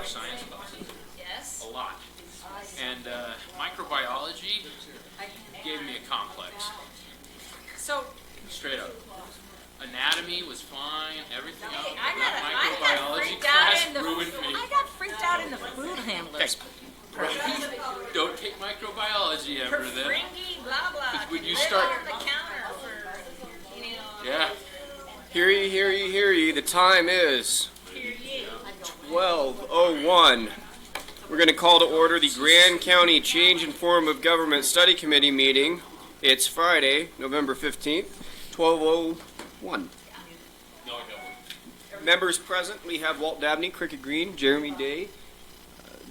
science classes? Yes. A lot. And microbiology gave me a complex. So Straight up. Anatomy was fine, everything else, but I got that microbiology freaked out class in the ruined me. I got freaked out in the food handlers. Don't take microbiology ever then. Fringy, blah blah. Because when you Live start- on the counter for, you know. Yeah. Hear ye, hear ye, hear ye. The time is 12:01. We're going to call to order the Grand County Change in Form of Government Study Committee meeting. It's Friday, November 15th, 12:01. No, I don't. Members present, we have Walt Dabney, Cricket Green, Jeremy Day,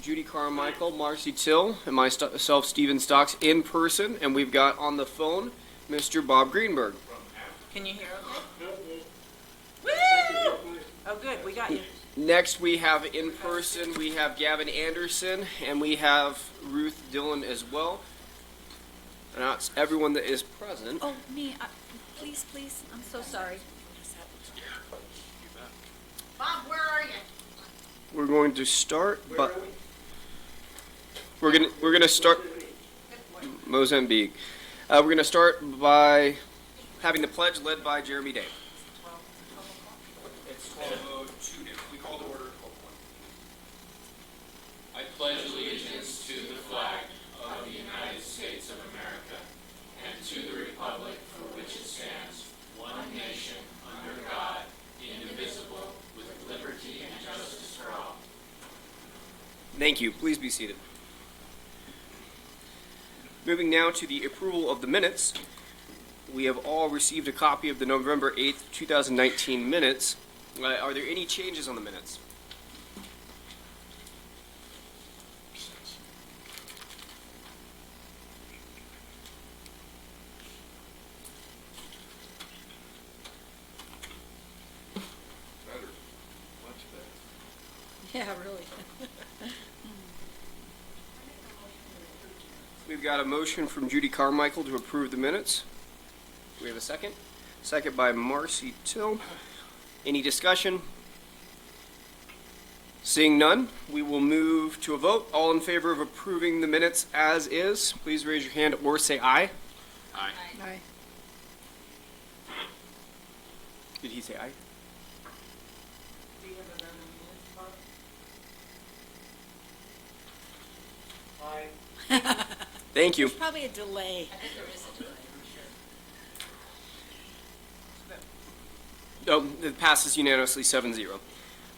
Judy Carmichael, Marcy Till, and myself, Stephen Stocks, in person. And we've got on the phone Mr. Bob Greenberg. Can you hear okay? Woo! Oh good, we got you. Next, we have in person, we have Gavin Anderson, and we have Ruth Dillon as well. And that's everyone that is present. Oh me, please, I'm so sorry. Bob, where are you? We're going to start, but we're gonna start Mozambique. We're gonna start by having the pledge led by Jeremy Day. It's 12:02. We call to order 12:01. I pledge allegiance to the flag of the United States of America and to the republic for which it stands, one nation, under God, indivisible, with liberty and justice for all. Thank you. Please be seated. Moving now to the approval of the minutes. We have all received a copy of the November 8th, 2019 minutes. Are there any changes on the minutes? Better. Much better. Yeah, really. We've got a motion from Judy Carmichael to approve the minutes. Do we have a second? Second by Marcy Till. Any discussion? Seeing none, we will move to a vote. All in favor of approving the minutes as is, please raise your hand or say aye. Aye. Aye. Did he say aye? Thank you. There's probably a delay. Oh, it passes unanimously 7-0.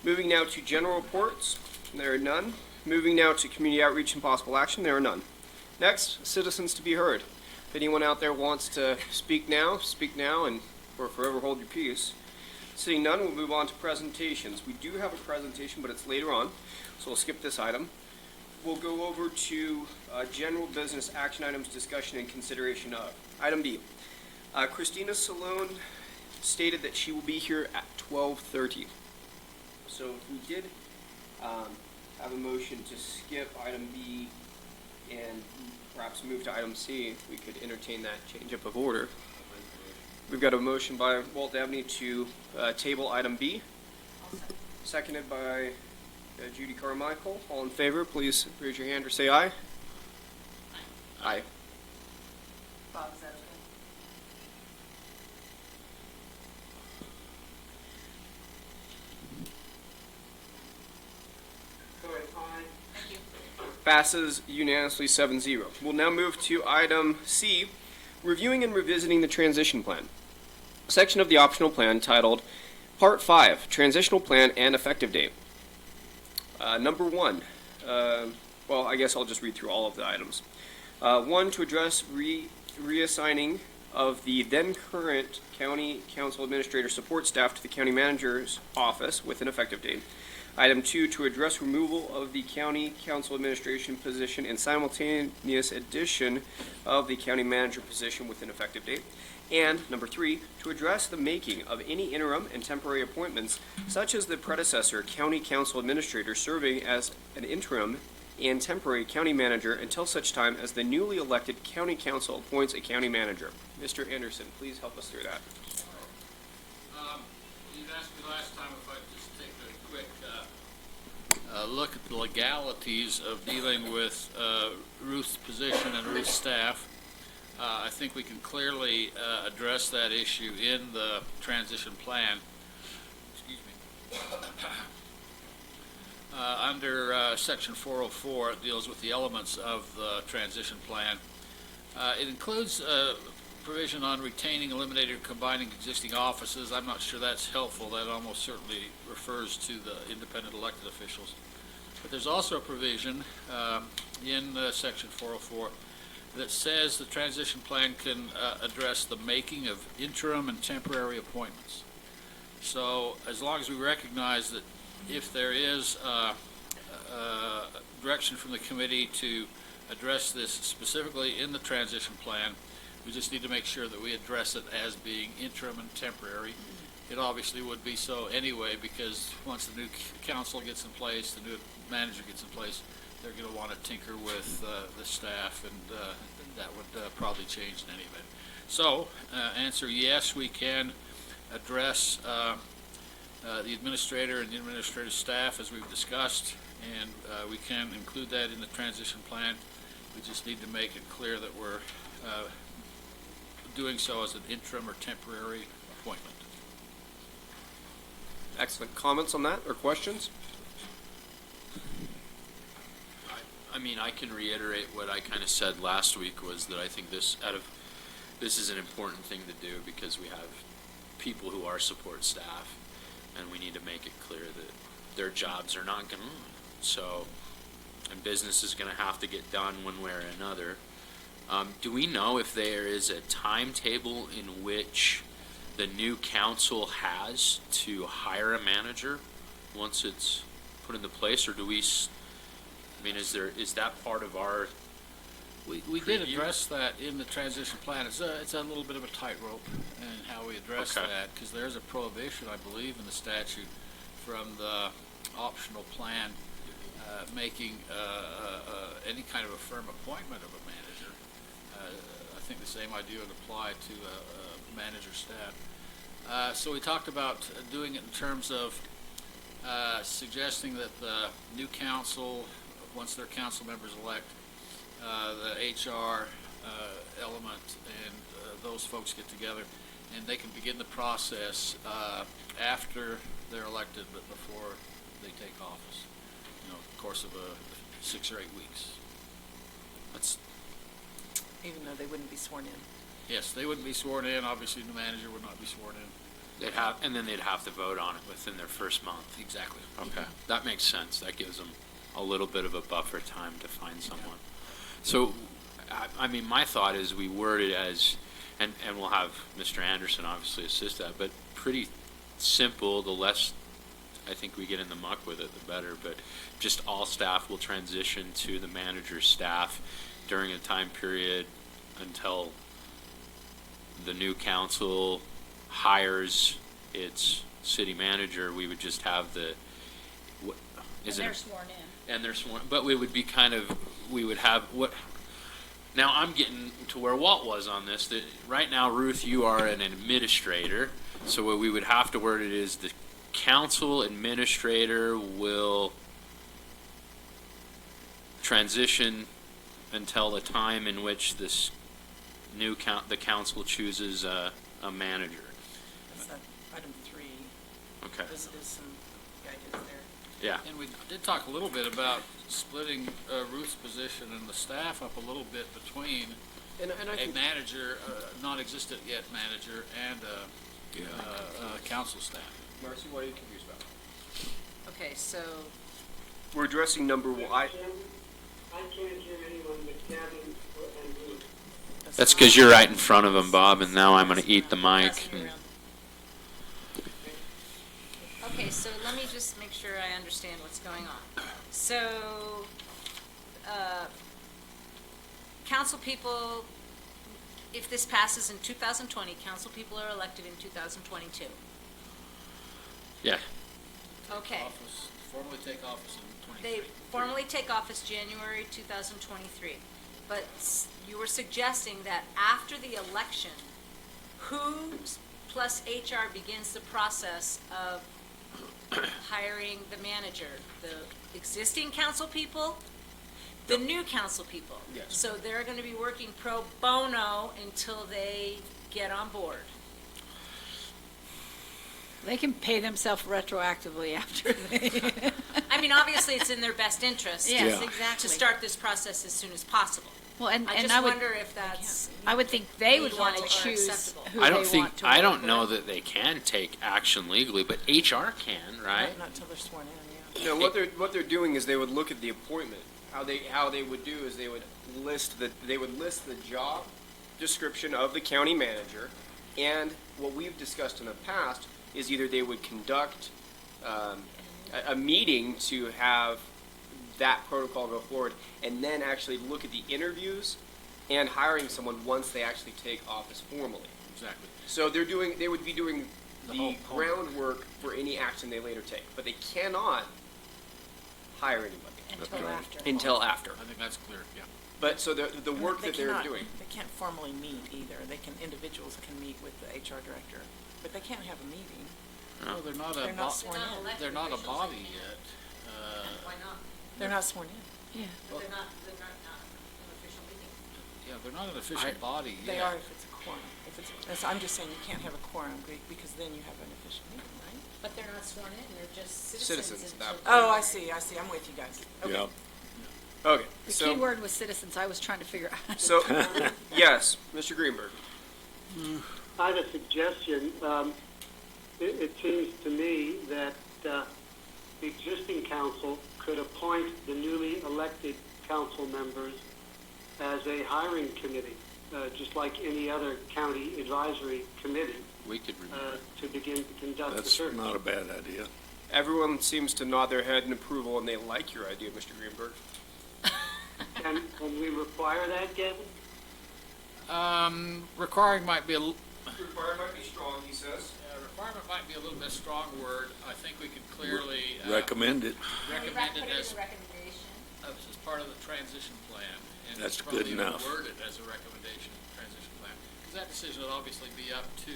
Moving now to general reports. There are none. Moving now to community outreach and possible action. There are none. Next, citizens to be heard. If anyone out there wants to speak now, and or forever hold your peace. Seeing none, we'll move on to presentations. We do have a presentation, but it's later on, so we'll skip this item. We'll go over to general business action items, discussion and consideration of. Item B. Christina Salone stated that she will be here at 12:30. So if we did have a motion to skip item B and perhaps move to item C, we could entertain that change up of order. We've got a motion by Walt Dabney to table item B, seconded by Judy Carmichael. All in favor, please raise your hand or say aye. Aye. Bob, is that okay? Passes unanimously 7-0. We'll now move to item C, reviewing and revisiting the transition plan. A section of the optional plan titled Part 5, Transitional Plan and Effective Date. Number 1, well, I guess I'll just read through all of the items. 1, to address reassigning of the then current County Council Administrator support staff to the County Manager's office with an effective date. Item 2, to address removal of the County Council Administration position and simultaneous addition of the County Manager position with an effective date. And number 3, to address the making of any interim and temporary appointments, such as the predecessor County Council Administrator serving as an interim and temporary county manager until such time as the newly elected County Council appoints a county manager. Mr. Anderson, please help us through that. You asked me last time if I'd just take a quick look at the legalities of dealing with Ruth's position and Ruth's staff. I think we can clearly address that issue in the transition plan. Excuse me. Under Section 404, it deals with the elements of the transition plan. It includes provision on retaining, eliminating, or combining existing offices. I'm not sure that's helpful. That almost certainly refers to the independent elected officials. But there's also a provision in Section 404 that says the transition plan can address the making of interim and temporary appointments. So as long as we recognize that if there is direction from the committee to address this specifically in the transition plan, we just need to make sure that we address it as being interim and temporary. It obviously would be so anyway, because once the new council gets in place, the new manager gets in place, they're going to want to tinker with the staff, and that would probably change in any event. So, answer yes, we can address the administrator and the administrative staff as we've discussed, and we can include that in the transition plan. We just need to make it clear that we're doing so as an interim or temporary appointment. Excellent. Comments on that or questions? I mean, I can reiterate what I kind of said last week, was that I think this is an important thing to do, because we have people who are support staff, and we need to make it clear that their jobs are not going to, so, and business is going to have to get done one way or another. Do we know if there is a timetable in which the new council has to hire a manager once it's put into place, or do we? I mean, is that part of our? We did address that in the transition plan. It's a little bit of a tightrope in how we address that, because there's a prohibition, I believe, in the statute from the optional plan making any kind of a firm appointment of a manager. I think the same idea would apply to a manager staff. So we talked about doing it in terms of suggesting that the new council, once their council members elect, the HR element and those folks get together, and they can begin the process after they're elected, but before they take office. You know, course of 6 or 8 weeks. That's Even though they wouldn't be sworn in. Yes, they wouldn't be sworn in. Obviously, the manager would not be sworn in. and then they'd have to vote on it within their first month. Exactly. Okay, that makes sense. That gives them a little bit of a buffer time to find someone. So, I mean, my thought is we word it as, and we'll have Mr. Anderson obviously assist that, but pretty simple. The less I think we get in the muck with it, the better. But just all staff will transition to the manager's staff during a time period until the new council hires its city manager. We would just have the. And they're sworn in. And they're sworn, but we would be we would have what. Now I'm getting to where Walt was on this. That right now, Ruth, you are an administrator, so what we would have to word it is the council administrator will transition until the time in which this the council chooses a manager. That's item 3. Okay. There's some guidance there. Yeah. And we did talk a little bit about splitting Ruth's position and the staff up a little bit between And I a think manager, non-existent yet manager, and council staff. Marcy, what are you confused about? Okay, so We're addressing number one. I can't hear anyone but Gavin and Ruth. That's because you're right in front of him, Bob, and now I'm going to eat the mic. Passing around. Okay, so let me just make sure I understand what's going on. So, council people, if this passes in 2020, council people are elected in 2022. Yeah. Okay. Formally take office in 23. They formally take office January 2023. But you were suggesting that after the election, who plus HR begins the process of hiring the manager, the existing council people, the new council people. Yes. So they're going to be working pro bono until they get on board. They can pay themselves retroactively after they. I mean, obviously, it's in their best interest Yes, to exactly. start this process as soon as possible. Well, and I just I would, wonder if that's, I would think they would want to legal or choose acceptable. who I they don't think, want to I work don't know with. that they can take action legally, but HR can, right? Not until they're sworn in, No, what they're doing is they would look at the appointment. How they would do is they would list the job description of the county manager, and what we've discussed in the past is either they would conduct a meeting to have that protocol go forward, and then actually look at the interviews and hiring someone once they actually take office formally. Exactly. So they would be doing The the whole groundwork for any action they later take, but they cannot hire anybody Until after. until after. I think that's clear, yeah. But so the work They that they're cannot- doing. They can't formally meet either. Individuals can meet with the HR director, but they can't have a meeting. No, they're not They're a, not bo- sworn They're not in. elected they're not a officials. body yet. Why not? They're not sworn in. Yeah. They're not an official meeting. Yeah, they're not an official body yet. They are if it's a quorum. I'm just saying you can't have a quorum because then you have an official meeting, right? But they're not sworn in, they're just citizens. Citizens, until- Oh, I see. I'm with you guys. Okay. Yeah. Okay, The so key word was citizens. I was trying to figure out. so yes, Mr. Greenberg. I have a suggestion. It seems to me that the existing council could appoint the newly elected council members as a hiring committee, just like any other county advisory committee, We could remember. to begin to conduct the That's search. not a bad idea. Everyone seems to nod their head in approval, and they like your idea, Mr. Greenberg. Can we require that, Gavin? Requiring might be a, Requirement might be strong, he says. requirement might be a little bit strong word. I think we could clearly, Recommend it. recommend it Put as, in the recommendation. as part of the transition plan. And That's probably good even enough. word it as a recommendation, transition plan. Because that decision will obviously be up to,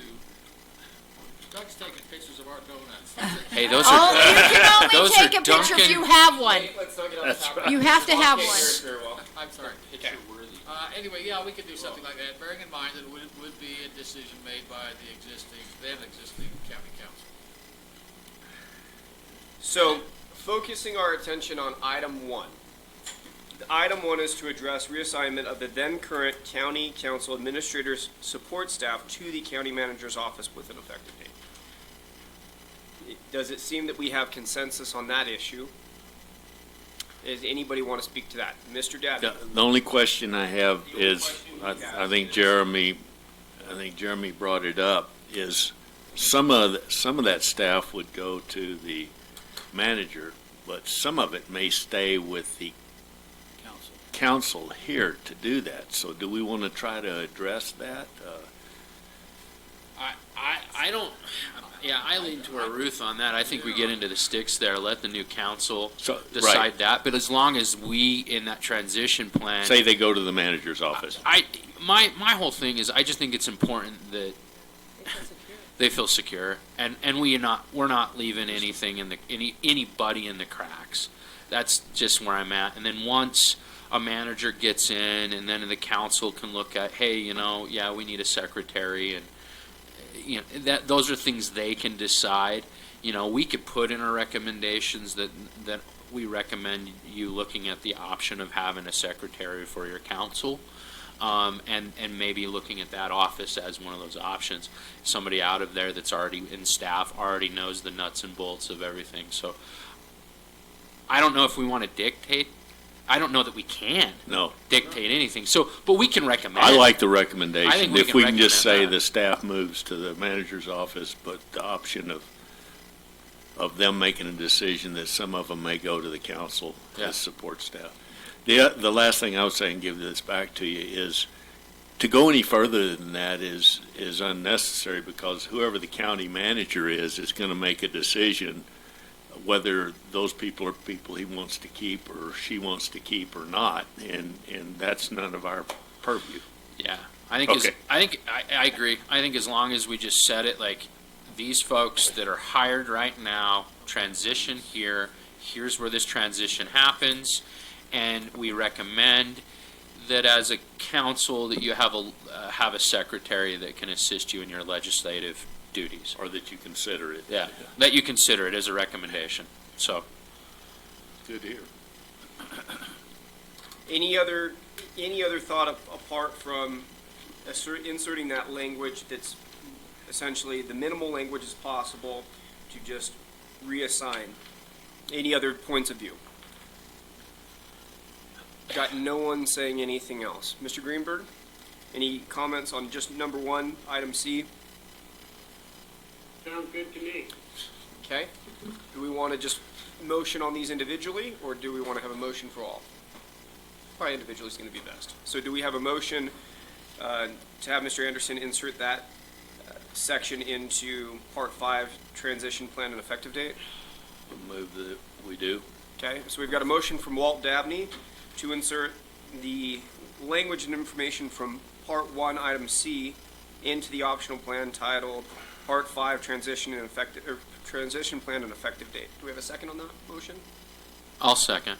Doug's taking pictures of our donuts. Hey, those Oh, are, you can only Those take are a picture if Dunkin'- you have one. Let's not get on the topic. You have to have Can't one. hear us very well. I'm sorry. picture worthy. Anyway, yeah, we could do something like that, bearing in mind that it would be a decision made by the then existing county council. So, focusing our attention on item 1. Item 1 is to address reassignment of the then current county council administrators support staff to the county manager's office with an effective date. Does it seem that we have consensus on that issue? Does anybody want to speak to that? Mr. Dabney? The only question I have The only is, question we have I think is- Jeremy brought it up, is some of that staff would go to the manager, but some of it may stay with the Council. council here to do that. So do we want to try to address that? I don't, yeah, I lean toward Ruth on that. I think we get into the sticks there, let the new council So, decide right. that. But as long as we, in that transition plan. Say they go to the manager's office. My whole thing is, I just think it's important that they feel secure, and we're not leaving anything anybody in the cracks. That's just where I'm at. And then once a manager gets in, and then the council can look at, hey, yeah, we need a secretary, and that those are things they can decide. We could put in our recommendations that we recommend you looking at the option of having a secretary for your council. And maybe looking at that office as one of those options. Somebody out of there that's already in staff already knows the nuts and bolts of everything. So I don't know if we want to dictate. I don't know that we can No. dictate anything. So, but we can recommend. I like the I recommendation. think we If can we can just say recommend that. the staff moves to the manager's office, but the option of them making a decision that some of them may go to the council Yeah. as support staff. The last thing I would say, and give this back to you, is to go any further than that is unnecessary, because whoever the county manager is going to make a decision whether those people are people he wants to keep or she wants to keep or not, and that's none of our purview. Yeah, I think. Okay. I agree. I think as long as we just set it like these folks that are hired right now transition here. Here's where this transition happens, and we recommend that as a council that you have a secretary that can assist you in your legislative duties. Or that you consider it. Yeah, that you consider it as a recommendation. So, Good here. Any other thought apart from inserting that language that's essentially the minimal language as possible to just reassign? Any other points of view? Got no one saying anything else. Mr. Greenberg, any comments on just number 1, item C? Sounds good to me. Okay. Do we want to just motion on these individually, or do we want to have a motion for all? Probably individually is going to be best. So do we have a motion to have Mr. Anderson insert that section into Part 5, Transition Plan and Effective Date? Move that we do. Okay, so we've got a motion from Walt Dabney to insert the language and information from Part 1, Item C, into the optional plan titled Part 5, Transition Plan and Effective Date. Do we have a second on that motion? I'll second.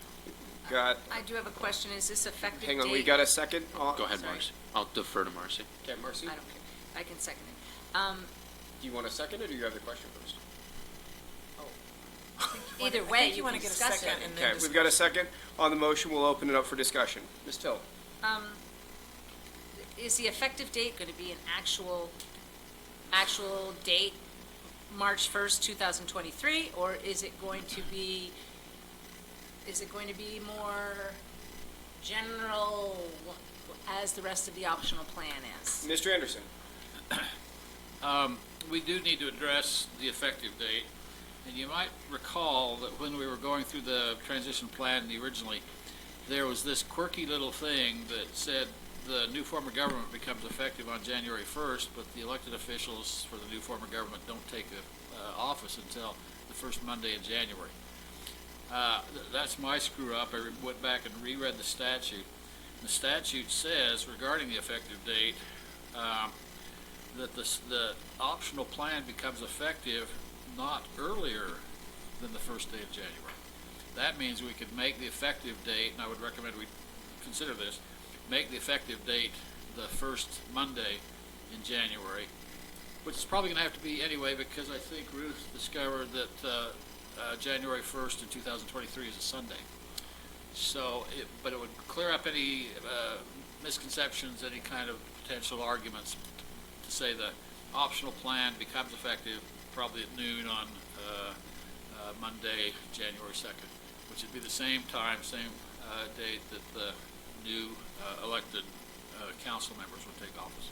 Got, I do have a question. Is this effective date? hang on, we got a second? Go ahead, Sorry. Marcy. I'll defer to Marcy. Okay, Marcy, I don't care. I can second it. do you want to second it, or do you have the question first? Either I way, think you you can want to get a discuss second it. and then Okay, we've got a second on the motion. We'll open it up for discussion. Ms. Till? Is the effective date going to be an actual date, March 1st, 2023, or is it going to be more general as the rest of the optional plan is? Mr. Anderson? We do need to address the effective date, and you might recall that when we were going through the transition plan originally, there was this quirky little thing that said the new form of government becomes effective on January 1st, but the elected officials for the new form of government don't take office until the first Monday in January. That's my screw up. I went back and reread the statute. The statute says regarding the effective date that the optional plan becomes effective not earlier than the first day of January. That means we could make the effective date, and I would recommend we consider this, make the effective date the first Monday in January, which is probably going to have to be anyway, because I think Ruth discovered that January 1st in 2023 is a Sunday. So, but it would clear up any misconceptions, any kind of potential arguments to say the optional plan becomes effective probably at noon on Monday, January 2nd, which would be the same time, same date that the new elected council members would take office.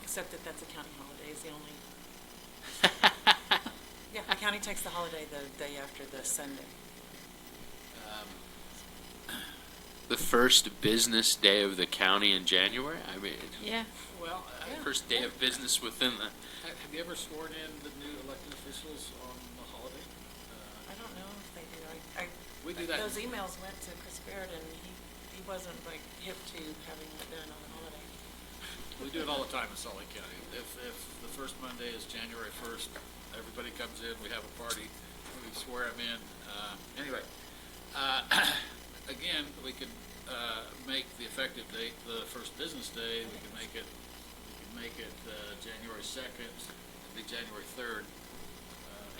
Except that that's a county holiday is the only. Yeah, the county takes the holiday the day after the Sunday. The first business day of the county in January? I mean, Yeah. Well, first day of business within the... have you ever sworn in the new elected officials on the holiday? I don't know if they do. We do that. Those emails went to Chris Barrett, and he wasn't like hip to having it done on a holiday. We do it all the time in Salt Lake County. If the first Monday is January 1st, everybody comes in, we have a party, we swear them in. Anyway, again, we could make the effective date the first business day. We can make it January 2nd, be January 3rd.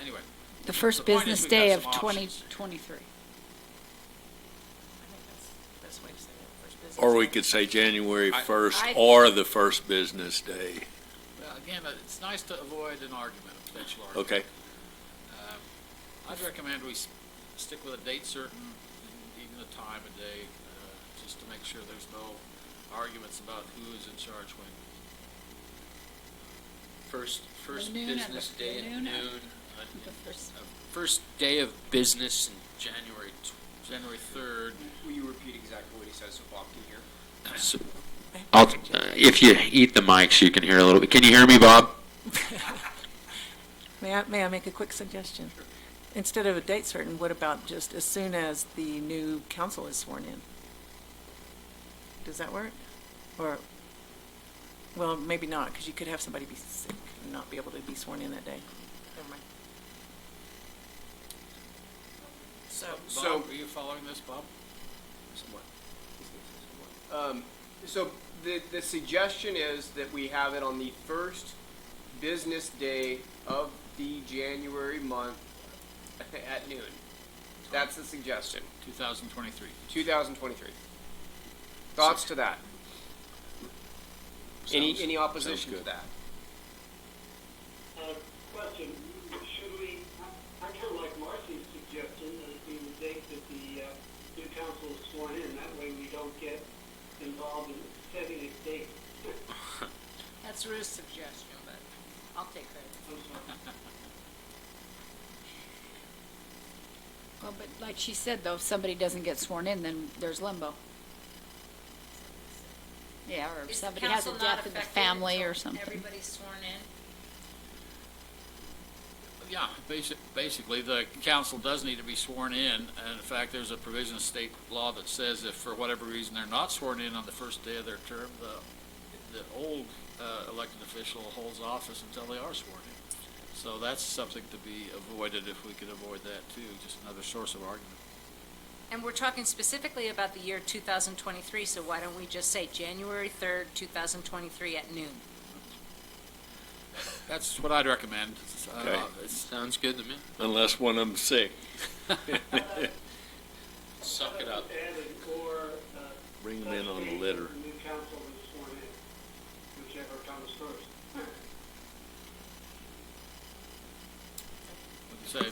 Anyway. The first The point is business we've got day of some options. 2023. I think that's the best way to say it. First business Or we day. could say January 1st I- or the first business day. Well, again, it's nice to avoid an argument, a potential argument. Okay. I'd recommend we stick with a date certain, and even a time of day, just to make sure there's no arguments about who is in charge when. First noon of business the- day at noon noon. of the first- First day of business in January. January 3rd. Will you repeat exactly what he says so Bob can hear? So, if you eat the mics, you can hear a little bit. Can you hear me, Bob? May I make a quick suggestion? Sure. Instead of a date certain, what about just as soon as the new council is sworn in? Does that work? Or, well, maybe not, because you could have somebody be sick. not be able to be sworn in that day. Never mind. So- Bob, are you following this, Bob? So the suggestion is that we have it on the first business day of the January month at noon. That's the suggestion, 2023. 2023. Thoughts to that? Any opposition to good. that? Question, should we, I kind of like Marcy's suggestion, that it be the date that the new council is sworn in. That way we don't get involved in setting a date. That's Ruth's suggestion, but I'll take credit. Well, but like she said, though, if somebody doesn't get sworn in, then there's limbo. Yeah, or if Is the somebody has a council not death in the effective family until or something. everybody's sworn in? Yeah, basically, the council does need to be sworn in, and in fact, there's a provision of state law that says if for whatever reason they're not sworn in on the first day of their term, the old elected official holds office until they are sworn in. So that's something to be avoided if we could avoid that too, just another source of argument. And we're talking specifically about the year 2023, so why don't we just say January 3rd, 2023 at noon? That's what I'd recommend. Okay. It's- Sounds good to me. Unless one of them's sick. Suck it up. Added or, Bring them in on the date litter. that the new council is sworn in, whichever comes first. What do you say?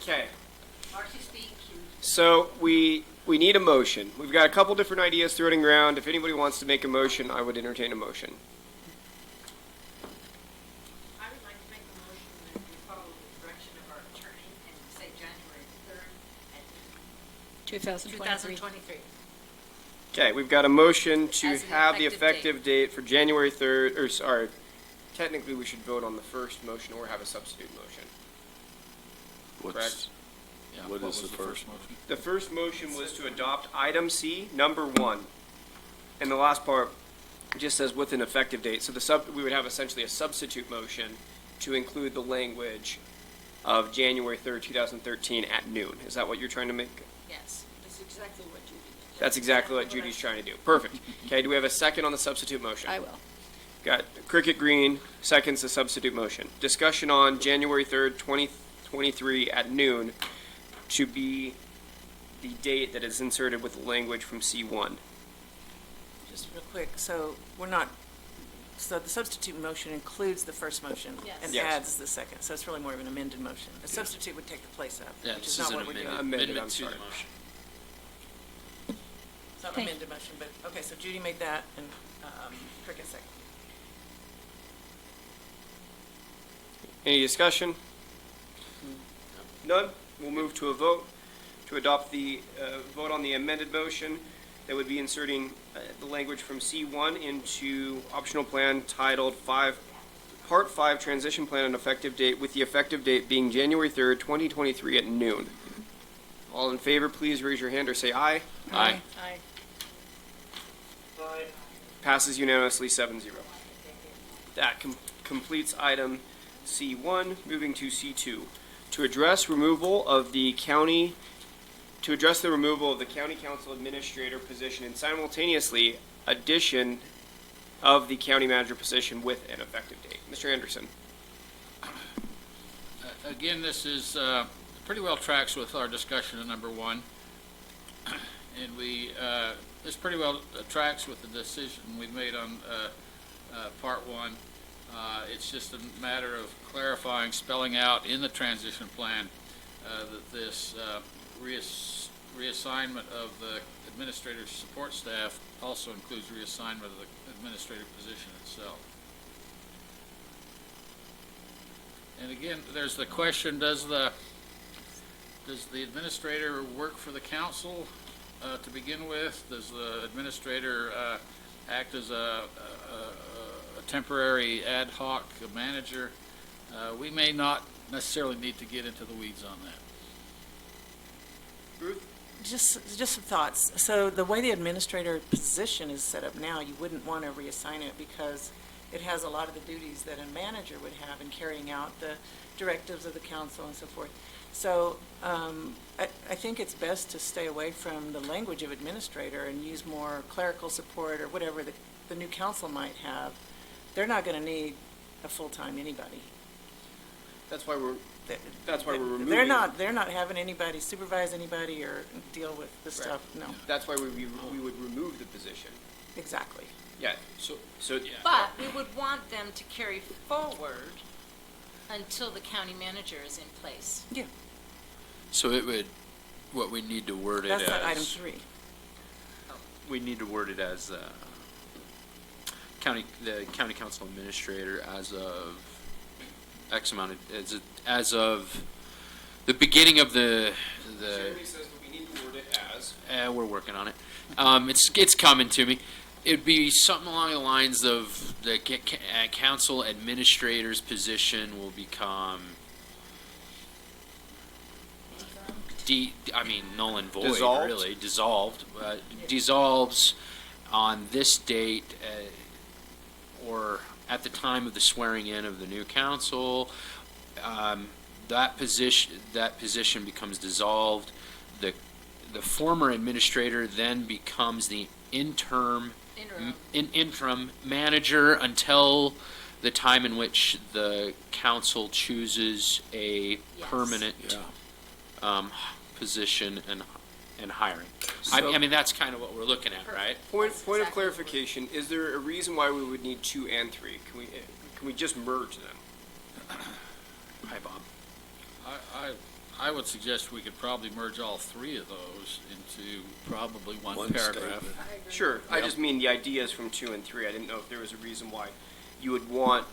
Okay. Marcy's being cute. So we need a motion. We've got a couple different ideas floating around. If anybody wants to make a motion, I would entertain a motion. I would like to make a motion that we follow the direction of our attorney and say January 3rd at 2023. 2023. Okay, we've got a motion to As an have the effective effective date for January 3rd, or sorry, technically we should vote on the first motion or have a substitute motion. Correct. What's, Yeah, What is was the first? motion? The first motion was to adopt item C, number 1. And the last part just says with an effective date. So we would have essentially a substitute motion to include the language of January 3rd, 2013 at noon. Is that what you're trying to make? Yes. That's exactly what Judy did. That's exactly what Judy's trying to do. Perfect. Okay, do we have a second on the substitute motion? I will. Got Cricket Green, seconds the substitute motion. Discussion on January 3rd, 2023 at noon to be the date that is inserted with the language from C1. Just real quick, so so the substitute motion includes the first motion Yes. and Yes. adds the second, so it's really more of an amended motion. A substitute would take the place of, Yeah, which this is is not an what we're doing. amendment, Amended, I'm to the sorry. motion. It's not an Thank- amended motion, but, okay, so Judy made that and Cricket second. Any discussion? None? We'll move to a vote to adopt the, vote on the amended motion that would be inserting the language from C1 into optional plan titled Part 5 Transition Plan and Effective Date, with the effective date being January 3rd, 2023 at noon. All in favor, please raise your hand or say aye. Aye. Aye. Aye. Passes unanimously 7-0. That completes item C1. Moving to C2. To address the removal of the county council administrator position and simultaneously addition of the county manager position with an effective date. Mr. Anderson. Again, this is, pretty well tracks with our discussion of number 1. And this pretty well tracks with the decision we made on, part 1. It's just a matter of clarifying, spelling out in the transition plan, that this, reassignment of the administrative support staff also includes reassignment of the administrative position itself. And again, there's the question, does the administrator work for the council to begin with? Does the administrator act as a temporary ad hoc manager? We may not necessarily need to get into the weeds on that. Ruth? Just some thoughts. So the way the administrator position is set up now, you wouldn't want to reassign it because it has a lot of the duties that a manager would have in carrying out the directives of the council and so forth. So I think it's best to stay away from the language of administrator and use more clerical support or whatever the new council might have. They're not going to need a full-time anybody. That's why we're removing. They're not having anybody supervise anybody or deal with the stuff, no. That's why we would remove the position. Exactly. Yeah. So But we would want them to carry forward until the county manager is in place. Yeah, So what we need to word it that's as. that item 3. We need to word it as, the county council administrator as of X amount of, as of the beginning of the. Jeremy says that we need to word it as. We're working on it. It's coming to me. It'd be something along the lines of the council administrator's position will become null and void, Dissolved? really, dissolved. Dissolves on this date, or at the time of the swearing in of the new council. That position becomes dissolved. The former administrator then becomes the interim manager until the time in which the council chooses a permanent position and hiring. I mean, that's kind of what we're looking at, right? Point of exactly clarification: is there a reason why we would need 2 and 3? Can we just merge them? Hi, Bob. I would suggest we could probably merge all 3 of those into probably one One paragraph. statement. Sure. I just mean the ideas from 2 and 3. I didn't know if there was a reason why you would want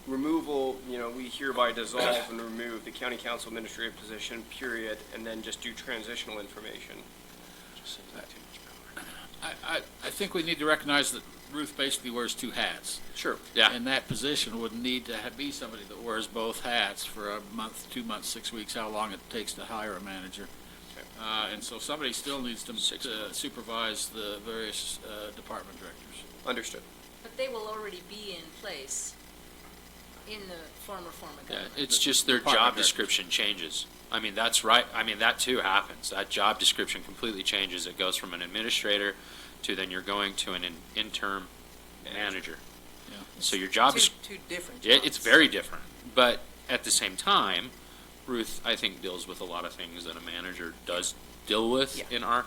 removal. We hereby dissolve and remove the county council administrative position, period, and then just do transitional information. I think we need to recognize that Ruth basically wears 2 hats. Sure. Yeah. And that position would need to be somebody that wears both hats for a month, 2 months, 6 weeks, how long it takes to hire a manager. And so somebody still needs to supervise the various department directors. Understood. But they will already be in place in the former form of Yeah, government. it's just their Department job directors. description changes. I mean, that's right. I mean, that too happens. That job description completely changes. It goes from an administrator to then you're going to an interim manager. Yeah. So your job is, Two different yeah, jobs. it's very different. But at the same time, Ruth, I think, deals with a lot of things that a manager does deal with Yeah. in our,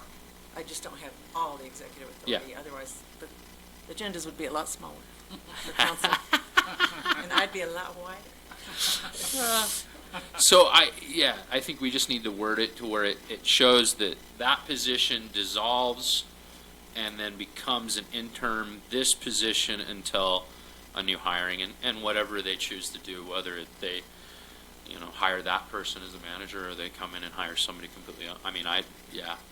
I just don't have all the executive authority, otherwise the agendas would be a lot smaller for council. And I'd be a lot wider. so I think we just need to word it to where it shows that that position dissolves and then becomes an interim, this position until a new hiring and whatever they choose to do, whether they, hire that person as a manager or they come in and hire somebody completely else. I mean,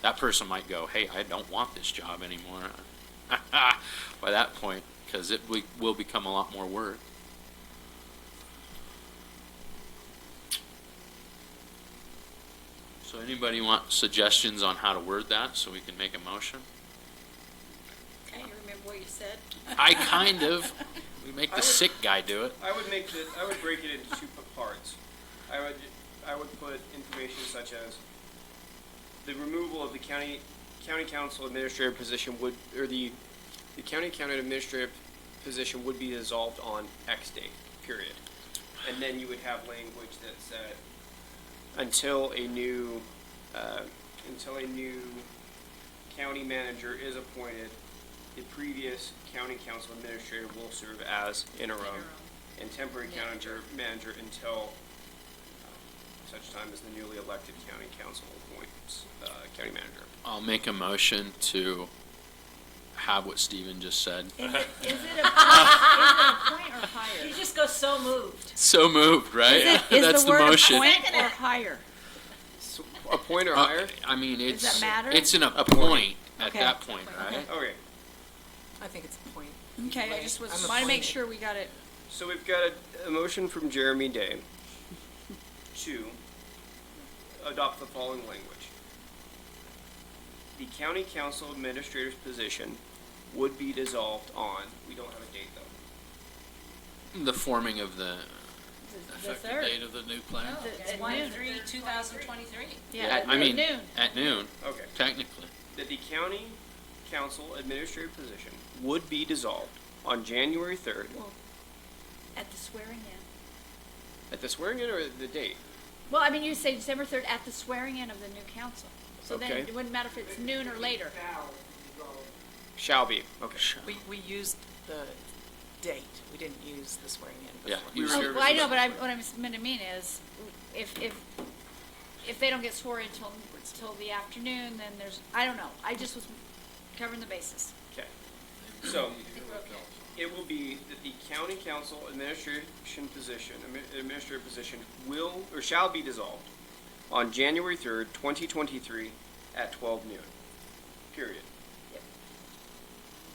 that person might go, hey, I don't want this job anymore by that point, because it will become a lot more work. So anybody want suggestions on how to word that so we can make a motion? Can you remember what you said? I kind of. We make the sick guy do it. I would break it into 2 parts. I would put information such as the removal of the county council administrative position the county administrative position would be dissolved on X date, period. And then you would have language that said until a new county manager is appointed, the previous county council administrator will serve as interim and temporary county manager until such time as the newly elected county council appoints county manager. I'll make a motion to have what Stephen just said. Is it a point or higher? You just go so moved. So moved, right? Is That's the word motion. appoint or higher? So, a point or higher? I mean, it's that matter? it's an appoint at Okay. that point, right? Okay. I think it's a point. Okay, I just I'm want to make appointed. sure we got it. So we've got a motion from Jeremy Day, to adopt the following language. The county council administrator's position would be dissolved on, we don't have a date though. The forming of the, Effective third. date of the new plan. It's At 1/3/2023. Yeah, I mean, noon. at noon, Okay. technically. That the county council administrator position would be dissolved on January 3rd At the swearing in. at the swearing in or the date? Well, I mean, you say December 3rd at the swearing in of the new council. So then Okay. it wouldn't matter if it's noon or later. Shall be, okay. We used the date, we didn't use the swearing in Yeah, before. you Oh, serve well, I as know, a- but what I'm meant to mean is, if they don't get sworn in till the afternoon, then there's, I don't know. I just was covering the bases. Okay. So, I think we're okay. it will be that the county council administrator position will, or shall be dissolved on January 3rd, 2023 at 12 noon. Period. Yep.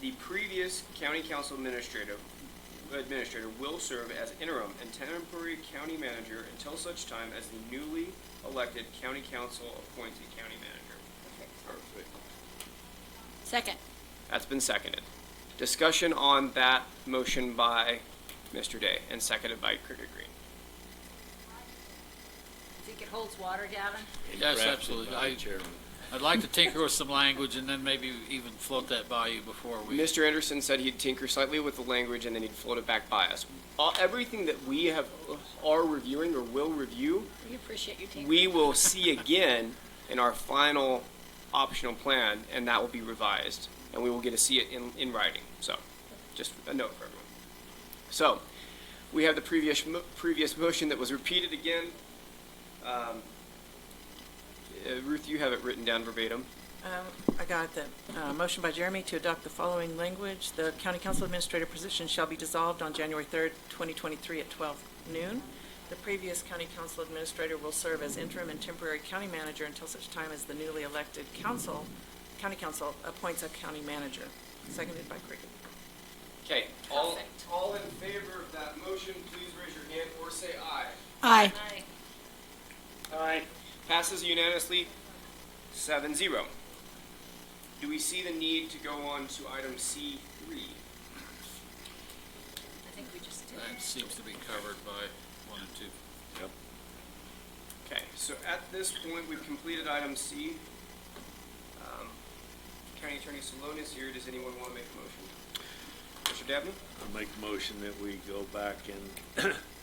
The previous county council administrator will serve as interim and temporary county manager until such time as the newly elected county council appoints a county manager. Perfect. Second. That's been seconded. Discussion on that motion by Mr. Day and seconded by Cricket Green. Think it holds water, Gavin? Yes, Crafted absolutely. by the chairman. I'd like to tinker with some language and then maybe even float that by you before we. Mr. Anderson said he'd tinker slightly with the language and then he'd float it back by us. Everything that we are reviewing or will review, We appreciate you taking. we will see again in our final optional plan, and that will be revised, and we will get to see it in writing. So, just a note for everyone. So, we have the previous motion that was repeated again. Ruth, you have it written down verbatim. I got the motion by Jeremy to adopt the following language. The county council administrator position shall be dissolved on January 3rd, 2023 at 12 noon. The previous county council administrator will serve as interim and temporary county manager until such time as the newly elected county council appoints a county manager. Seconded by Cricket. Okay, Perfect. all in favor of that motion, please raise your hand or say aye. Aye. Aye. Passes unanimously, 7-0. Do we see the need to go on to item C3? I think we just did. That seems to be covered by 1 and 2. Okay, so at this point, we've completed item C. County Attorney Salone is here. Does anyone want to make a motion? Mr. Dabney, I make a motion that we go back and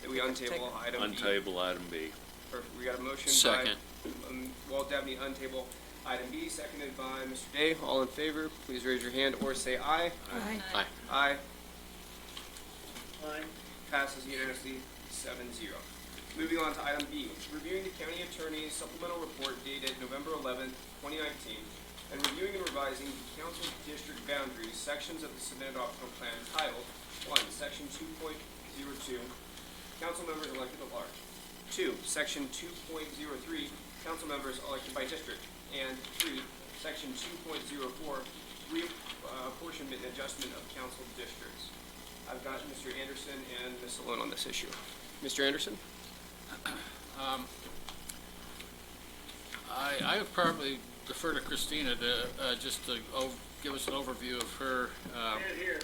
that we untable item B. untable item B. Perfect. We got a motion Second. by Walt Dabney, untable item B, seconded by Mr. Day. All in favor, please raise your hand or say aye. Aye. Aye. Aye. Aye. Passes unanimously, 7-0. Moving on to item B, reviewing the county attorney's supplemental report dated November 11th, 2019, and reviewing and revising the council district boundaries, sections of the submitted optional plan titled 1, Section 2.02, council members elected at large. 2, Section 2.03, council members elected by district. And 3, Section 2.04, reapportionment and adjustment of council districts. I've got Mr. Anderson and Ms. Salone on this issue. Mr. Anderson? I would probably defer to Christina to just to give us an overview of her. Here.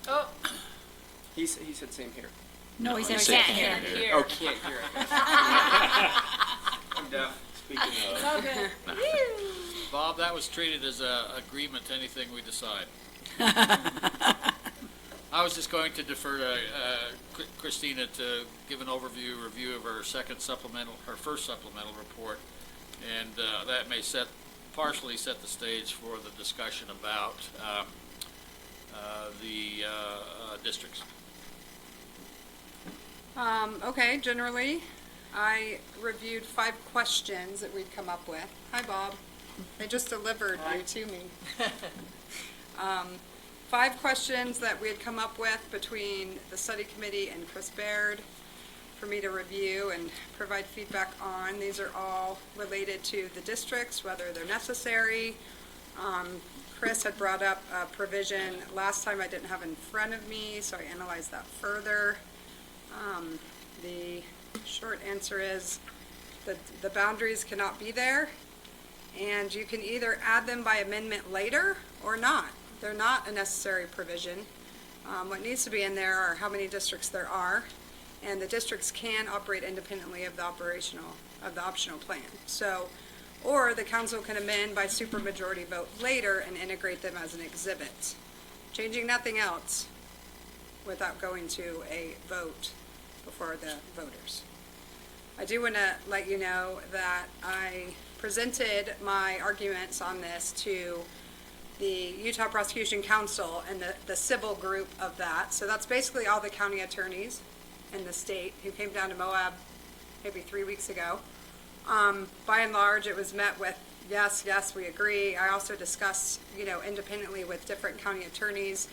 Oh, He said same here. no, he said said can't can't hear. Oh, can't hear it. I'm deaf. Speaking It's of, all good. Bob, that was treated as a agreement to anything we decide. I was just going to defer to Christina to give an review of her first supplemental report, and that may partially set the stage for the discussion about the districts. Okay, generally, I reviewed 5 questions that we'd come up with. Hi, Bob. They just delivered you to me. 5 questions that we had come up with between the study committee and Chris Baird for me to review and provide feedback on. These are all related to the districts, whether they're necessary. Chris had brought up a provision last time I didn't have in front of me, so I analyzed that further. The short answer is The boundaries cannot be there, and you can either add them by amendment later or not. They're not a necessary provision. What needs to be in there are how many districts there are, and the districts can operate independently of the optional plan. So, or the council can amend by supermajority vote later and integrate them as an exhibit, changing nothing else without going to a vote before the voters. I do want to let you know that I presented my arguments on this to the Utah Prosecution Council and the civil group of that. So that's basically all the county attorneys in the state who came down to Moab maybe 3 weeks ago. By and large, it was met with, yes, we agree. I also discussed, independently with different county attorneys,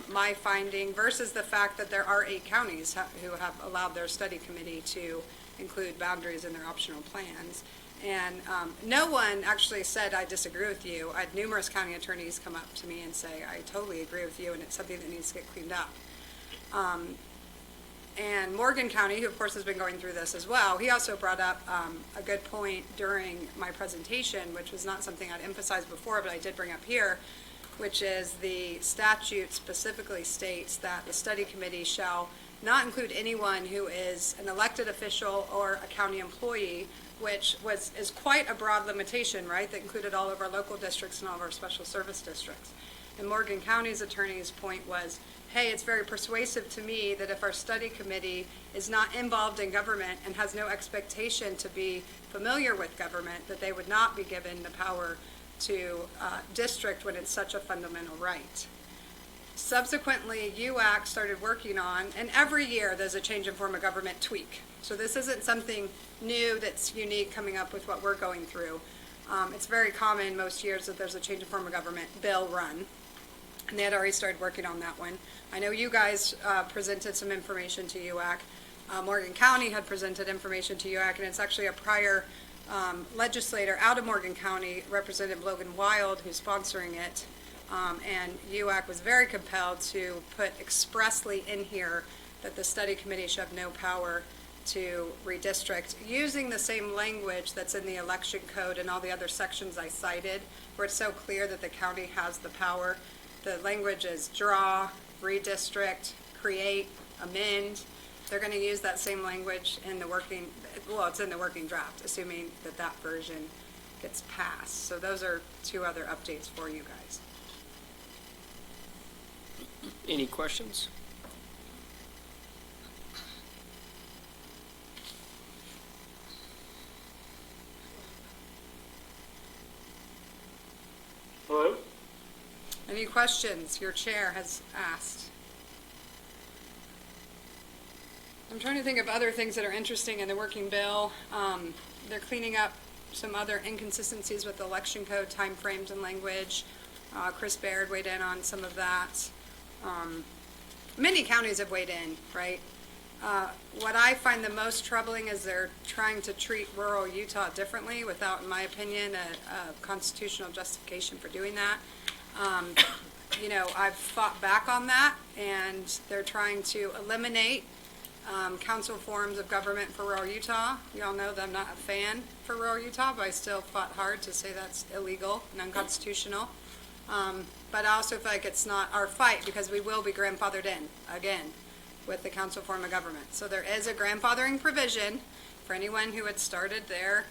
my finding versus the fact that there are 8 counties who have allowed their study committee to include boundaries in their optional plans. And no one actually said, I disagree with you. I had numerous county attorneys come up to me and say, I totally agree with you, and it's something that needs to get cleaned up. And Morgan County, who of course has been going through this as well, he also brought up a good point during my presentation, which was not something I'd emphasized before, but I did bring up here, which is the statute specifically states that the study committee shall not include anyone who is an elected official or a county employee, which is quite a broad limitation, right? That included all of our local districts and all of our special service districts. And Morgan County's attorney's point was, hey, it's very persuasive to me that if our study committee is not involved in government and has no expectation to be familiar with government, that they would not be given the power to district when it's such a fundamental right. Subsequently, UAC started working on, and every year there's a change in form of government tweak. So this isn't something new that's unique coming up with what we're going through. It's very common most years that there's a change in form of government bill run, and they had already started working on that one. I know you guys presented some information to UAC. Morgan County had presented information to UAC, and it's actually a prior legislator out of Morgan County, Representative Logan Wild, who's sponsoring it. And UAC was very compelled to put expressly in here that the study committee should have no power to redistrict, using the same language that's in the election code and all the other sections I cited, where it's so clear that the county has the power. The language is draw, redistrict, create, amend. They're going to use that same language in the it's in the working draft, assuming that that version gets passed. So those are 2 other updates for you guys. Any questions? Hello? Any questions your chair has asked? I'm trying to think of other things that are interesting in the working bill. They're cleaning up some other inconsistencies with the election code timeframes and language. Chris Baird weighed in on some of that. Many counties have weighed in, right? What I find the most troubling is they're trying to treat rural Utah differently without, in my opinion, a constitutional justification for doing that. I've fought back on that, and they're trying to eliminate council forms of government for rural Utah. You all know that I'm not a fan for rural Utah, but I still fought hard to say that's illegal and unconstitutional. But I also feel like it's not our fight, because we will be grandfathered in again with the council form of government. So there is a grandfathering provision for anyone who had started their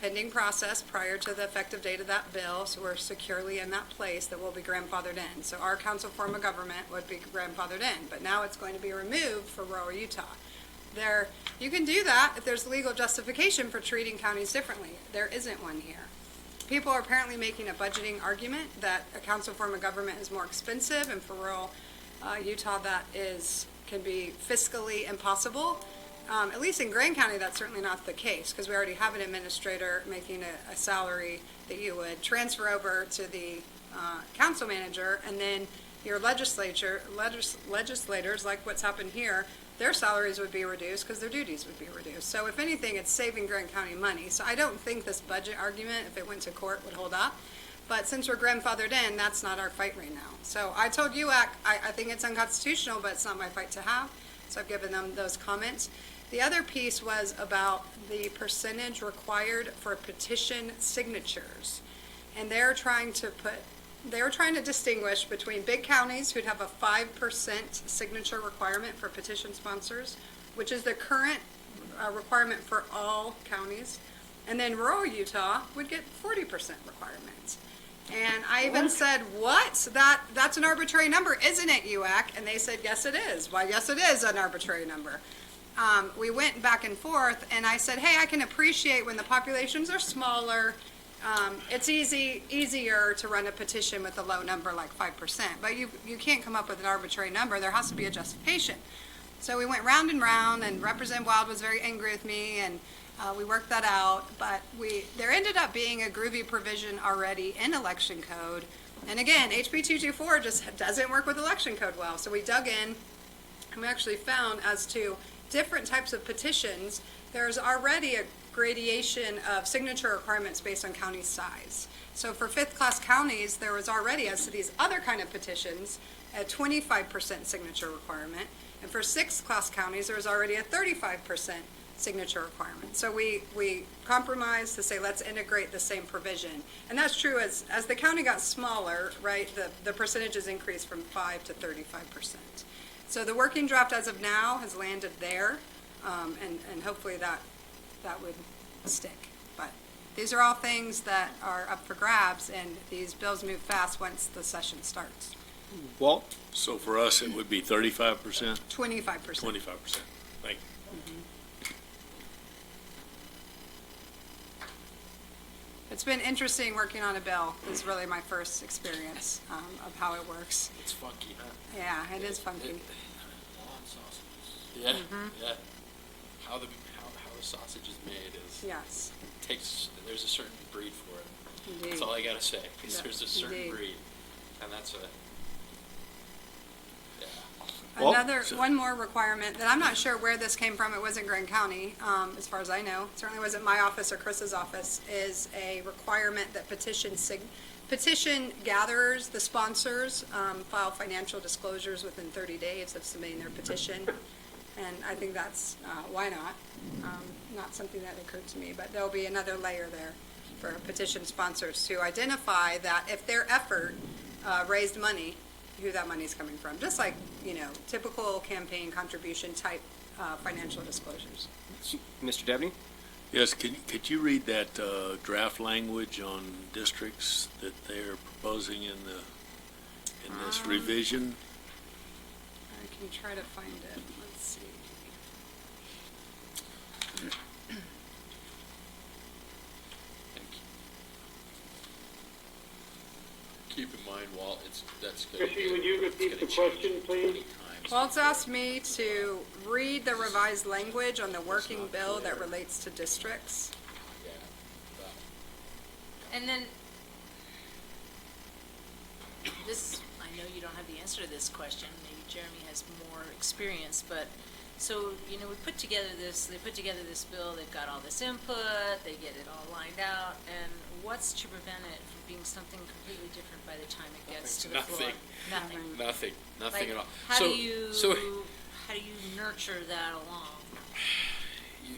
pending process prior to the effective date of that bill. So we're securely in that place that will be grandfathered in. So our council form of government would be grandfathered in, but now it's going to be removed for rural Utah. You can do that if there's legal justification for treating counties differently. There isn't one here. People are apparently making a budgeting argument that a council form of government is more expensive, and for rural Utah that can be fiscally impossible. At least in Grand County, that's certainly not the case, because we already have an administrator making a salary that you would transfer over to the council manager, and then your legislators, like what's happened here, their salaries would be reduced because their duties would be reduced. So if anything, it's saving Grand County money. So I don't think this budget argument, if it went to court, would hold up. But since we're grandfathered in, that's not our fight right now. So I told UAC, I think it's unconstitutional, but it's not my fight to have. So I've given them those comments. The other piece was about the percentage required for petition signatures. And they're trying to distinguish between big counties who'd have a 5% signature requirement for petition sponsors, which is the current requirement for all counties. And then rural Utah would get 40% requirements. And I even said, what? That's an arbitrary number, isn't it, UAC? And they said, yes, it is. Why, yes, it is an arbitrary number. We went back and forth, and I said, hey, I can appreciate when the populations are smaller, it's easier to run a petition with a low number like 5%. But you can't come up with an arbitrary number. There has to be a justification. So we went round and round, and Representative Wild was very angry with me, and we worked that out. But there ended up being a groovy provision already in election code. And again, HB 224 just doesn't work with election code well. So we dug in, and we actually found as to different types of petitions, there's already a gradation of signature requirements based on county size. So for fifth-class counties, there was already, as to these other kind of petitions, a 25% signature requirement. And for sixth-class counties, there was already a 35% signature requirement. So we compromised to say, let's integrate the same provision. And that's true as the county got smaller, right, the percentages increased from 5 to 35%. So the working draft as of now has landed there, and hopefully that would stick. But these are all things that are up for grabs, and these bills move fast once the session starts. Walt? So for us, it would be 35%? 25%. 25%. Thank you. It's been interesting working on a bill. This is really my first experience of how it works. It's funky, huh? Yeah, it is funky. Lawn sausages. Yeah, yeah. How the sausage is made is Yes, there's a certain breed for it. indeed. That's all I gotta say. Is Yeah, there's a certain indeed. breed, and that's yeah. Another, one more requirement that I'm not sure where this came from, it wasn't Grand County, as far as I know, certainly wasn't my office or Chris's office, is a requirement that petition gatherers, the sponsors, file financial disclosures within 30 days of submitting their petition. And I think that's, why not? Not something that occurred to me, but there'll be another layer there for petition sponsors to identify that if their effort raised money, who that money's coming from, just like, typical campaign contribution type financial disclosures. Mr. Debney? Yes, could you read that draft language on districts that they're proposing in this revision? I can try to find it. Let's see. Keep in mind, Walt, that's good. Chrissy, would you repeat the question, please? Walt's asked me to read the revised language on the working bill that relates to districts. And then, this, I know you don't have the answer to this question, maybe Jeremy has more experience, but, so, they put together this bill, they've got all this input, they get it all lined out, and what's to prevent it from being something completely different by the time it gets to the floor? Nothing. Nothing at all. How do you nurture that along?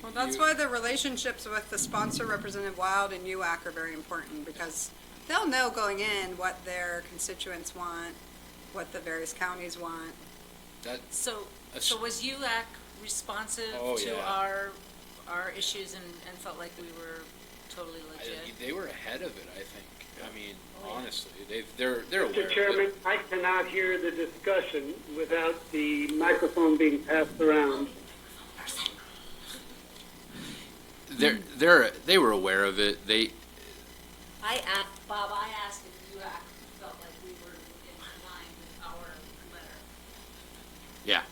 Well, that's why the relationships with the sponsor, Representative Wild and UAC, are very important, because they'll know going in what their constituents want, what the various counties want. So was UAC responsive Oh, to yeah. our issues and felt like we were totally legit? They were ahead of it, I think. I mean, honestly, they're aware Mr. of Chairman, it. I cannot hear the discussion without the microphone being passed around. They were aware of it. Bob, I asked if UAC felt like we were in line with our letter. Yeah.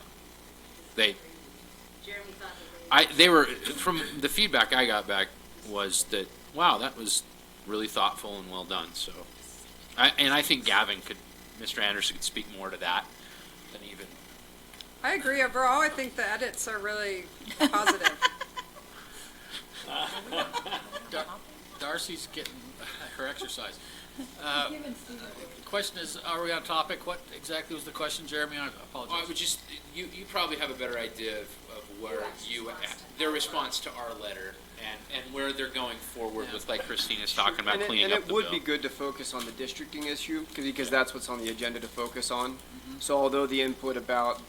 Jeremy thought that They were, from the feedback I got back was that, wow, that was really thoughtful and well done, so. I think Mr. Anderson could speak more to that than even. I agree. Overall, I think the edits are really positive. Darcy's getting her exercise. The question is, are we on topic? What exactly was the question, Jeremy? I Well, I apologize. would just, you probably have a better idea of where their response to our letter and where they're going forward with, like Christina's talking about cleaning up the bill. And it would be good to focus on the districting issue, because that's what's on the agenda to focus on. So although the input about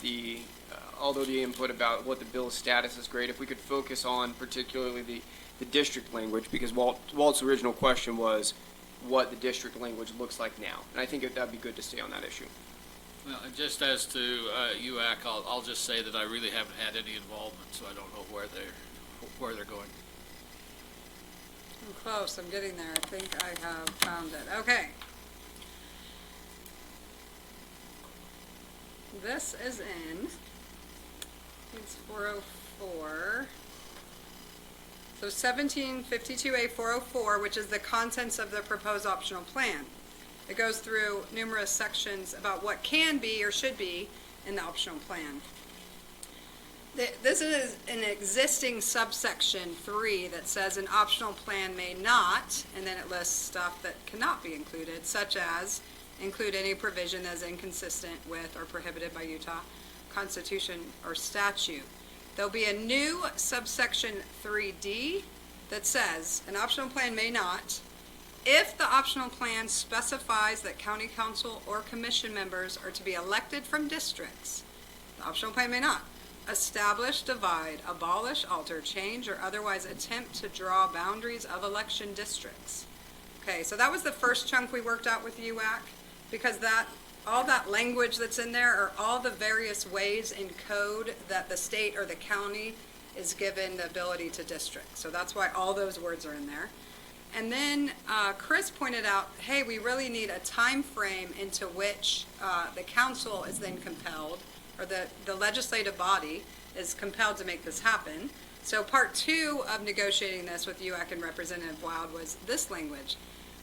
what the bill's status is great, if we could focus on particularly the district language, because Walt's original question was what the district language looks like now. And I think that'd be good to stay on that issue. Well, and just as to UAC, I'll just say that I really haven't had any involvement, so I don't know where they're going. I'm close, I'm getting there. I think I have found it. Okay. This is in, it's 404. So 1752A 404, which is the contents of the proposed optional plan. It goes through numerous sections about what can be or should be in the optional plan. This is an existing subsection 3 that says an optional plan may not, and then it lists stuff that cannot be included, such as include any provision that is inconsistent with or prohibited by Utah Constitution or statute. There'll be a new subsection 3D that says an optional plan may not, if the optional plan specifies that county council or commission members are to be elected from districts, the optional plan may not establish, divide, abolish, alter, change, or otherwise attempt to draw boundaries of election districts. Okay, so that was the first chunk we worked out with UAC, because all that language that's in there are all the various ways in code that the state or the county is given the ability to district. So that's why all those words are in there. And then Chris pointed out, hey, we really need a time frame into which the council is then compelled, or the legislative body is compelled to make this happen. So part 2 of negotiating this with UAC and Representative Wild was this language: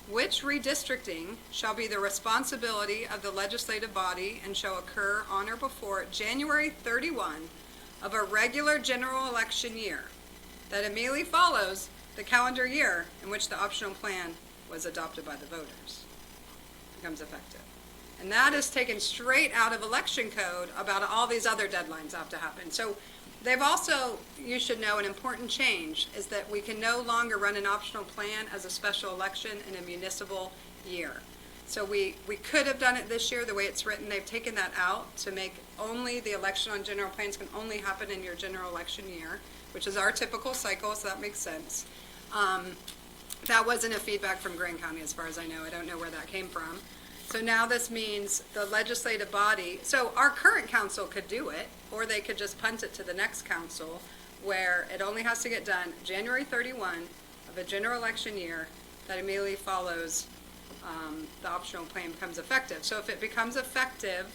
which redistricting shall be the responsibility of the legislative body and shall occur on or before January 31 of a regular general election year that immediately follows the calendar year in which the optional plan was adopted by the voters. Becomes effective. And that is taken straight out of election code about all these other deadlines have to happen. So they've also, you should know, an important change is that we can no longer run an optional plan as a special election in a municipal year. So we could have done it this year the way it's written. They've taken that out to make only the election on general plans can only happen in your general election year, which is our typical cycle, so that makes sense. That wasn't a feedback from Grand County as far as I know. I don't know where that came from. So now this means the legislative body, so our current council could do it, or they could just punt it to the next council, where it only has to get done January 31 of a general election year that immediately follows the optional plan becomes effective. So if it becomes effective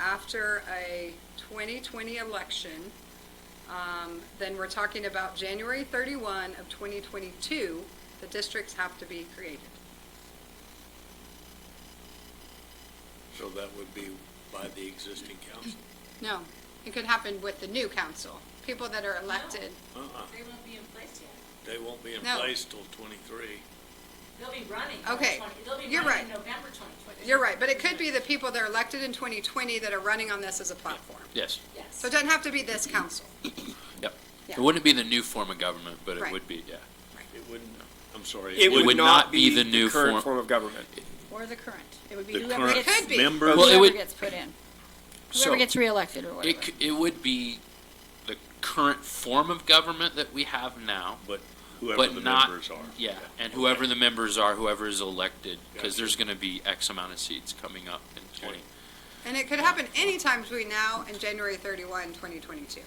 after a 2020 election, then we're talking about January 31 of 2022, the districts have to be created. So that would be by the existing council? No, it could happen with the new council, people that are elected. They won't be in place yet. They won't be in No. place till 23. They'll be running. Okay, They'll be you're running right. in November 2020. You're right, but it could be the people that are elected in 2020 that are running on this as a platform. Yes. Yes. So it doesn't have to be this council. Yep. Yeah. It wouldn't be the new form of government, but it Right. would be, yeah. It wouldn't, I'm sorry. It would not be be the new current form- form of government. Or the current. It would be The whoever current gets, Could be. members, Well, it whoever would- gets put in. So- Whoever gets reelected or whatever. It would be the current form of government that we have now, but whoever but the not, members are. yeah, and whoever the members are, whoever is elected, because Gotcha. there's going to be X amount of seats coming up in 20. And it could happen anytime between now and January 31, 2022.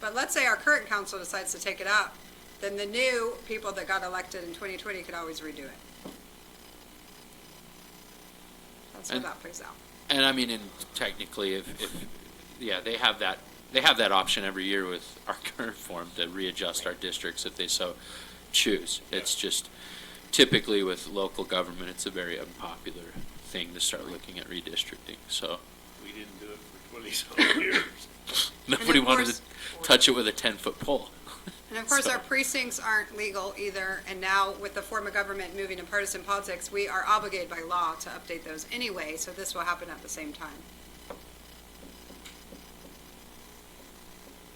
But let's say our current council decides to take it up, then the new people that got elected in 2020 could always redo it. That's how And- that plays out. And I mean, and technically, if yeah, they have that option every year with our current form to readjust our districts if they so choose. It's just typically with local government, it's a very unpopular thing to start looking at redistricting. So We didn't do it for 20-some years. nobody of wanted to course- touch it with a 10-foot pole. And of course, our precincts aren't legal either, and now with the form of government moving to partisan politics, we are obligated by law to update those anyway, so this will happen at the same time.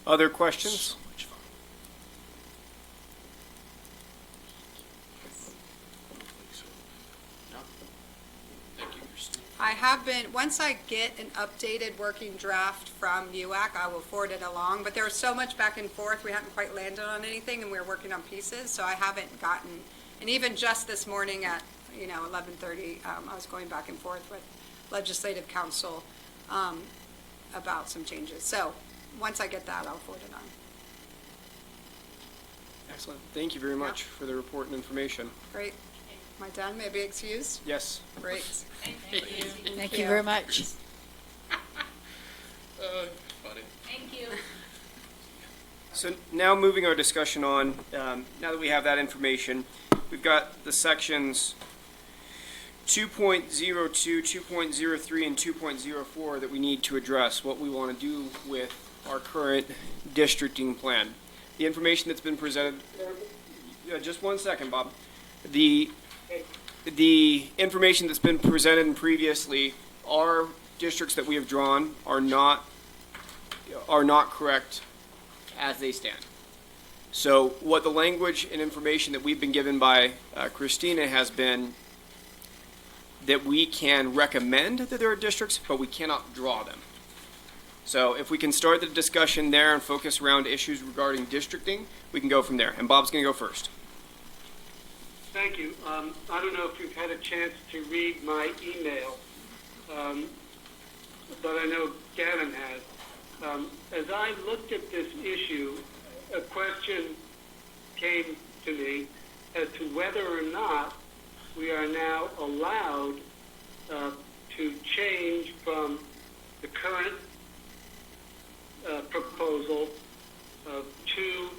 Other questions? So much fun. No. Thank you, Christine. I have been, once I get an updated working draft from UAC, I will forward it along, but there was so much back and forth, we hadn't quite landed on anything, and we were working on pieces, so I haven't gotten, and even just this morning at, 11:30, I was going back and forth with Legislative Council about some changes. So, once I get that, I'll forward it on. Excellent. Thank you very much for the report and information. Great. Am I done? May I be excused? Yes. Great. Thank you very much. Funny. Thank you. So now moving our discussion on, now that we have that information, we've got the sections 2.02, 2.03, and 2.04 that we need to address what we want to do with our current districting plan. The information that's been presented, just one second, Bob. The information that's been presented previously, our districts that we have drawn are not correct as they stand. So what the language and information that we've been given by Christina has been that we can recommend that there are districts, but we cannot draw them. So if we can start the discussion there and focus around issues regarding districting, we can go from there. And Bob's going to go first. Thank you. I don't know if you've had a chance to read my email, but I know Gavin has. As I looked at this issue, a question came to me as to whether or not we are now allowed to change from the current proposal of 2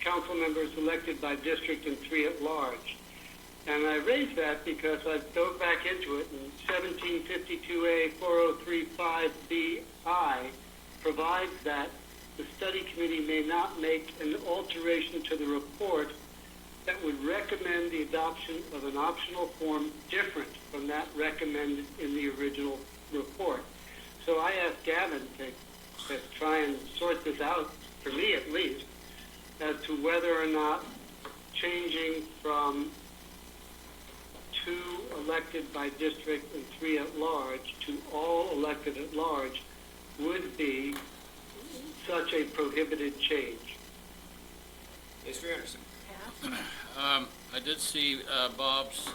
council members elected by district and 3 at large. And I raised that because I dove back into it, and 1752A 4035BI provides that the study committee may not make an alteration to the report that would recommend the adoption of an optional form different from that recommended in the original report. So I asked Gavin to try and sort this out, for me at least, as to whether or not changing from 2 elected by district and 3 at large to all elected at large would be such a prohibited change. Mr. Anderson. I did see Bob's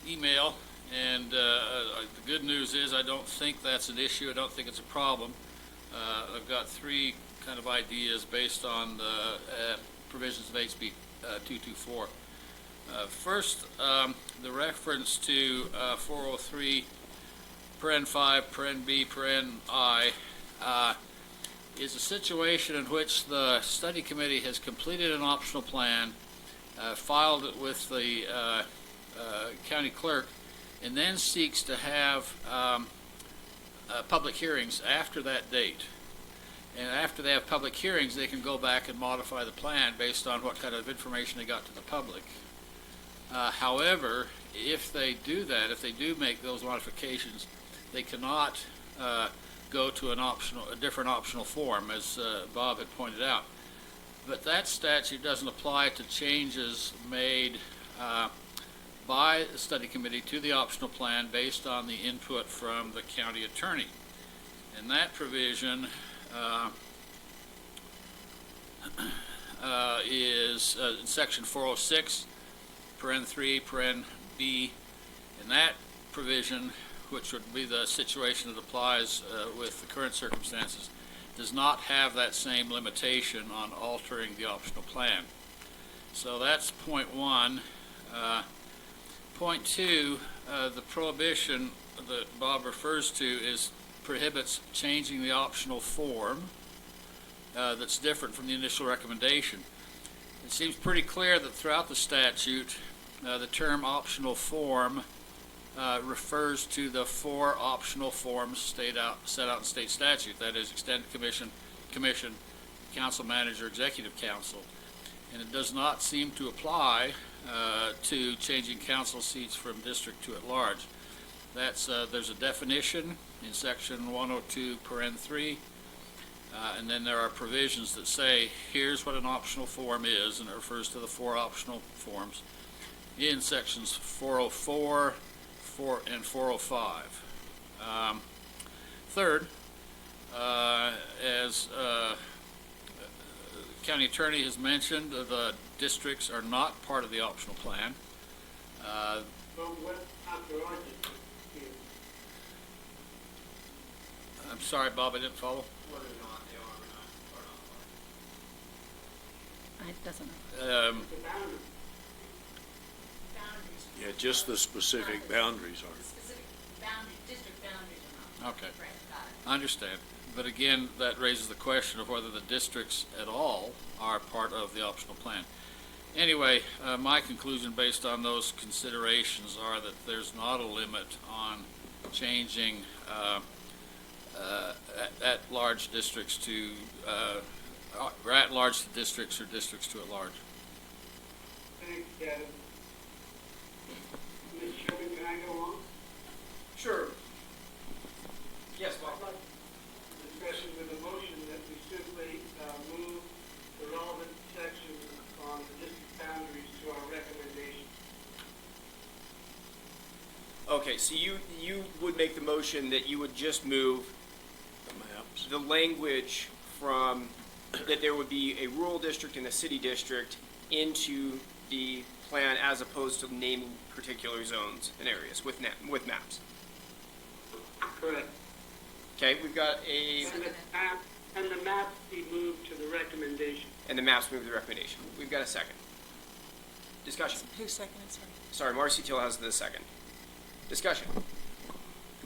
email, and the good news is I don't think that's an issue. I don't think it's a problem. I've got 3 kind of ideas based on the provisions of HB 224. First, the reference to 403 paren 5, paren B, paren I is a situation in which the study committee has completed an optional plan, filed it with the county clerk, and then seeks to have public hearings after that date. And after they have public hearings, they can go back and modify the plan based on what kind of information they got to the public. However, if they do that, if they do make those modifications, they cannot go to a different optional form, as Bob had pointed out. But that statute doesn't apply to changes made by the study committee to the optional plan based on the input from the county attorney. And that provision is in section 406, paren 3, paren B, and that provision, which would be the situation that applies with the current circumstances, does not have that same limitation on altering the optional plan. So that's point 1. Point 2, the prohibition that Bob refers to prohibits changing the optional form that's different from the initial recommendation. It seems pretty clear that throughout the statute, the term optional form refers to the 4 optional forms set out in state statute. That is, extended commission, council manager, executive council. And it does not seem to apply to changing council seats from district to at large. There's a definition in section 102, paren 3, and then there are provisions that say, here's what an optional form is, and it refers to the 4 optional forms in sections 404, 4, and 405. Third, as county attorney has mentioned, the districts are not part of the optional plan. But what after our district here? I'm sorry, Bob, I didn't follow. Whether or not they are or not. It doesn't. The boundary. Boundaries. Yeah, just the specific boundaries are. Specific boundary, district boundaries are not. Okay. Right, got it. I understand. But again, that raises the question of whether the districts at all are part of the optional plan. Anyway, my conclusion based on those considerations are that there's not a limit on changing at-large districts to, or at-large to districts or districts to at-large. Thanks, Kevin. Mr. Chairman, can I go on? Sure. Yes, Bob. I'd like discussion with a motion that we simply move the relevant sections on the district boundaries to our recommendation. Okay, so you would make the motion that you would just move The maps. the language from, that there would be a rural district and a city district into the plan as opposed to naming particular zones and areas with maps. Correct. Okay, we've got a, And the maps be moved to the recommendation. and the maps move the recommendation. We've got a second. Discussion. Who seconded, sorry? Sorry, Marcy Till has the second. Discussion.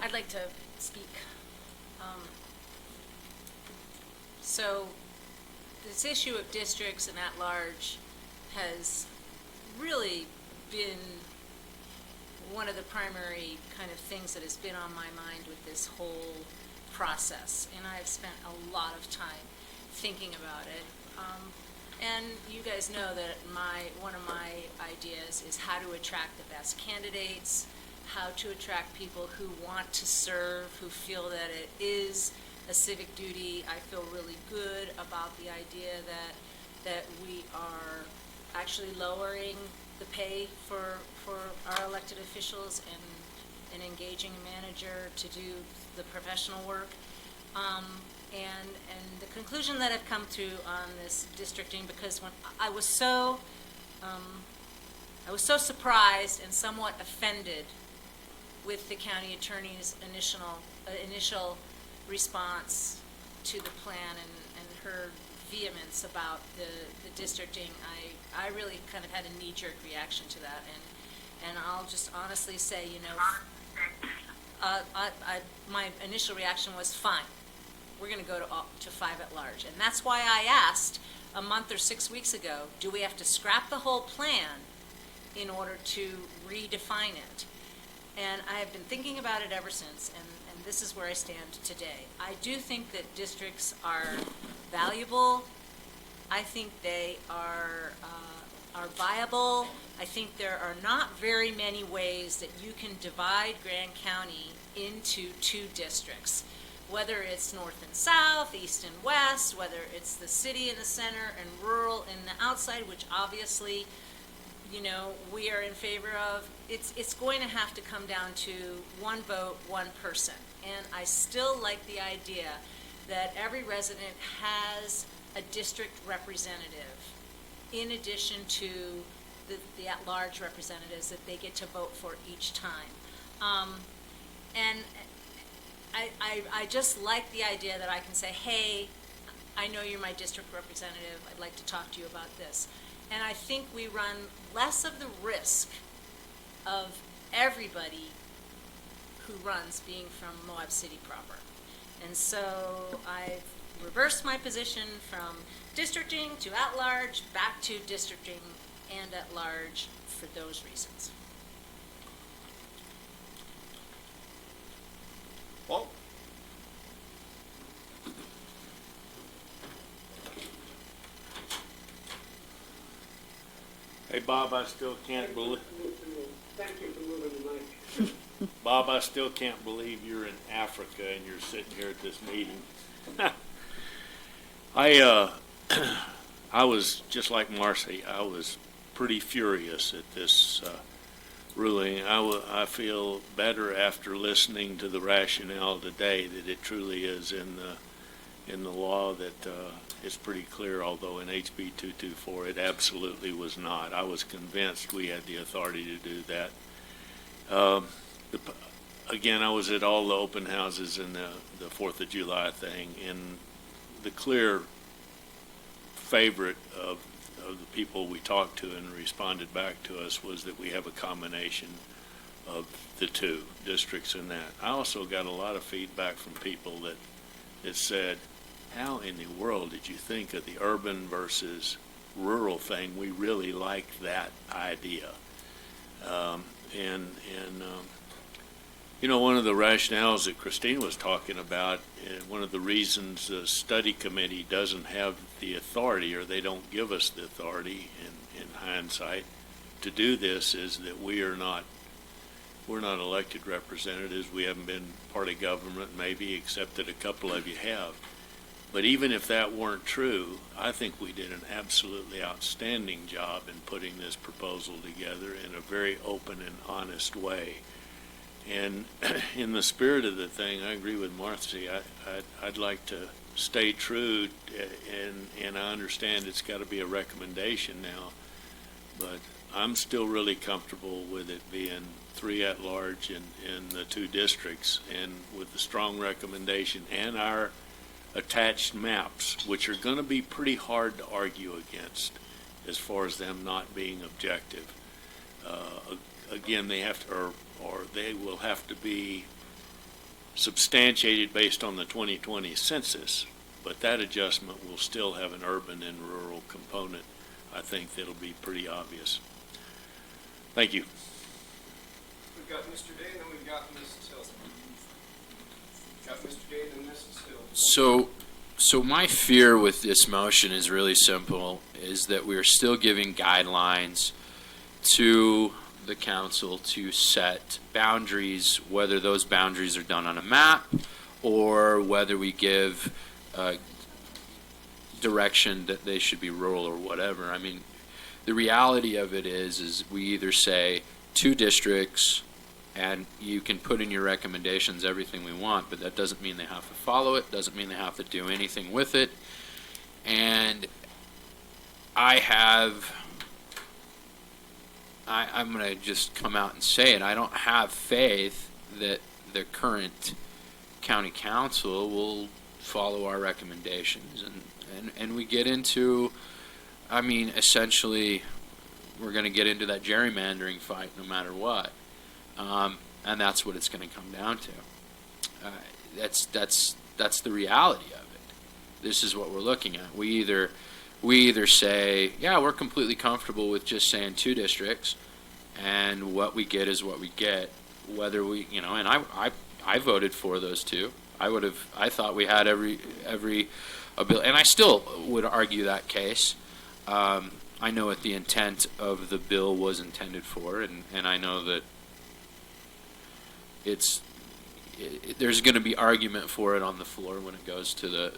I'd like to speak. So, this issue of districts and at-large has really been one of the primary kind of things that has been on my mind with this whole process. And I've spent a lot of time thinking about it. And you guys know that one of my ideas is how to attract the best candidates, how to attract people who want to serve, who feel that it is a civic duty. I feel really good about the idea that we are actually lowering the pay for our elected officials and engaging a manager to do the professional work. And the conclusion that I've come to on this districting, because when I was so surprised and somewhat offended with the county attorney's initial response to the plan and her vehemence about the districting, I really kind of had a knee-jerk reaction to that, and I'll just honestly say, my initial reaction was fine. We're going to go to 5 at large, and that's why I asked a month or 6 weeks ago, do we have to scrap the whole plan in order to redefine it? And I have been thinking about it ever since, and this is where I stand today. I do think that districts are valuable. I think they are viable. I think there are not very many ways that you can divide Grand County into 2 districts, whether it's north and south, east and west, whether it's the city in the center and rural in the outside, which obviously we are in favor of. It's going to have to come down to one vote, one person. And I still like the idea that every resident has a district representative in addition to the at-large representatives that they get to vote for each time. And I just like the idea that I can say, hey, I know you're my district representative, I'd like to talk to you about this. And I think we run less of the risk of everybody who runs being from Moab City proper. And so I've reversed my position from districting to at-large, back to districting and at-large for those reasons. Paul? Hey, Bob, I still can't believe, Thank you for moving the mic. Bob, I still can't believe you're in Africa and you're sitting here at this meeting. I was, just like Marcy, I was pretty furious at this ruling. I feel better after listening to the rationale today that it truly is in the law that it's pretty clear, although in HB 224 it absolutely was not. I was convinced we had the authority to do that. Again, I was at all the open houses in the 4th of July thing, and the clear favorite of the people we talked to and responded back to us was that we have a combination of the two districts in that. I also got a lot of feedback from people that said, how in the world did you think of the urban versus rural thing? We really like that idea. You know, one of the rationales that Christine was talking about, one of the reasons the study committee doesn't have the authority, or they don't give us the authority in hindsight to do this, is that we're not elected representatives. We haven't been part of government, maybe, except that a couple of you have. But even if that weren't true, I think we did an absolutely outstanding job in putting this proposal together in a very open and honest way. And in the spirit of the thing, I agree with Marcy. I'd like to stay true, and I understand it's got to be a recommendation now, but I'm still really comfortable with it being 3 at large in the 2 districts, and with the strong recommendation and our attached maps, which are going to be pretty hard to argue against as far as them not being objective. Again, they have to, or they will have to be substantiated based on the 2020 census, but that adjustment will still have an urban and rural component. I think that'll be pretty obvious. Thank you. We've got Mr. Day, and then we've got Mrs. Hill. Got Mr. Day, and then Mrs. Hill. So my fear with this motion is really simple, is that we're still giving guidelines to the council to set boundaries, whether those boundaries are done on a map or whether we give direction that they should be rural or whatever. I mean, the reality of it is we either say 2 districts, and you can put in your recommendations everything we want, but that doesn't mean they have to follow it, doesn't mean they have to do anything with it. And I'm going to just come out and say it. I don't have faith that the current county council will follow our recommendations. And we get into, I mean, essentially, we're going to get into that gerrymandering fight no matter what. And that's what it's going to come down to. That's the reality of it. This is what we're looking at. We either say, yeah, we're completely comfortable with just saying 2 districts, and what we get is what we get. Whether we, and I voted for those 2. I thought we had every ability, and I still would argue that case. I know what the intent of the bill was intended for, and I know that there's going to be argument for it on the floor when it goes to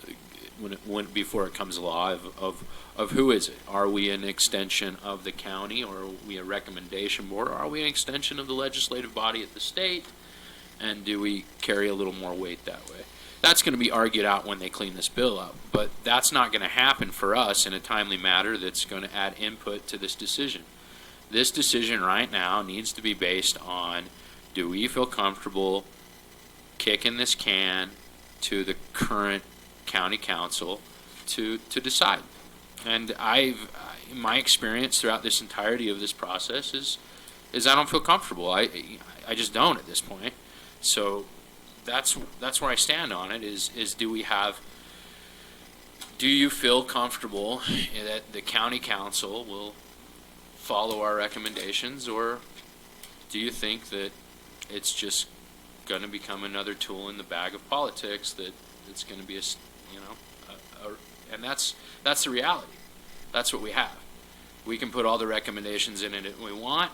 before it comes law of who is it? Are we an extension of the county, or are we a recommendation board, or are we an extension of the legislative body at the state? And do we carry a little more weight that way? That's going to be argued out when they clean this bill up, but that's not going to happen for us in a timely manner that's going to add input to this decision. This decision right now needs to be based on, do we feel comfortable kicking this can to the current county council to decide? And my experience throughout this entirety of this process is I don't feel comfortable. I just don't at this point. So that's where I stand on it, is do you feel comfortable that the county council will follow our recommendations, or do you think that it's just going to become another tool in the bag of politics that it's going to be and that's the reality. That's what we have. we can put all the recommendations in it we want.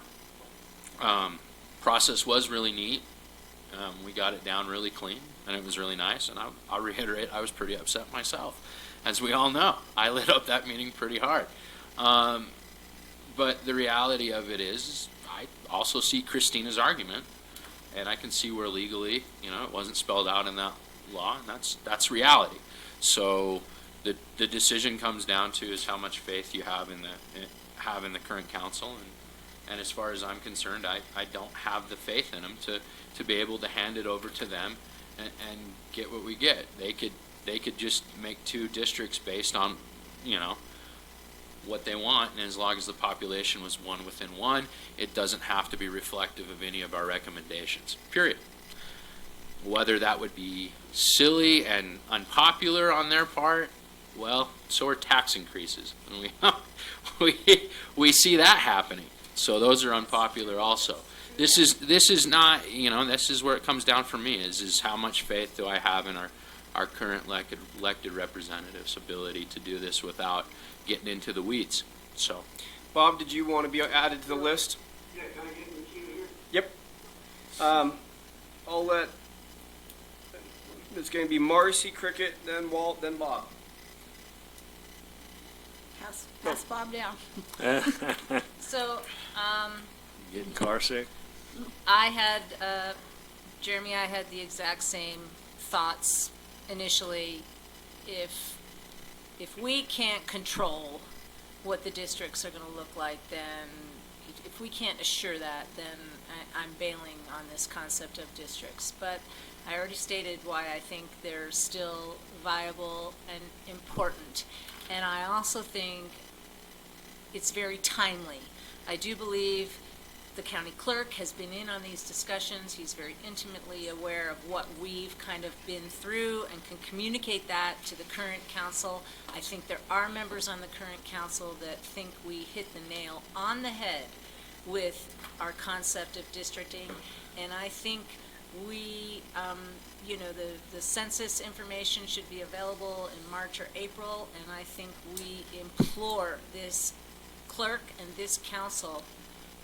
Process was really neat. We got it down really clean, and it was really nice. And I'll reiterate, I was pretty upset myself. As we all know, I lit up that meeting pretty hard. But the reality of it is, I also see Christina's argument, and I can see where legally, it wasn't spelled out in that law, and that's reality. So the decision comes down to is how much faith you have in the current council, and as far as I'm concerned, I don't have the faith in them to be able to hand it over to them and get what we get. They could just make 2 districts based on, what they want, and as long as the population was 1 within 1, it doesn't have to be reflective of any of our recommendations, period. Whether that would be silly and unpopular on their part, well, so are tax increases, and we see that happening. So those are unpopular also. This is not, this is where it comes down for me, is how much faith do I have in our current elected representatives' ability to do this without getting into the weeds. So, Bob, did you want to be added to the list? Yeah, can I get in the queue here? Yep. I'll let, it's going to be Marcy, Cricket, then Walt, then Bob. Pass Bob down. So, Getting car sick? I had, Jeremy, I had the exact same thoughts initially. If we can't control what the districts are going to look like, then if we can't assure that, then I'm bailing on this concept of districts. But I already stated why I think they're still viable and important. And I also think it's very timely. I do believe the county clerk has been in on these discussions. He's very intimately aware of what we've kind of been through and can communicate that to the current council. I think there are members on the current council that think we hit the nail on the head with our concept of districting. And I think we, the census information should be available in March or April. And I think we implore this clerk and this council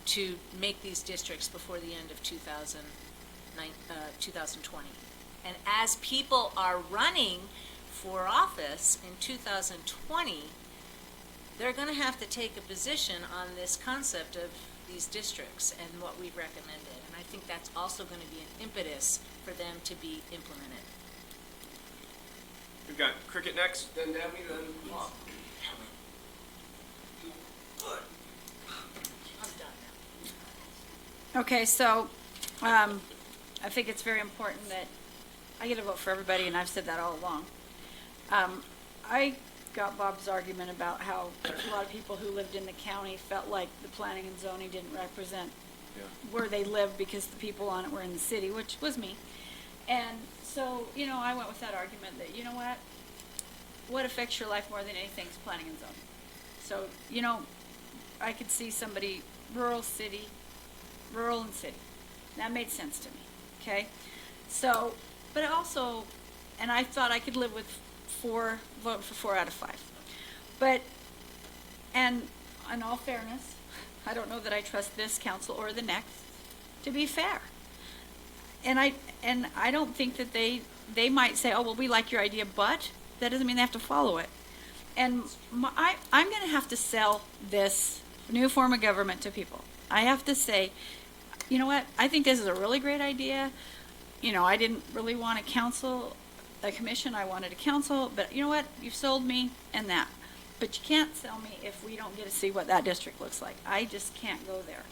to make these districts before the end of 2020. And as people are running for office in 2020, they're going to have to take a position on this concept of these districts and what we've recommended. And I think that's also going to be an impetus for them to be implemented. We've got Cricket next, then Dabney, then Bob. Okay, so I think it's very important that I get a vote for everybody, and I've said that all along. I got Bob's argument about how a lot of people who lived in the county felt like the planning and zoning didn't represent where they lived because the people on it were in the city, which was me. And so, I went with that argument that, what affects your life more than anything is planning and zoning. So, I could see somebody, rural and city. That made sense to me, okay? So, but also, and I thought I could live with vote for 4 out of 5. But, and in all fairness, I don't know that I trust this council or the next to be fair. And I don't think that they might say, oh, well, we like your idea, but that doesn't mean they have to follow it. And I'm going to have to sell this new form of government to people. I have to say, you know what, I think this is a really great idea. I didn't really want a commission, I wanted a council, but you know what, you've sold me and that. But you can't sell me if we don't get to see what that district looks like. I just can't go there.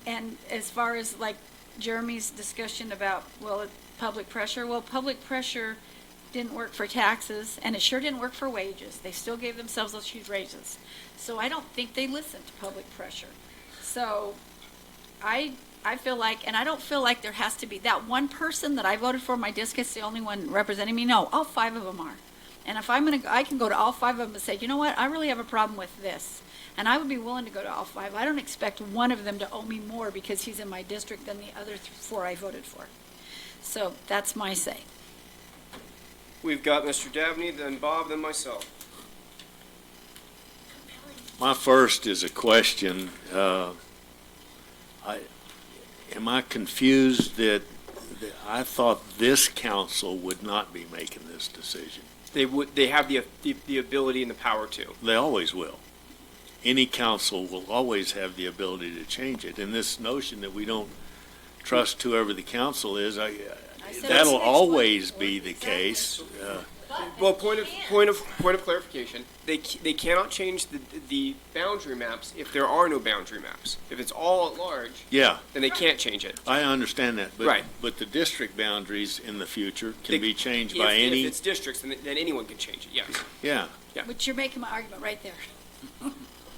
And as far as like Jeremy's discussion about, public pressure didn't work for taxes, and it sure didn't work for wages. They still gave themselves those huge raises. So I don't think they listened to public pressure. So I feel like, and I don't feel like there has to be that one person that I voted for, my district's the only one representing me. No, all 5 of them are. And if I can go to all 5 of them and say, you know what, I really have a problem with this. And I would be willing to go to all 5. I don't expect one of them to owe me more because he's in my district than the other 4 I voted for. So that's my say. We've got Mr. Dabney, then Bob, then myself. My first is a question. Am I confused that I thought this council would not be making this decision? They have the ability and the power to. They always will. Any council will always have the ability to change it. And this notion that we don't trust whoever the council is, that'll always be the case. Well, point of clarification. They cannot change the boundary maps if there are no boundary maps. If it's all at large, Yeah, then they can't change it. I understand that. But, Right. But the district boundaries in the future can They- be changed If, by if any, it's districts, then anyone can change it. Yes. yeah. But you're making my argument right there.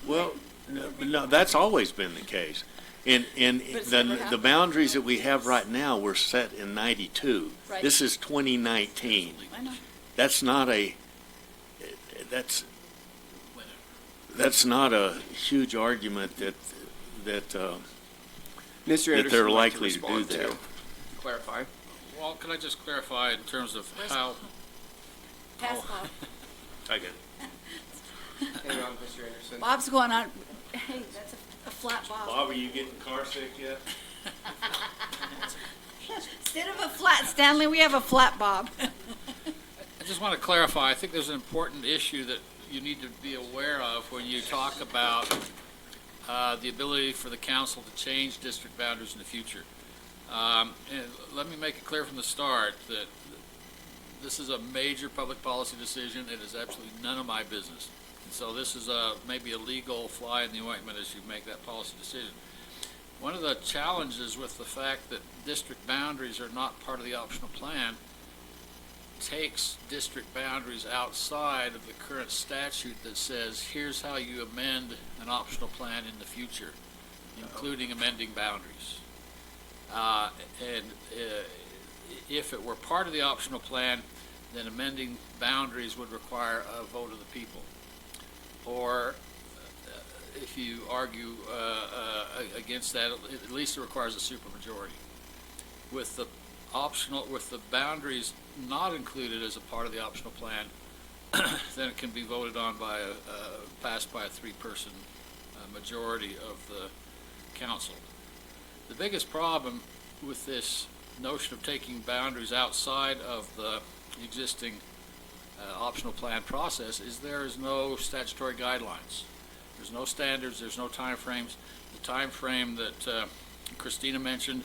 Well, no, that's always been the case. And it's never the happened. boundaries that we have right now were set in '92. Right. This is 2019. I know. That's not a huge argument that Mr. That Anderson they're would like to likely to do respond that. Clarify. Well, can I just clarify in terms of how, Pass Bob. I get it. Hang on, Mr. Anderson. Bob's going on, hey, that's a flat Bob. Bob, are you getting car sick yet? Instead of a flat Stanley, we have a flat Bob. I just want to clarify, I think there's an important issue that you need to be aware of when you talk about the ability for the council to change district boundaries in the future. And let me make it clear from the start that this is a major public policy decision. It is absolutely none of my business. And so this is maybe a legal fly in the ointment as you make that policy decision. One of the challenges with the fact that district boundaries are not part of the optional plan takes district boundaries outside of the current statute that says, here's how you amend an optional plan in the future, including amending boundaries. If it were part of the optional plan, then amending boundaries would require a vote of the people. Or if you argue against that, at least it requires a supermajority. With the boundaries not included as a part of the optional plan, then it can be voted on passed by a three-person majority of the council. The biggest problem with this notion of taking boundaries outside of the existing optional plan process is there is no statutory guidelines. There's no standards, there's no timeframes. The time frame that Christina mentioned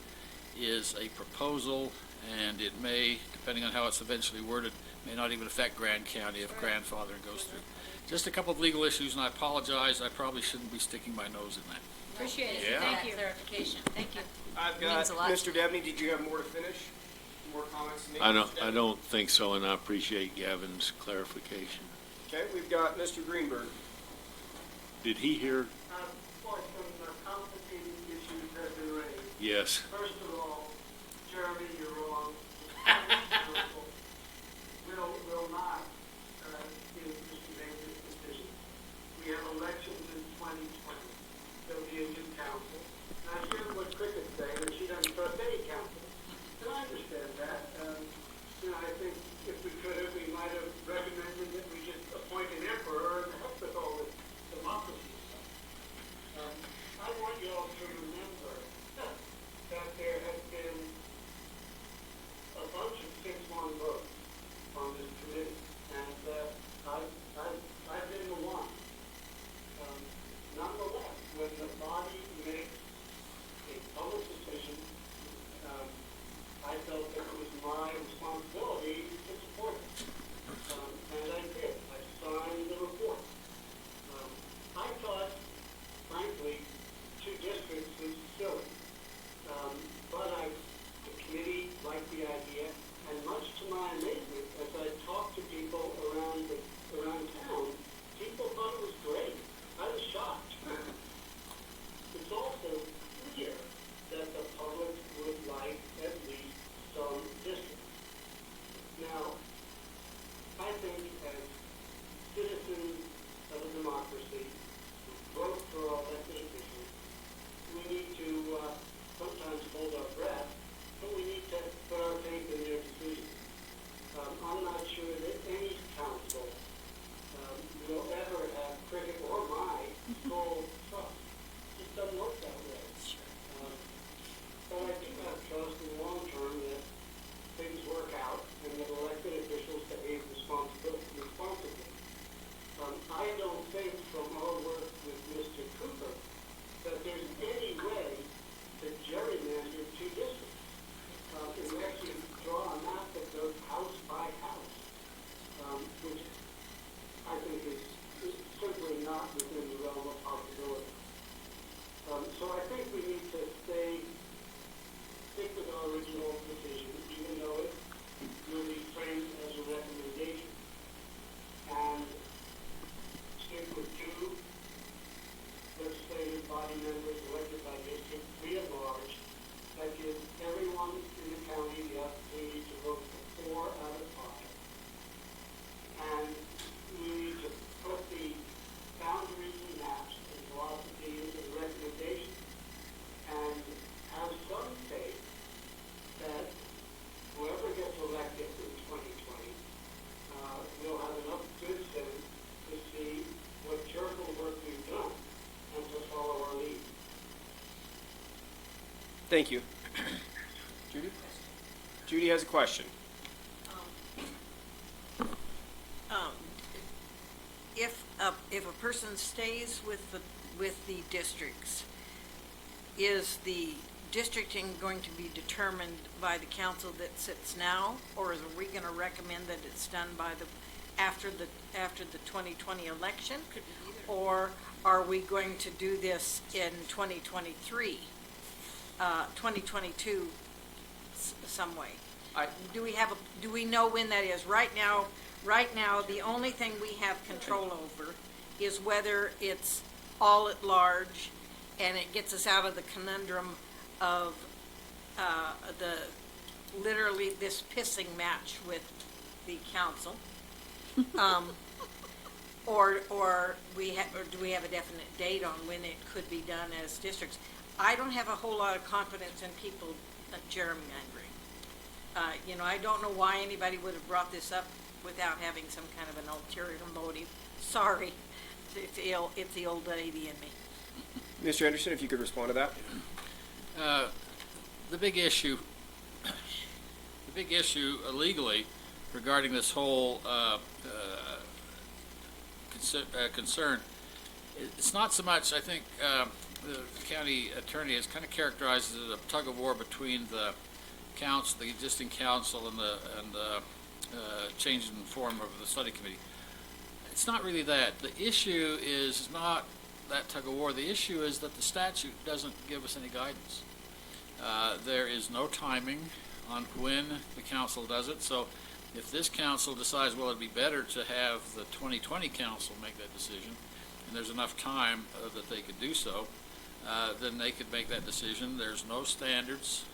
is a proposal, and it may, depending on how it's eventually worded, may not even affect Grand County if grandfathering goes through. Just a couple of legal issues, and I apologize, I probably shouldn't be sticking my nose in that. Appreciate it. Yeah. Thank you. Clarification, thank you. I've Means got a lot. Mr. Dabney. Did you have more to finish? More comments to make? I don't think so, and I appreciate Gavin's clarification. Okay, we've got Mr. Greenberg. Did he hear? For some complicated issues that have been raised. Yes. First of all, Jeremy, you're wrong. Council will not give Mr. Davis decision. We have elections in 2020. There'll be a new council. And I hear what Cricket say, that she doesn't trust any council. And I understand that. I think if we could have, we might have recommended that we just appoint an emperor and help with all this democracy stuff. I want you all to remember that there has been a bunch of 6-1 votes on this committee, and I've been the one. Nonetheless, when the body makes a public decision, I felt that it was my responsibility to support it. And I did. I signed the report. I thought, frankly, 2 districts was silly. But the committee liked the idea, and much to my amazement, as I talked to people around town, people thought it was great. I was shocked. It's also clear that the public would like at least some districts. Now, I think as citizens of a democracy who vote for all elected officials, we need to sometimes hold our breath, but we need to put our faith in their decisions. Thank you. Judy? Judy has a question. If a person stays with the districts, is the districting going to be determined by the council that sits now, or are we going to recommend that it's done by after the 2020 election? Or are we going to do this in 2023, 2022 some way? Do we know when that is? Right now, the only thing we have control over is whether it's all at large, and it gets us out of the conundrum of literally this pissing match with the council. Or do we have a definite date on when it could be done as districts? I don't have a whole lot of confidence in people gerrymandering. I don't know why anybody would have brought this up without having some kind of an ulterior motive. Sorry, it's the old lady in me. Mr. Anderson, if you could respond to that. The big issue legally regarding this whole concern, it's not so much, I think, the county attorney has kind of characterized it as a tug of war between the council, the existing council, and the change in form of the study committee. It's not really that. The issue is not that tug of war. The issue is that the statute doesn't give us any guidance. There is no timing on when the council does it. So if this council decides, well, it'd be better to have the 2020 council make that decision, and there's enough time that they could do so, then they could make that decision. There's no standards.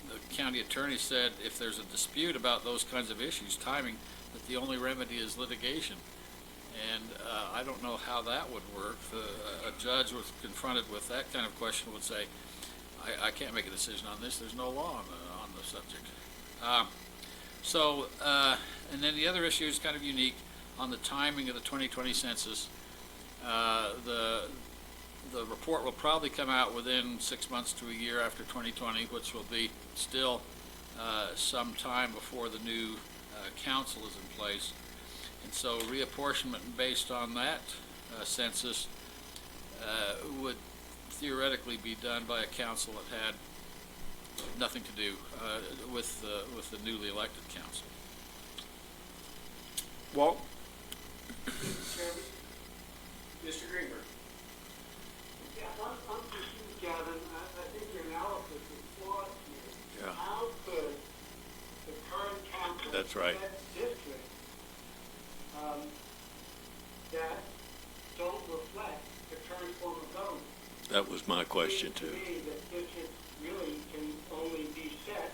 The county attorney said if there's a dispute about those kinds of issues, timing, that the only remedy is litigation. And I don't know how that would work. A judge was confronted with that kind of question would say, I can't make a decision on this. There's no law on the subject. And then the other issue is kind of unique on the timing of the 2020 census. The report will probably come out within 6 months to a year after 2020, which will be still some time before the new council is in place. And so reapportionment based on that census would theoretically be done by a council that had nothing to do with the newly elected council. Walt? Mr. Greenberg? Yeah, I'm confused, Gavin. I think your analysis is flawed here. Yeah. How could the current council That's right. set districts that don't reflect the current form of government? That was my question It seems too. to me that districts really can only be set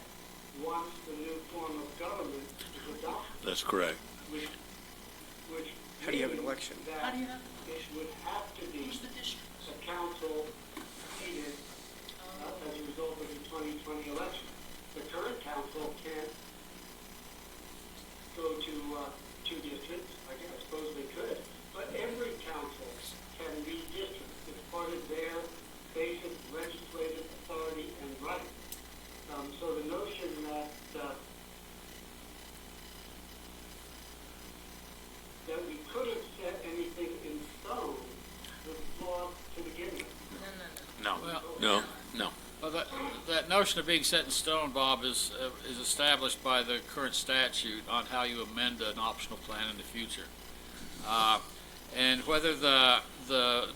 once the new form of government is adopted. That's correct. Which How do you have an means election? that it would have to be a council seated as a result of the 2020 election. The current council can't go to two districts. I suppose they could, but every council can be districts. It's part of their basic legislative authority and right. So the notion that we could have set anything in stone was flawed to begin with. No. Well, No. Well, that notion of being set in stone, Bob, is established by the current statute on how you amend an optional plan in the future. And whether the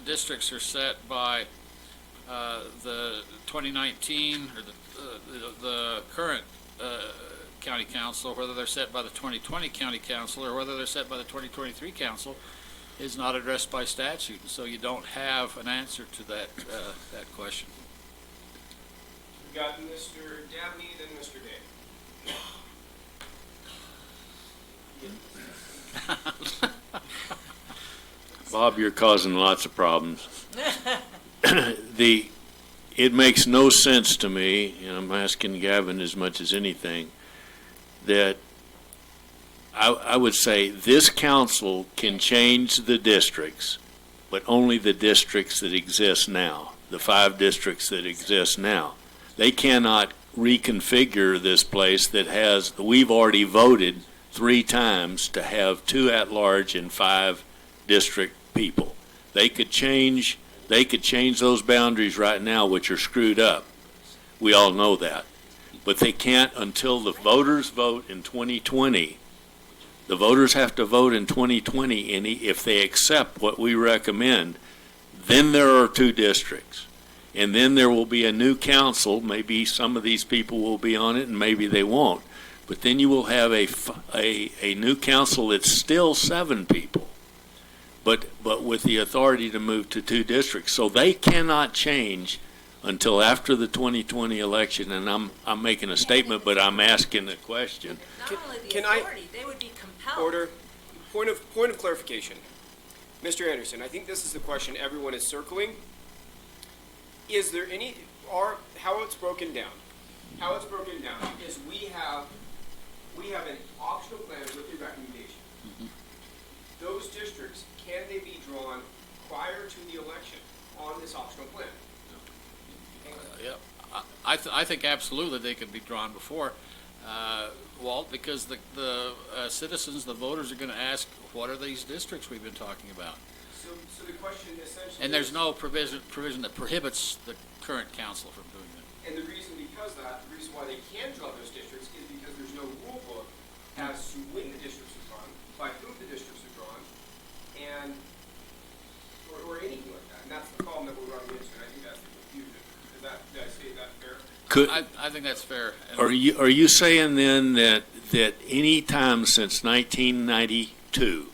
districts are set by the 2019 or the current county council, or whether they're set by the 2020 county council, or whether they're set by the 2023 council, is not addressed by statute. And so you don't have an answer to that question. We've got Mr. Dabney, then Mr. Day. Bob, you're causing lots of problems. It makes no sense to me, and I'm asking Gavin as much as anything, that I would say this council can change the districts, but only the districts that exist now. the 5 districts that exist now. They cannot reconfigure this place that has, we've already voted 3 times to have 2 at-large and 5 district people. They could change those boundaries right now, which are screwed up. We all know that. But they can't until the voters vote in 2020. The voters have to vote in 2020, and if they accept what we recommend, then there are 2 districts. And then there will be a new council. Maybe some of these people will be on it, and maybe they won't. But then you will have a new council that's still 7 people, but with the authority to move to 2 districts. So they cannot change until after the 2020 election. And I'm making a statement, but I'm asking a question. Not only the Can I- authority, they would be compelled. Order. Point of clarification. Mr. Anderson, I think this is the question everyone is circling. Is there how it's broken down? How it's broken down is we have an optional plan with the recommendation. Those districts, can they be drawn prior to the election on this optional plan? Yep. I think absolutely they could be drawn before, Walt, because the citizens, the voters are going to ask, what are these districts we've been talking about? So the question essentially And there's no provision that prohibits the current council from doing that. and the reason why they can draw those districts is because there's no rule book as to when the districts are drawn, by whom the districts are drawn, and or anything like that. And that's the problem that we're running into, and I think that's the confusion. Did I say that fair? I think that's fair. And Are you saying then that any time since 1992,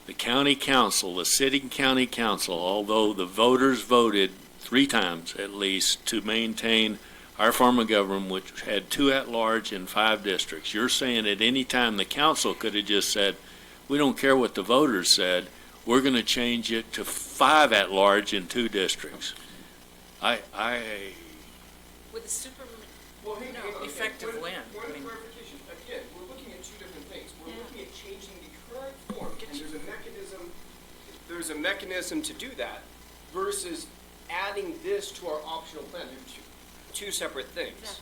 the county council, the sitting county council, although the voters voted 3 times at least to maintain our form of government, which had 2 at-large and 5 districts, you're saying at any time the council could have just said, we don't care what the voters said, we're going to change it to 5 at-large and 2 districts? With the super, Well, hang on. Effective when? Point of clarification. Again, we're looking at 2 different things. We're looking at changing the current form, and there's a mechanism to do that versus adding this to our optional plan. They're two separate things.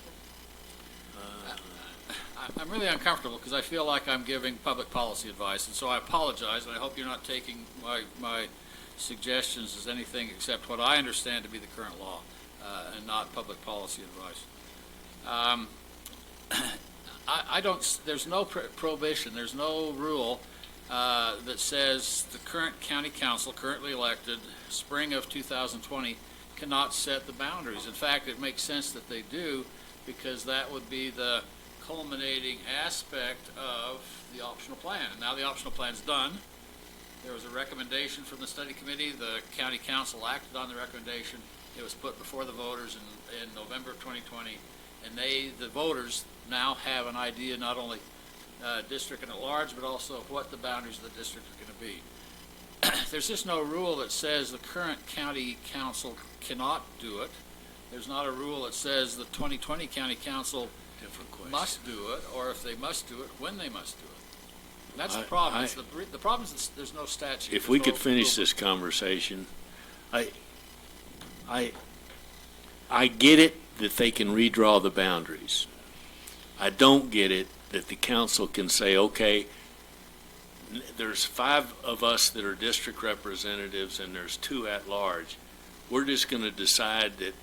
I'm really uncomfortable because I feel like I'm giving public policy advice, and so I apologize, and I hope you're not taking my suggestions as anything except what I understand to be the current law, and not public policy advice. I don't, there's no prohibition, there's no rule that says the current county council, currently elected, spring of 2020, cannot set the boundaries. In fact, it makes sense that they do, because that would be the culminating aspect of the optional plan. And now the optional plan's done. There was a recommendation from the study committee. The county council acted on the recommendation. It was put before the voters in November of 2020. And the voters now have an idea, not only district and at large, but also what the boundaries of the district are going to be. There's just no rule that says the current county council cannot do it. There's not a rule that says the 2020 county council must do it, or if they must do it, when they must do it. And that's the problem. The problem is that there's no statute. If we could finish this conversation, I get it that they can redraw the boundaries. I don't get it that the council can say, okay, there's 5 of us that are district representatives and there's 2 at large. We're just going to decide that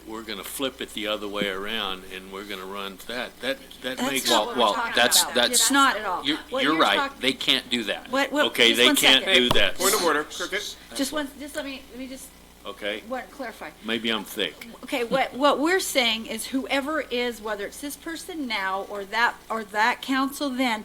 we're going to flip it the other way around and we're going to run that. That makes It's not at all. You're right. They can't do that. okay. They can't do that. Point of order, Cricket. Just let me just Okay. clarify. Maybe I'm thick. Okay, what we're saying is whoever is, whether it's this person now or that council then,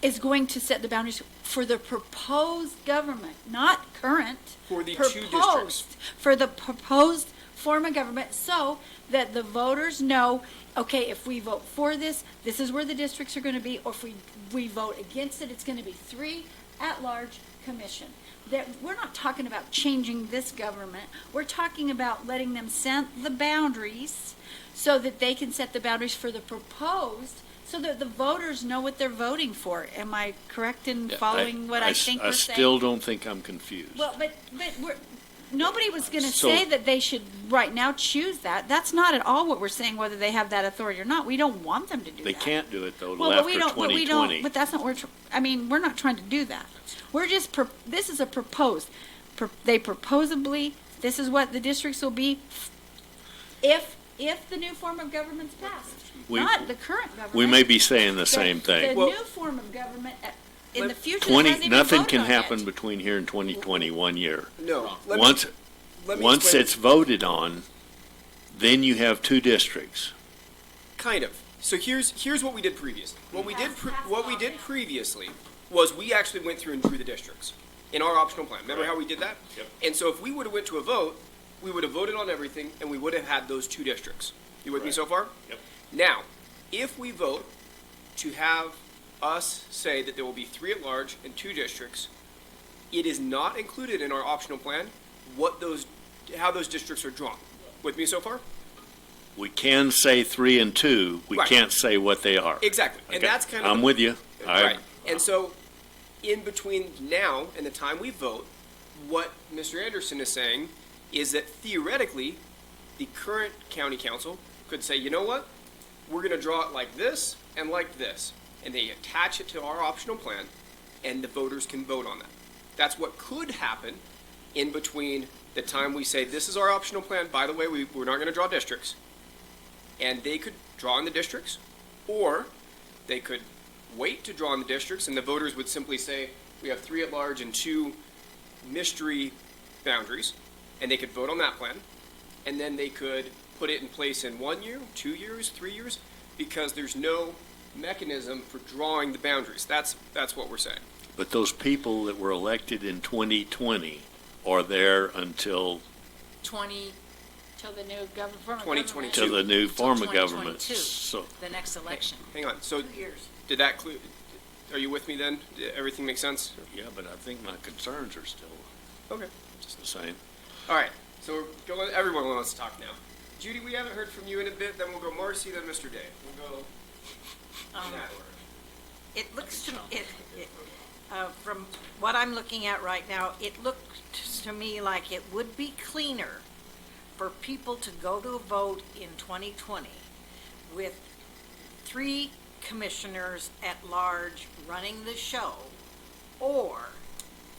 is going to set the boundaries for the proposed government, not current. For the 2 proposed, districts. For the proposed form of government, so that the voters know, okay, if we vote for this, this is where the districts are going to be, or if we vote against it, it's going to be 3 at-large commission. That we're not talking about changing this government. We're talking about letting them set the boundaries so that they can set the boundaries for the proposed, so that the voters know what they're voting for. Am I correct in following what I think we're saying? I still don't think I'm confused. Well, but nobody was gonna So- say that they should right now choose that. That's not at all what we're saying, whether they have that authority or not. We don't want them to do They that. can't do it though Well, till but after we don't, 2020. but that's not, we're not trying to do that. We're just, this is a proposed, they proposedly, this is what the districts will be if the new form of government's passed, We- not the current government. We may be saying the same The thing. new form of government in the future hasn't 20, even nothing voted can on happen yet. between here and 2020, 1 year. No. Once it's voted on, then you have 2 districts. Kind of. So here's what we did previously. What we did previously was we actually went through and drew the districts in our optional plan. Remember how we did that? Yep. And so if we would have went to a vote, we would have voted on everything and we would have had those 2 districts. You with me Right. so far? Yep. Now, if we vote to have us say that there will be 3 at large and 2 districts, it is not included in our optional plan how those districts are drawn. With me so far? We can say 3 and 2. We Right. can't say what they are. Exactly. And Okay. that's kind of I'm with you. Right. And so, in between now and the time we vote, what Mr. Anderson is saying is that theoretically, the current county council could say, you know what? We're going to draw it like this and like this. And they attach it to our optional plan, and the voters can vote on that. That's what could happen in between the time we say, this is our optional plan. By the way, we're not going to draw districts. And they could draw in the districts, or they could wait to draw in the districts, and the voters would simply say, we have 3 at large and 2 mystery boundaries, and they could vote on that plan, and then they could put it in place in 1 year, 2 years, 3 years, because there's no mechanism for drawing the boundaries. That's what we're saying. But those people that were elected in 2020 are there until 20, Till the new form of 2022. till the new form of 2022. government. So the next election. Hang on. So 2 years. did that are you with me then? Did everything make sense? yeah, but I think my concerns are still Okay. just the same. All right. So we're going. Everyone wants to talk now. Judy, we haven't heard from you in a bit. Then we'll go Marcy, then Mr. Day. We'll go in that order. It looks to, from what I'm looking at right now, it looks to me like it would be cleaner for people to go to a vote in 2020 with 3 commissioners at large running the show, or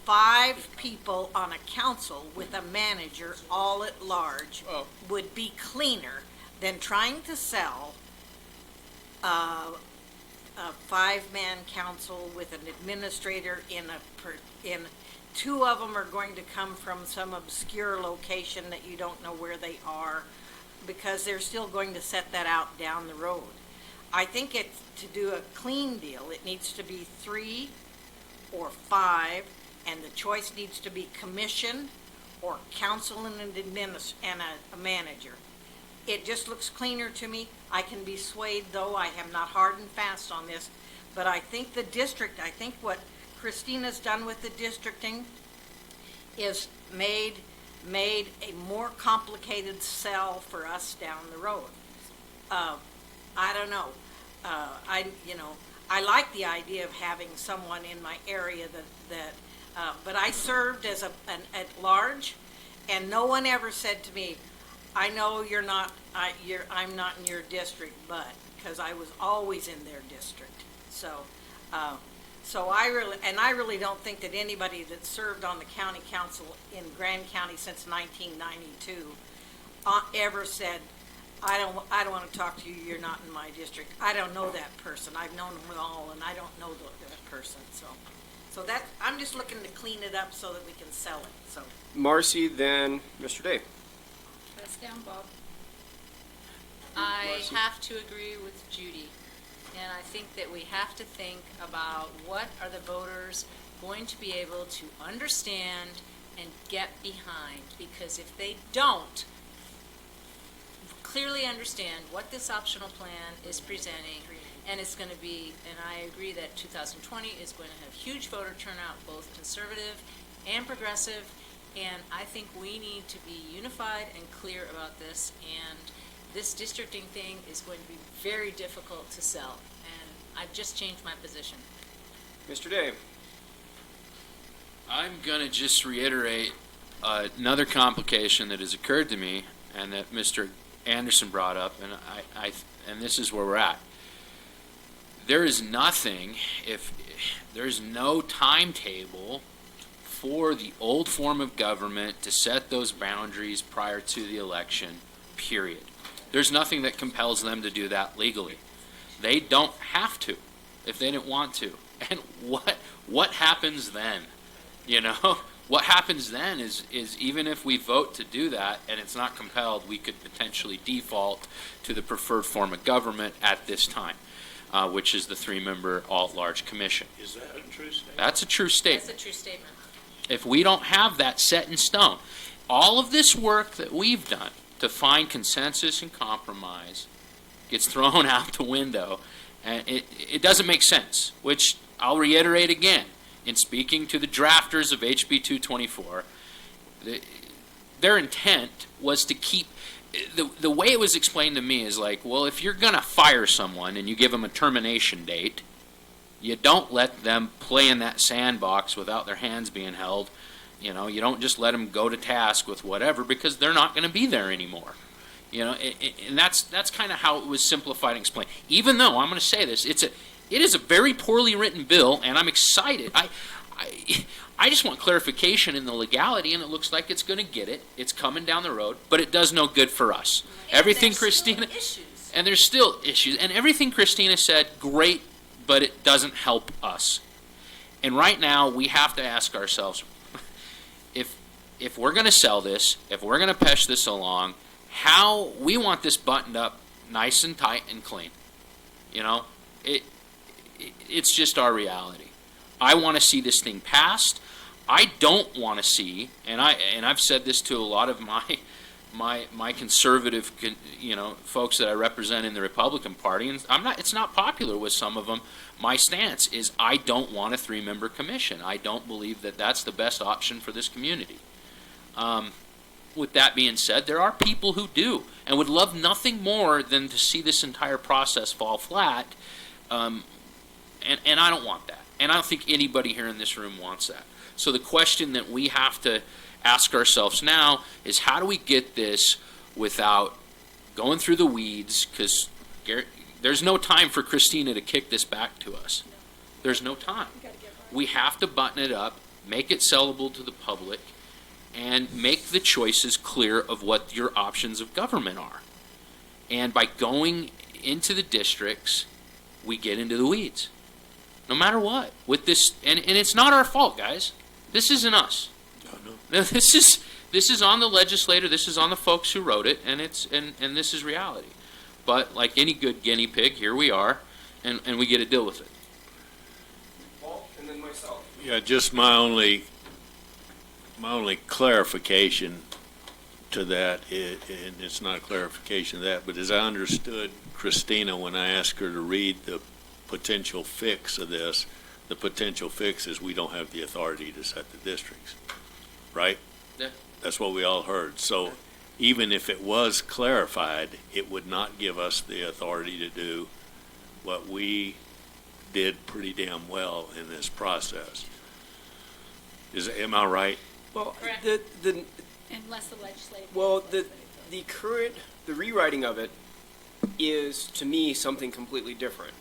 5 people on a council with a manager all at large Oh. would be cleaner than trying to sell a 5-man council with an administrator in 2 of them are going to come from some obscure location that you don't know where they are, because they're still going to set that out down the road. I think to do a clean deal, it needs to be 3 or 5, and the choice needs to be commission or council and a manager. It just looks cleaner to me. I can be swayed, though. I am not hard and fast on this. But I think I think what Christina's done with the districting is made a more complicated sell for us down the road. I don't know. I like the idea of having someone in my area but I served as at large, and no one ever said to me, I know I'm not in your district, but, because I was always in their district. So I really don't think that anybody that served on the county council in Grand County since 1992 ever said, I don't want to talk to you, you're not in my district. I don't know that person. I've known them all, and I don't know that person, so that, I'm just looking to clean it up so that we can sell it, so. Marcy, then Mr. Day. Press down, Bob. I have to agree with Judy, and I think that we have to think about what are the voters going to be able to understand and get behind, because if they don't clearly understand what this optional plan is presenting, and it's going to be, and I agree that 2020 is going to have huge voter turnout, both conservative and progressive, and I think we need to be unified and clear about this, and this districting thing is going to be very difficult to sell, and I've just changed my position. Mr. Day. I'm gonna just reiterate another complication that has occurred to me, and that Mr. Anderson brought up, and and this is where we're at. There is nothing, if there's no timetable for the old form of government to set those boundaries prior to the election, period. There's nothing that compels them to do that legally. They don't have to if they didn't want to. And what happens then? You know, what happens then is even if we vote to do that and it's not compelled, we could potentially default to the preferred form of government at this time, which is the 3-member at-large commission. Is that a true statement? That's a true statement. That's a true statement. If we don't have that set in stone, all of this work that we've done to find consensus and compromise gets thrown out the window, and it doesn't make sense, which I'll reiterate again. In speaking to the drafters of HB 224, their intent was to keep, the way it was explained to me is like, well, if you're going to fire someone and you give them a termination date, you don't let them play in that sandbox without their hands being held. You know, you don't just let them go to task with whatever, because they're not going to be there anymore. You know, and that's kind of how it was simplified and explained. Even though, I'm going to say this, it is a very poorly written bill, and I'm excited. I just want clarification in the legality, and it looks like it's going to get it. It's coming down the road, but it does no good for us. And Everything there's Christina, still issues. and there's still issues, and everything Christina said, great, but it doesn't help us. And right now, we have to ask ourselves, if we're going to sell this, if we're going to push this along, how we want this buttoned up nice and tight and clean. You know, it's just our reality. I want to see this thing passed. I don't want to see, and I've said this to a lot of my conservative, folks that I represent in the Republican Party, and it's not popular with some of them. My stance is I don't want a 3-member commission. I don't believe that that's the best option for this community. With that being said, there are people who do and would love nothing more than to see this entire process fall flat, and I don't want that. And I don't think anybody here in this room wants that. So the question that we have to ask ourselves now is, how do we get this without going through the weeds? Because there's no time for Christina to kick this back to us. There's no time. We have to button it up, make it sellable to the public, and make the choices clear of what your options of government are. And by going into the districts, we get into the weeds. No matter what. With this, and it's not our fault, guys. This isn't us. No, this is on the legislator, this is on the folks who wrote it, and this is reality. But like any good guinea pig, here we are, and we get to deal with it. Paul, and then myself. Yeah, just my only clarification to that, and it's not a clarification of that, but as I understood Christina when I asked her to read the potential fix of this, the potential fix is we don't have the authority to set the districts, right? Yeah. That's what we all heard. So even if it was clarified, it would not give us the authority to do what we did pretty damn well in this process. Am I right? Well, Correct. Unless the legislature. the rewriting of it is, to me, something completely different.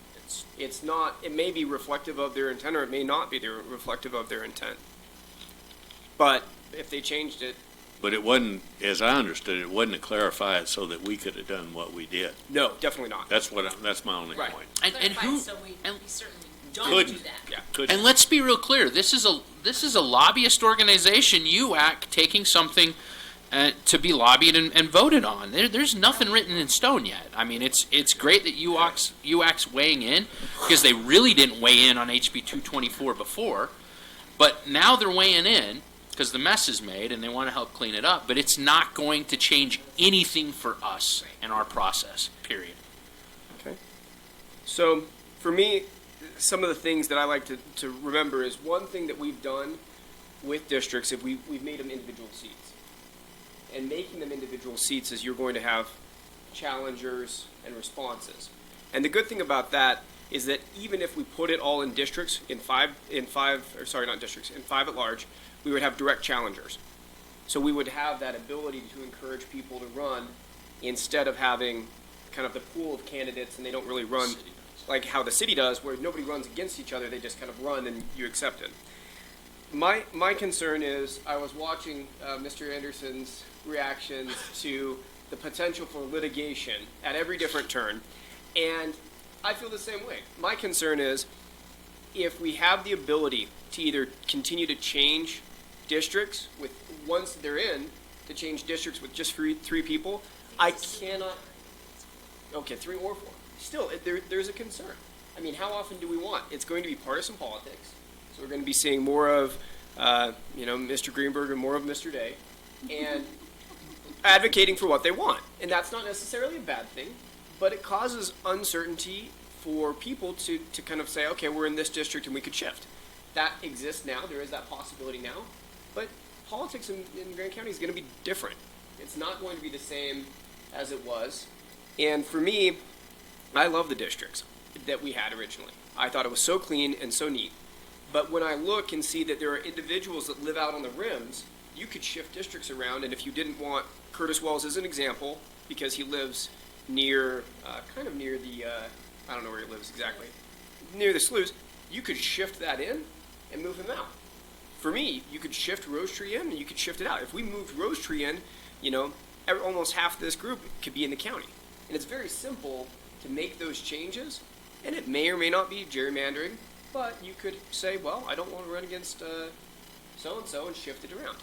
It's not, it may be reflective of their intent, or it may not be reflective of their intent. But if they changed it, But it wasn't, as I understood it, wasn't to clarify it so that we could have done what we did. no, definitely not. That's my only Right. point. And who? So we certainly don't Couldn't. do that. Yeah. Could- And let's be real clear. This is a lobbyist organization, UAC, taking something to be lobbied and voted on. There's nothing written in stone yet. I mean, it's great that UAC's weighing in, because they really didn't weigh in on HB 224 before, but now they're weighing in because the mess is made and they want to help clean it up. But it's not going to change anything for us in our process. Period. So, for me, some of the things that I like to remember is, one thing that we've done with districts, if we've made them individual seats. And making them individual seats is, you're going to have challengers and responses. And the good thing about that is that even if we put it all in districts, in five at large, we would have direct challengers. So we would have that ability to encourage people to run instead of having kind of the pool of candidates and they don't really run City does. like how the city does, where nobody runs against each other, they just kind of run and you accept it. My concern is, I was watching Mr. Anderson's reactions to the potential for litigation at every different turn, and I feel the same way. My concern is, if we have the ability to either continue to change districts with, once they're in, to change districts with just three people, I cannot, okay, 3 or 4. Still, there's a concern. I mean, how often do we want? It's going to be partisan politics. So we're going to be seeing more of, Mr. Greenberg and more of Mr. Day, and advocating for what they want. And that's not necessarily a bad thing, but it causes uncertainty for people to kind of say, okay, we're in this district and we could shift. That exists now. There is that possibility now. But politics in Grand County is going to be different. It's not going to be the same as it was. And for me, I love the districts that we had originally. I thought it was so clean and so neat. But when I look and see that there are individuals that live out on the rims, you could shift districts around, and if you didn't want Curtis Wells as an example, because he lives near, kind of near the, I don't know where he lives exactly, near the sloughs, you could shift that in and move him out. For me, you could shift Rose Tree in and you could shift it out. If we moved Rose Tree in, almost half this group could be in the county. And it's very simple to make those changes, and it may or may not be gerrymandering, but you could say, well, I don't want to run against so-and-so and shift it around.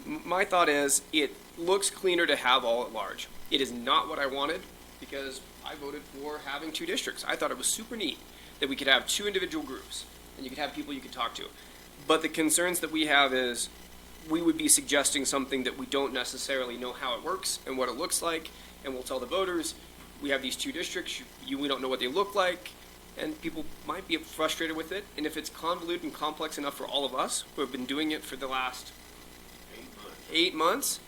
My thought is, it looks cleaner to have all at large. It is not what I wanted, because I voted for having 2 districts. I thought it was super neat that we could have 2 individual groups, and you could have people you could talk to. But the concerns that we have is, we would be suggesting something that we don't necessarily know how it works and what it looks like, and we'll tell the voters, we have these 2 districts, we don't know what they look like, and people might be frustrated with it. And if it's convoluted and complex enough for all of us, who have been doing it for the last 8 months,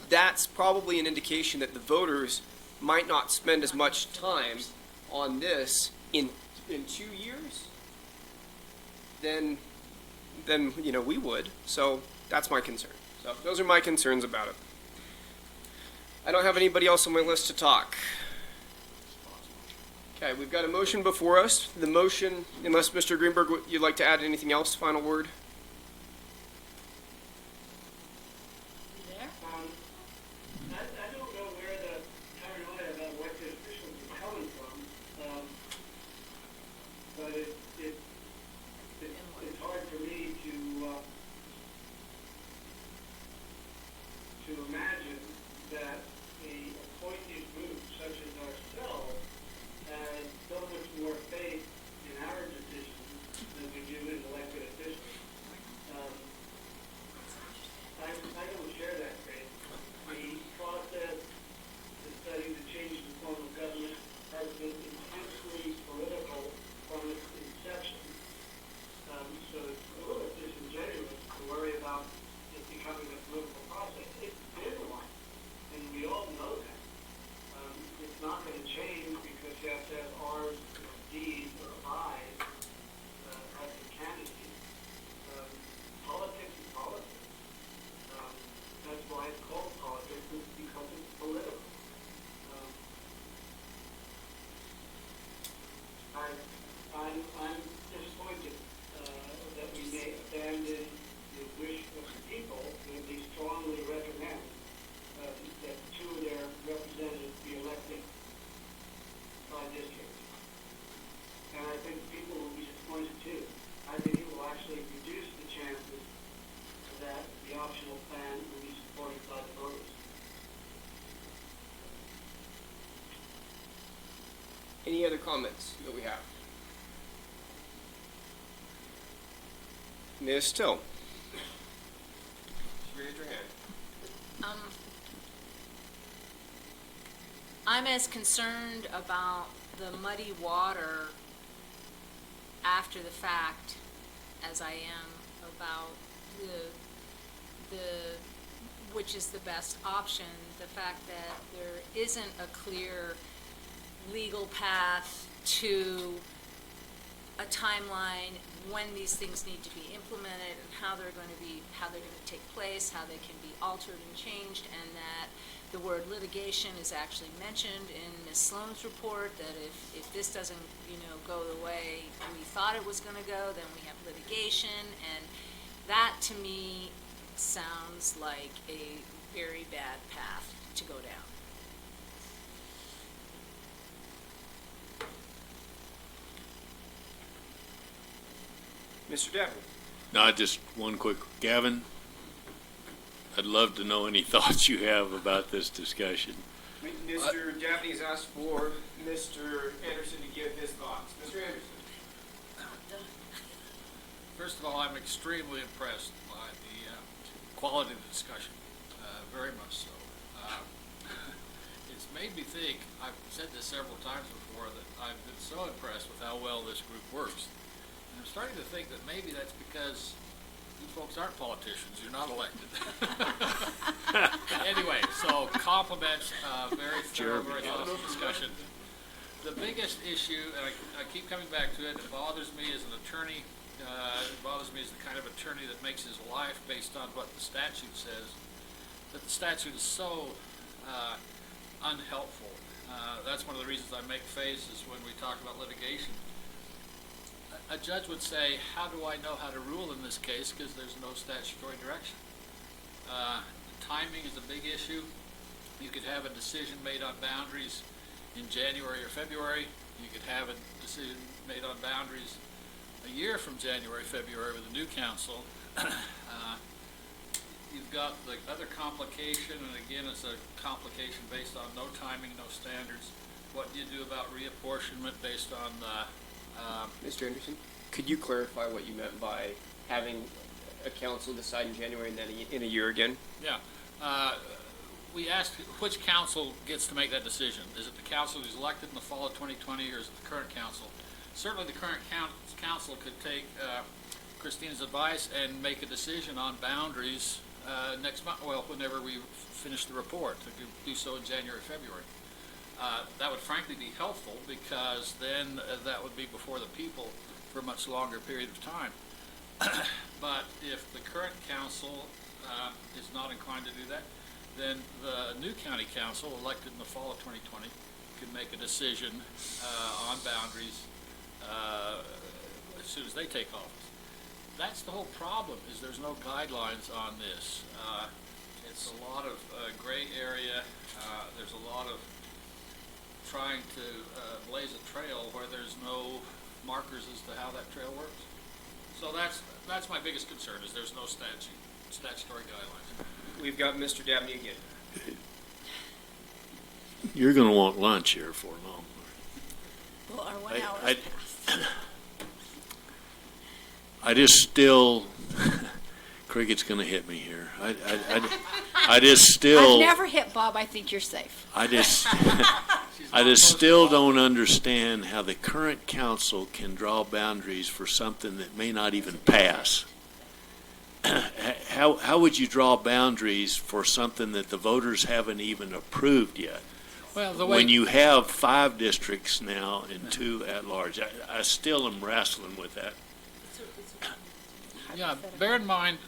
that's probably an indication that the voters might not spend as much time on this in 2 years than we would. So that's my concern. So those are my concerns about it. I don't have anybody else on my list to talk. Okay, we've got a motion before us. The motion, unless Mr. Greenberg, you'd like to add anything else, final word? You there? I don't know where the paranoia about elected officials is coming from, but it's hard for me to imagine that a appointed group such as ourselves has so much more faith in our decisions than we do in elected officials. I don't share that faith. The process, the study to change the form of government has been intensely political from its inception. So it's a little bit disingenuous to worry about it becoming a political process. It's been one, and we all know that. It's not going to change because you have to have R's, D's, or I's as a candidate. Politics is politics. That's why it's called politics, is because it's political. I'm disappointed that we may abandon the wish of the people when they strongly recommend that 2 of their representatives be elected by district. And I think people will be disappointed too. I think it will actually reduce the chances that the optional plan will be supported by the voters. Any other comments that we have? Ms. Still. Raise your hand. I'm as concerned about the muddy water after the fact as I am about which is the best option. The fact that there isn't a clear legal path to a timeline, when these things need to be implemented, and how they're going to take place, how they can be altered and changed, and that the word litigation is actually mentioned in Ms. Sloan's report, that if this doesn't, go the way we thought it was gonna go, then we have litigation, and that to me sounds like a very bad path to go down. Mr. Dabney? No, just one quick, Gavin, I'd love to know any thoughts you have about this discussion. Mr. Dabney has asked for Mr. Anderson to give his thoughts. Mr. Anderson? First of all, I'm extremely impressed by the quality of the discussion, very much so. It's made me think, I've said this several times before, that I've been so impressed with how well this group works. And I'm starting to think that maybe that's because you folks aren't politicians, you're not elected. Anyway, so compliments, very thorough, very thoughtful discussion. The biggest issue, and I keep coming back to it, it bothers me as an attorney, it bothers me as the kind of attorney that makes his life based on what the statute says, that the statute is so unhelpful. That's one of the reasons I make faces when we talk about litigation. A judge would say, how do I know how to rule in this case, because there's no statutory direction. Timing is a big issue. You could have a decision made on boundaries in January or February. You could have a decision made on boundaries a year from January, February with a new council. You've got the other complication, and again, it's a complication based on no timing, no standards. What do you do about reapportionment based on Mr. Anderson, could you clarify what you meant by having a council decide in January and then in a year again? Yeah. We asked which council gets to make that decision. Is it the council who's elected in the fall of 2020, or is it the current council? Certainly the current council could take Christina's advice and make a decision on boundaries next month, well, whenever we finish the report, to do so in January, February. That would frankly be helpful, because then that would be before the people for a much longer period of time. But if the current council is not inclined to do that, then the new county council, elected in the fall of 2020, could make a decision on boundaries as soon as they take office. That's the whole problem, is there's no guidelines on this. It's a lot of gray area. There's a lot of trying to blaze a trail where there's no markers as to how that trail works. So that's my biggest concern, is there's no statutory guidelines. We've got Mr. Dabney again. You're going to want lunch here for long. Well, our 1 hour is passed. I just still, Cricket's going to hit me here. I just still. I've never hit Bob. I think you're safe. I just still don't understand how the current council can draw boundaries for something that may not even pass. How would you draw boundaries for something that the voters haven't even approved yet? Well, When you have 5 districts now and 2 at large, I still am wrestling with that. Yeah, bear in mind,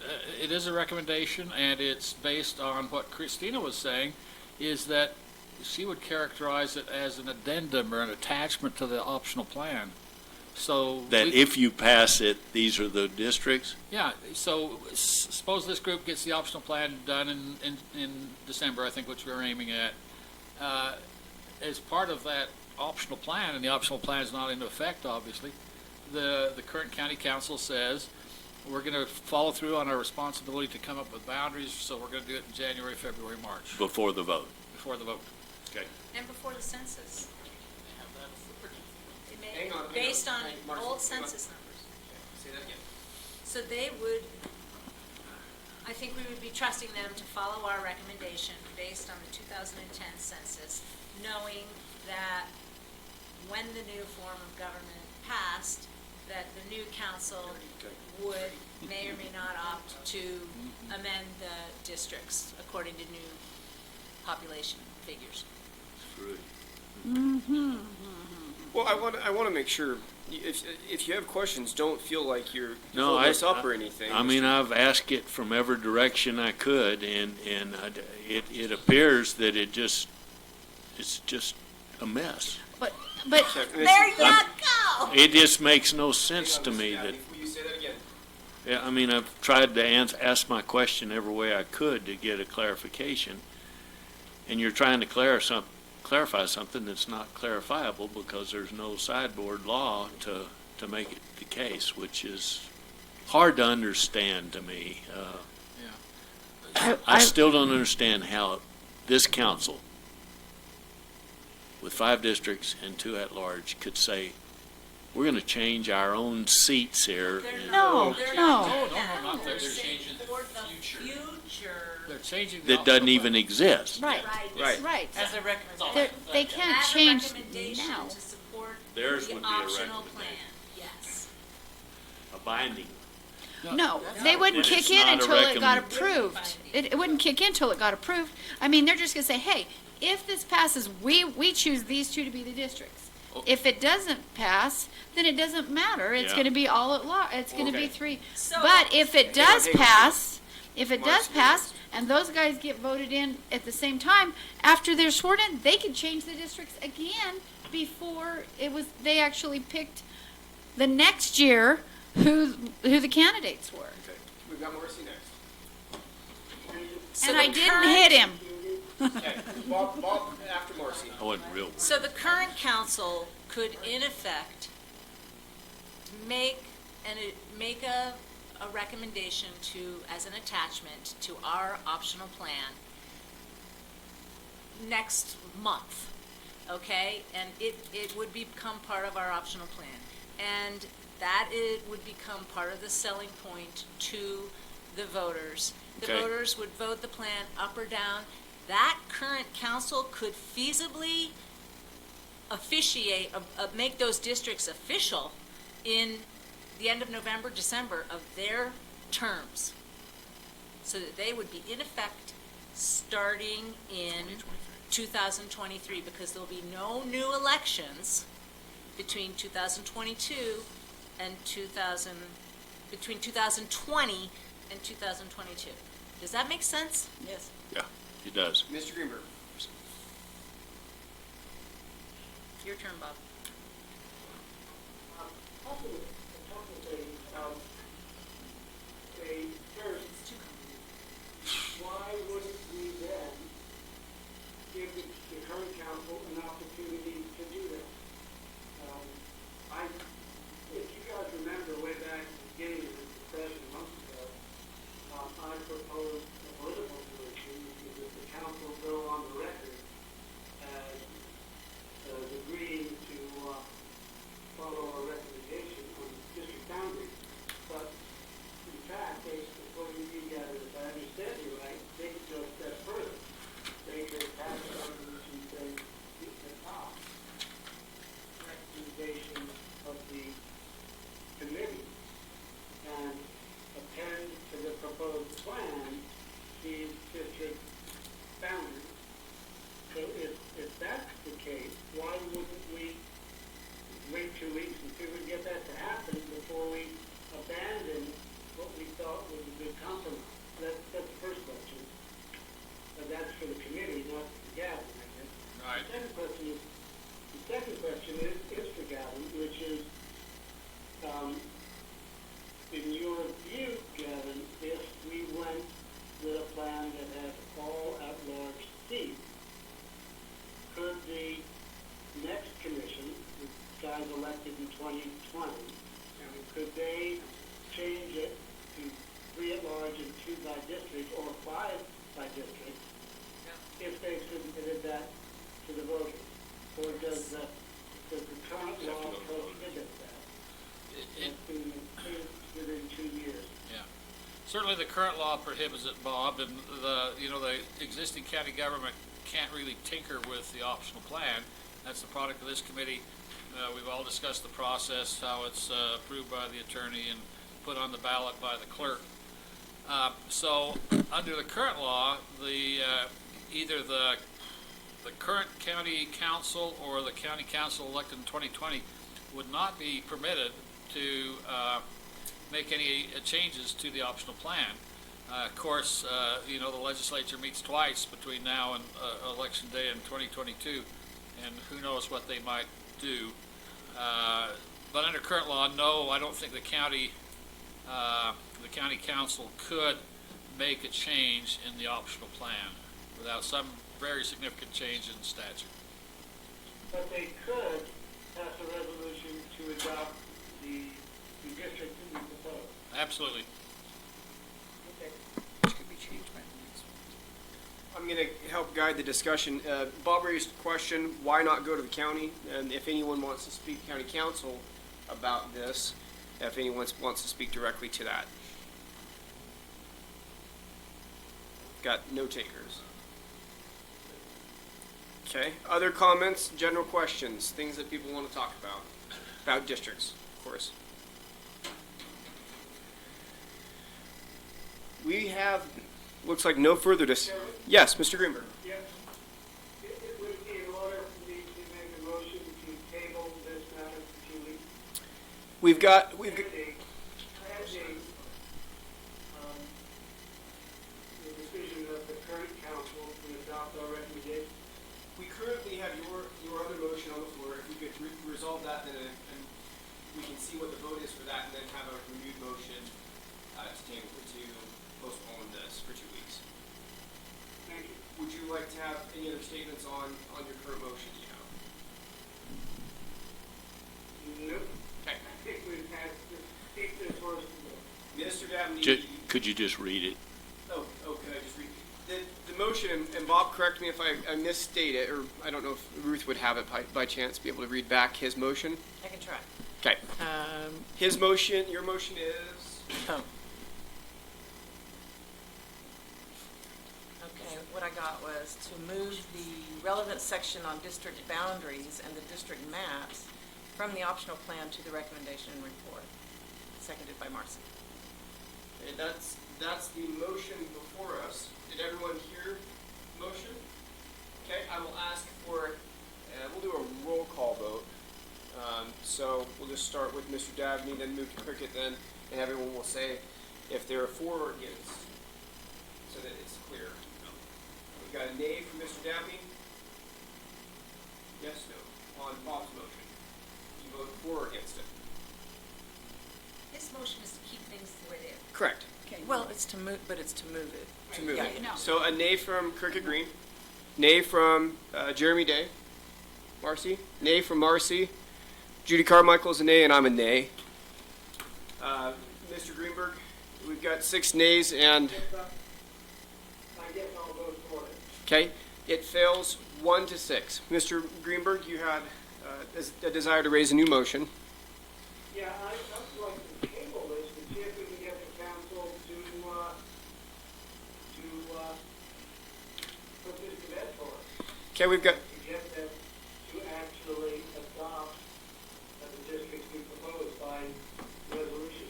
it is a recommendation, and it's based on what Christina was saying, is that she would characterize it as an addendum or an attachment to the optional plan. So That if you pass it, these are the districts? Yeah, so suppose this group gets the optional plan done in December, I think, which we're aiming at. As part of that optional plan, and the optional plan is not into effect, obviously, the current county council says, we're going to follow through on our responsibility to come up with boundaries, so we're going to do it in January, February, March. Before the vote? Before the vote. Okay. And before the census. Hang on, Based on Marcy, old hang on. census numbers. Say that again. So they would, I think we would be trusting them to follow our recommendation based on the 2010 census, knowing that when the new form of government passed, that the new council would, may or may not opt to amend the districts according to new population figures. Well, I want to make sure, if you have questions, don't feel like you're No, holding us up or anything. I mean, I've asked it from every direction I could, and it appears that it's just a mess. But There you go. It just makes no sense to me that, Will you say that again? yeah, I mean, I've tried to ask my question every way I could to get a clarification, and you're trying to clarify something that's not clarifiable because there's no sideboard law to make it the case, which is hard to understand to me. I still don't understand how this council, with 5 districts and 2 at-large, could say, we're going to change our own seats here. no, No, no. not They're this. changing for the future. They're changing the That doesn't optional even exist. Right, Right. right. As a recommendation. They can't As a change recommendation now. to support Theirs the would be a optional plan, recommendation. yes. A binding. No, they wouldn't Then kick it's in not a until it got recommend- approved. It wouldn't kick in until it got approved. I mean, they're just gonna say, hey, if this passes, we choose these 2 to be the districts. If it doesn't pass, then it doesn't matter. It's Yeah. gonna be all at large. It's gonna be Okay. 3. So- But if it does hang on. pass, if it does Marcy, pass, and those guys get voted in at the same time, after they're sworn in, they could change the districts again before they actually picked the next year who the candidates were. Okay. We've got Marcy next. So And the I didn't current- hit him. Okay, Bob after Marcy. I wasn't real. So the current council could, in effect, make a recommendation as an attachment to our optional plan next month, okay? And it would become part of our optional plan. And that it would become part of the selling point to the voters. The Okay. voters would vote the plan up or down. That current council could feasibly officiate, make those districts official in the end of November, December of their terms. So that they would be in effect starting in 2023, because there'll be no new elections between 2022 and between 2020 and 2022. Does that make sense? Yes. Yeah, it does. Mr. Greenberg. Your turn, Bob. A couple of things. First, why wouldn't we then give the current council an opportunity to do that? If you guys remember way back at the beginning of this discussion months ago, I proposed a political solution, which is that the council go on the record as agreeing to follow our recommendation on district boundaries. But in fact, according to you guys, if I understand you right, they could go a step further. They could pass a resolution saying the top recommendation of the committee and append to the proposed plan these district boundaries. So if that's the case, why wouldn't we wait 2 weeks and see if we can get that to happen before we abandon what we thought was a good compromise? That's the first question. But that's for the committee, not for Gavin, I guess. Right. The second question is for Gavin, which is, in your view, Gavin, if we went with a plan that had all at-large seats, could the next commission, the guys elected in 2020, could they change it to 3 at-large and 2 by district, or 5 by district, if they submitted that to the voters? Or does the current law prohibit that? Within 2 years? Certainly, the current law prohibits it, Bob, and the existing county government can't really tinker with the optional plan. That's the product of this committee. We've all discussed the process, how it's approved by the attorney and put on the ballot by the clerk. So, under the current law, either the the current county council or the county council elected in 2020 would not be permitted to make any changes to the optional plan. Of course, the legislature meets twice between now and election day in 2022, and who knows what they might do. But under current law, no, I don't think the county council could make a change in the optional plan without some very significant change in the statute. But they could pass a resolution to adopt the district that we propose. Absolutely. Which could be changed by the next one. I'm going to help guide the discussion. Bob raised a question, why not go to the county? And if anyone wants to speak to county council about this, if anyone wants to speak directly to that. Got no takers. Okay, other comments, general questions, things that people want to talk about districts, of course. We have, looks like no further yes, Mr. Greenberg. Yes. It would be in order for me to make a motion to table this matter for 2 weeks. We've got, The decision of the current council to adopt our recommendation. we currently have your other motion on the floor. If we could resolve that, then and we can see what the vote is for that, and then have a renewed motion to postpone this for 2 weeks. Thank you. Would you like to have any other statements on your current motion? Nope. Okay. I think we've had to take this first. Mr. Dabney. Could you just read it? Oh, could I just read? The motion, and Bob, correct me if I misstate it, or I don't know if Ruth would have it by chance, be able to read back his motion. I can try. Okay. His motion, your motion is? Oh. Okay, what I got was to move the relevant section on district boundaries and the district maps from the optional plan to the recommendation and report. Seconded by Marcy. Okay, that's the motion before us. Did everyone hear the motion? Okay, I will ask for, we'll do a roll call vote. So we'll just start with Mr. Dabney, then move to Cricket, then, and everyone will say if they're for or against, so that it's clear. We've got a nay from Mr. Dabney. Yes, no, on Bob's motion. You vote for or against it? This motion is to keep things the way they are. Correct. Okay. Well, it's to move, but it's to move it. To move Yeah, it. no. So a nay from Cricket Green, nay from Jeremy Day, Marcy, nay from Marcy, Judy Carmichael's a nay, and I'm a nay. Mr. Greenberg, we've got 6 nays, and I guess I'll vote for it. okay, it fails 1-6. Mr. Greenberg, you had a desire to raise a new motion. Yeah, I'd like to table this to see if we can get the council to put this to bed for us. Okay, we've got. To get them to actually adopt the districts we propose by resolution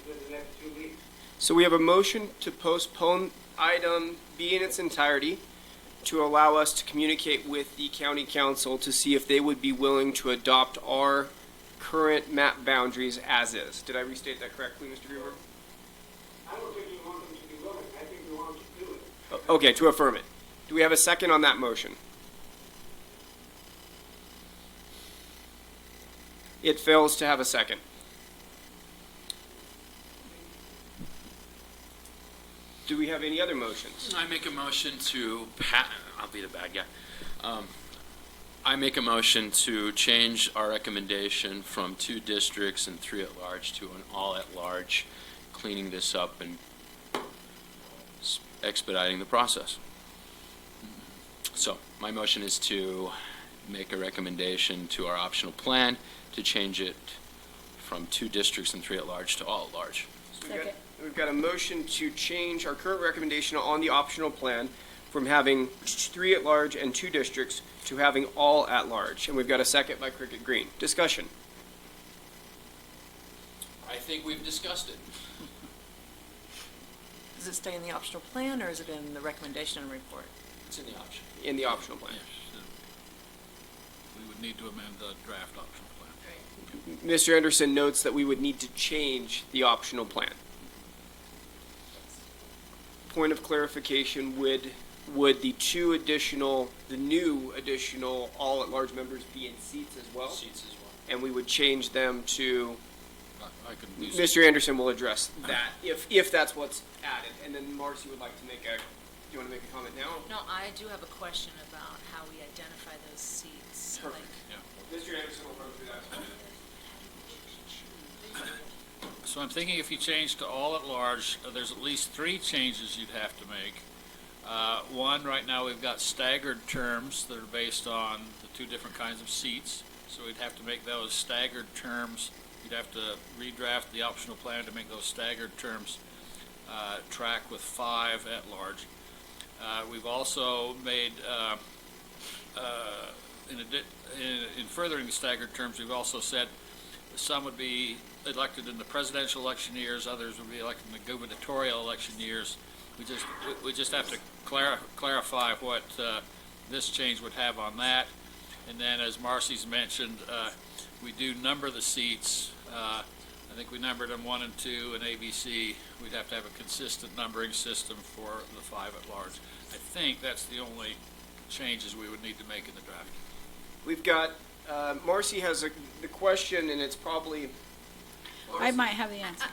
within the next 2 weeks. So we have a motion to postpone item B in its entirety to allow us to communicate with the county council to see if they would be willing to adopt our current map boundaries as is. Did I restate that correctly, Mr. Greenberg? I don't think we want them to be willing. I think we want them to do it. Okay, to affirm it. Do we have a second on that motion? It fails to have a second. Do we have any other motions? I make a motion to I'll be the bad guy. I make a motion to change our recommendation from 2 districts and 3 at large to an all at large, cleaning this up and expediting the process. So my motion is to make a recommendation to our optional plan to change it from 2 districts and 3 at large to all at large. So we've got a motion to change our current recommendation on the optional plan from having 3 at large and 2 districts to having all at large. And we've got a second by Cricket Green. Discussion. I think we've discussed it. Does it stay in the optional plan, or is it in the recommendation and report? It's in the option. In the optional plan. Yes. we would need to amend the draft optional plan. Mr. Anderson notes that we would need to change the optional plan. Point of clarification, would the new additional all-at-large members be in seats as well? Seats as well. And we would change them to, I can do Mr. Anderson will address that, if that's what's added. And then Marcy would like to do you want to make a comment now? No, I do have a question about how we identify those seats. Perfect. Like, Mr. Anderson will run through that. So I'm thinking if you change to all at large, there's at least 3 changes you'd have to make. One, right now we've got staggered terms that are based on the 2 different kinds of seats. So we'd have to make those staggered terms. You'd have to redraft the optional plan to make those staggered terms track with 5 at large. We've also made, in furthering the staggered terms, we've also said some would be elected in the presidential election years, others would be elected in the gubernatorial election years. We just have to clarify what this change would have on that. And then, as Marcy's mentioned, we do number the seats. I think we numbered them 1 and 2 in ABC. We'd have to have a consistent numbering system for the 5 at large. I think that's the only changes we would need to make in the draft. We've got, Marcy has the question, and it's probably... I might have the answer.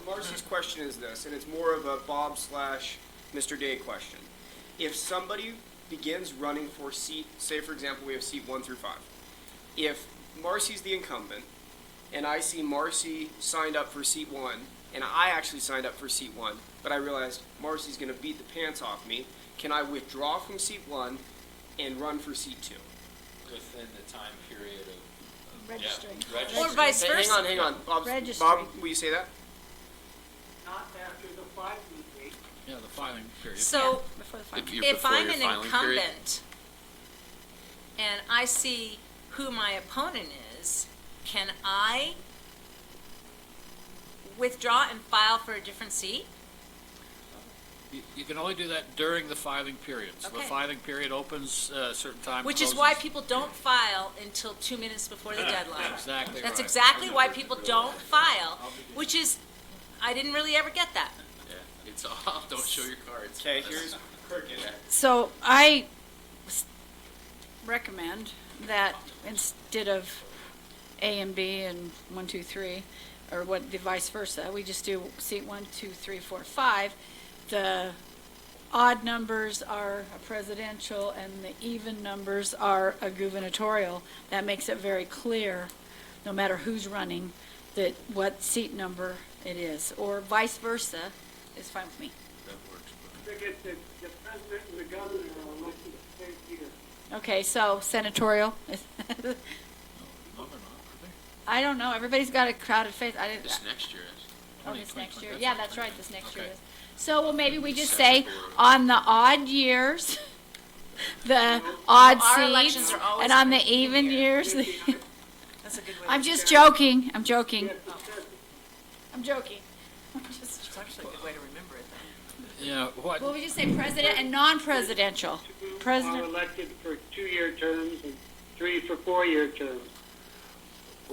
Marcy's question is this, and it's more of a Bob/Mr. Day question. If somebody begins running for seat, say for example we have seat 1 through 5, if Marcy's the incumbent, and I see Marcy signed up for seat 1, and I actually signed up for seat 1, but I realized Marcy's going to beat the pants off me, can I withdraw from seat 1 and run for seat 2? Within the time period of Registering. Or vice versa. Hang on. Bob, Registering. will you say that? Not after the 5-week date. Yeah, the filing period. So Before the final. You're if before I'm your an filing period? incumbent and I see who my opponent is, can I withdraw and file for a different seat? You can only do that during the filing period. So the Okay. filing period opens a certain time. Which is closes. why people don't file until 2 minutes before the deadline. Exactly That's right. exactly why people don't file, which is, I didn't really ever get that. Yeah, it's all, don't show your cards. Okay, here's Cricket. So I recommend that instead of A and B and 1, 2, 3, or what the vice versa, we just do seat 1, 2, 3, 4, 5. The odd numbers are a presidential and the even numbers are a gubernatorial. That makes it very clear, no matter who's running, that what seat number it is, or vice versa is fine with me. That works. Cricket, the president and the governor are elected the same year. Okay, so senatorial. No, they're not, are they? I don't know, everybody's got a crowded face. I didn't. This next year is. Oh, this next year, 2020, yeah, that's right, this next year Okay. is. So, well, maybe we just say, on the odd years, the odd Our elections seats, are always and on the in the even year. years, That's a good way. I'm to just do it. joking, I'm joking, I'm joking. It's actually a good way to remember it, though. Yeah, what, Well, we just say president and non-presidential. Two are President, elected for 2-year terms and 3 for 4-year terms,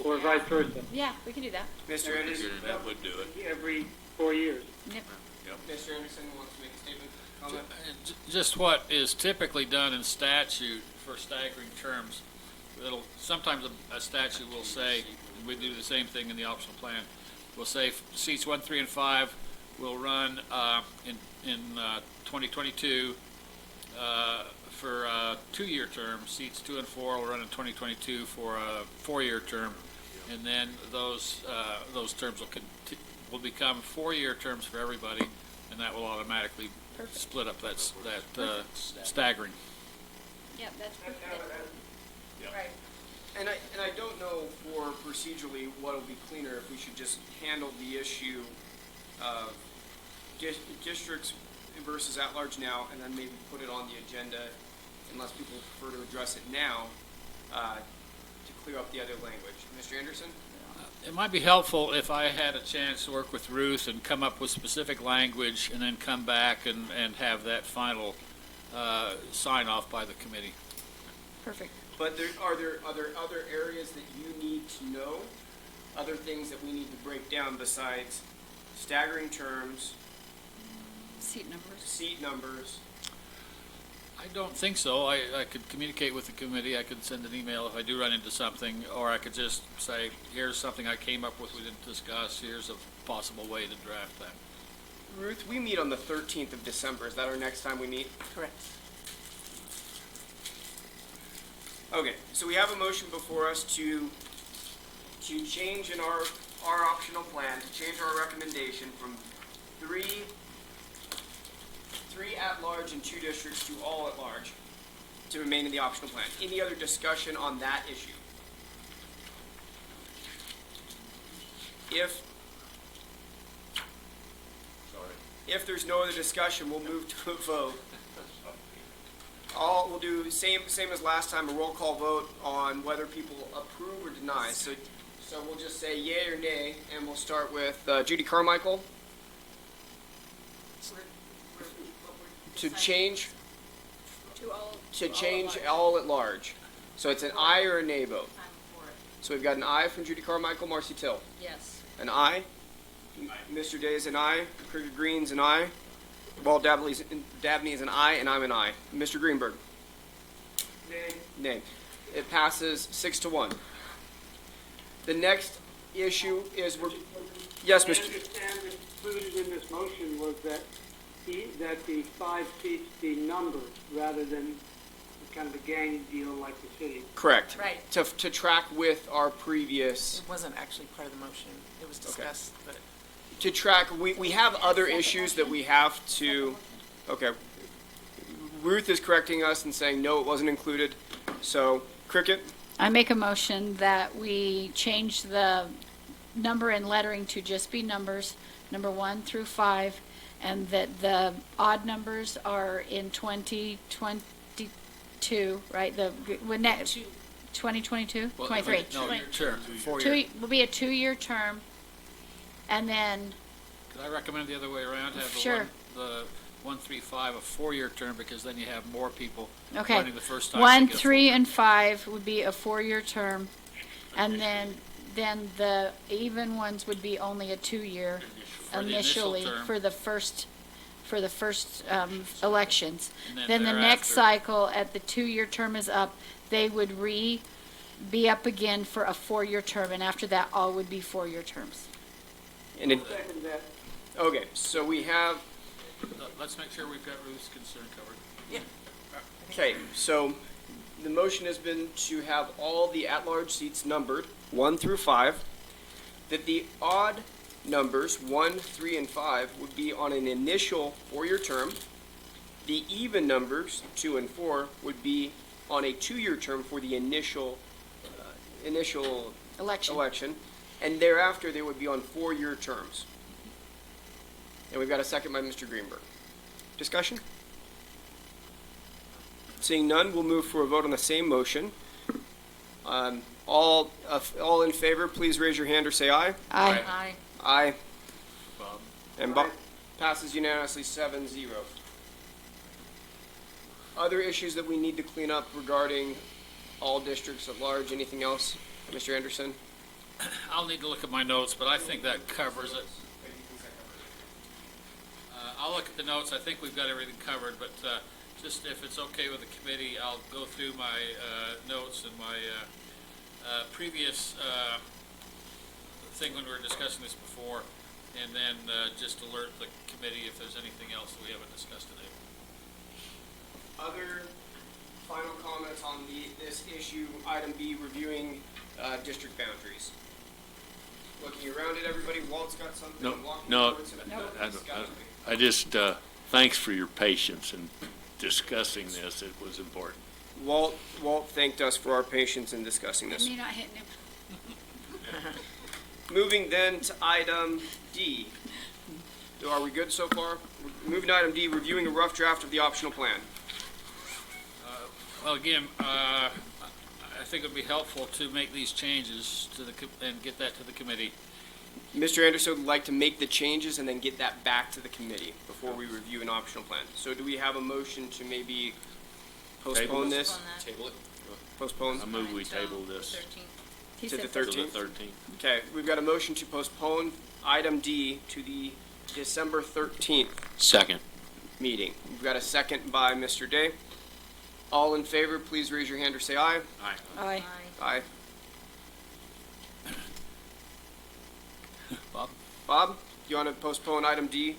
or vice versa, yeah, we can do that. Mr. Anderson? That would do it. every 4 years. Yep. Mr. Anderson wants to make a statement, comment? just what is typically done in statute for staggering terms. Sometimes a statute will say, and we do the same thing in the optional plan, we'll say seats 1, 3, and 5 will run in 2022 for a 2-year term. Seats 2 and 4 will run in 2022 for a 4-year term, and then those terms will become 4-year terms for everybody, and that will automatically split up that staggering. Yeah, that's perfect. Right. And I don't know for procedurally what will be cleaner if we should just handle the issue of districts versus at-large now, and then maybe put it on the agenda, unless people prefer to address it now, to clear up the other language. Mr. Anderson? It might be helpful if I had a chance to work with Ruth and come up with specific language and then come back and have that final sign-off by the committee. Perfect. But are there other areas that you need to know? Other things that we need to break down besides staggering terms, Seat numbers. seat numbers? I don't think so. I could communicate with the committee. I could send an email if I do run into something, or I could just say, here's something I came up with we didn't discuss. Here's a possible way to draft that. Ruth, we meet on the 13th of December. Is that our next time we meet? Correct. Okay, so we have a motion before us to change in our optional plan, to change our recommendation from three at-large and 2 districts to all at-large to remain in the optional plan. Any other discussion on that issue? If there's no other discussion, we'll move to a vote. We'll do same as last time, a roll call vote on whether people approve or deny. So we'll just say yay or nay, and we'll start with Judy Carmichael. To change all at large. So it's an aye or a nay vote. So we've got an aye from Judy Carmichael, Marcy Till. Yes. An aye. Mr. Day is an aye. Cricket Green's an aye. Walt Dabney is an aye, and I'm an aye. Mr. Greenberg? Nay. Nay. It passes 6-1. The next issue is yes, I Mr. understand included in this motion was that the 5 seats be numbered rather than kind of a gang deal like the city. Correct. Right. To track with our previous, It wasn't actually part of the motion. It was discussed, but to track, we have other issues that we have to, okay. Ruth is correcting us and saying, no, it wasn't included. So, Cricket, I make a motion that we change the number and lettering to just be numbers, number 1 through 5, and that the odd numbers are in 2022, right? When that, 2022, Well, 23. No, sure. Will be a 2-year term, and then, Could I recommend the other way around? Have Sure. the 135 a 4-year term, because then you have more people okay. running the first time. 1, to get a 3, full- and 5 would be a 4-year term, and then the even ones would be only a 2-year For the initial initially term. for the first elections. And then Then the next thereafter- cycle, at the 2-year term is up, they would be up again for a 4-year term, and after that, all would be 4-year terms. and it, Second that. okay, so we have, Let's make sure we've got Ruth's concern covered. okay, so the motion has been to have all the at-large seats numbered, 1 through 5, that the odd numbers, 1, 3, and 5, would be on an initial 4-year term. The even numbers, 2 and 4, would be on a 2-year term for the initial Election. and thereafter they would be on 4-year terms. And we've got a second by Mr. Greenberg. Discussion? Seeing none, we'll move for a vote on the same motion. All in favor, please raise your hand or say aye. Aye. Aye. Aye. Bob? And passes unanimously 7-0. Other issues that we need to clean up regarding all districts at large, anything else, Mr. Anderson? I'll need to look at my notes, but I think that covers it. I'll look at the notes. I think we've got everything covered, but just if it's okay with the committee, I'll go through my notes and my previous thing when we were discussing this before, and then just alert the committee if there's anything else that we haven't discussed today. Other final comments on this issue, item B, reviewing district boundaries. Looking around at everybody, Walt's got something. No, I'm walking no, towards him. I just, thanks for your patience in discussing this. It was important. Walt thanked us for our patience in discussing this. Me not hitting him. Moving then to item D. Are we good so far? Moving to item D, reviewing a rough draft of the optional plan. Well, again, I think it would be helpful to make these changes to and get that to the committee. Mr. Anderson would like to make the changes and then get that back to the committee before we review an optional plan. So do we have a motion to maybe postpone this? Postpone that. Table it. postpone I move we table this 13th. He to the said to the 13th? 13th. Okay, we've got a motion to postpone item D to the December 13th Second. meeting. We've got a second by Mr. Day. All in favor, please raise your hand or say aye. Aye. Aye. Bob? Bob, you want to postpone item D?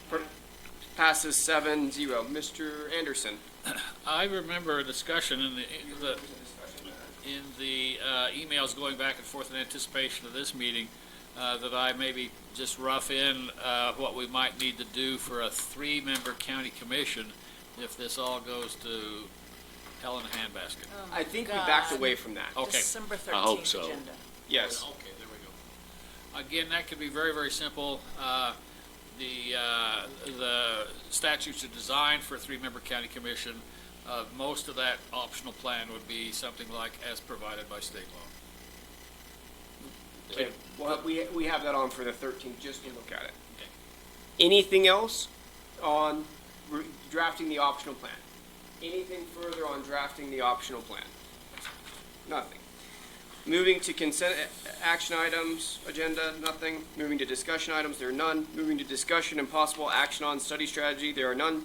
Per- Passes 7-0. Mr. Anderson? I remember a discussion in the emails going back and forth in anticipation of this meeting, that I maybe just rough in what we might need to do for a 3-member county commission if this all goes to hell in a handbasket. Oh I my think we backed God. away from that. Okay. December I hope 13th so. agenda. Yes. Okay, there we go. Again, that could be very, very simple. The statutes are designed for a 3-member county commission. Most of that optional plan would be something like as provided by state law. Okay, well, we have that on for the 13th, just to look at it. Okay. Anything else on drafting the optional plan? Anything further on drafting the optional plan? Nothing. Moving to consent action items, agenda, nothing. Moving to discussion items, there are none. Moving to discussion and possible action on study strategy, there are none.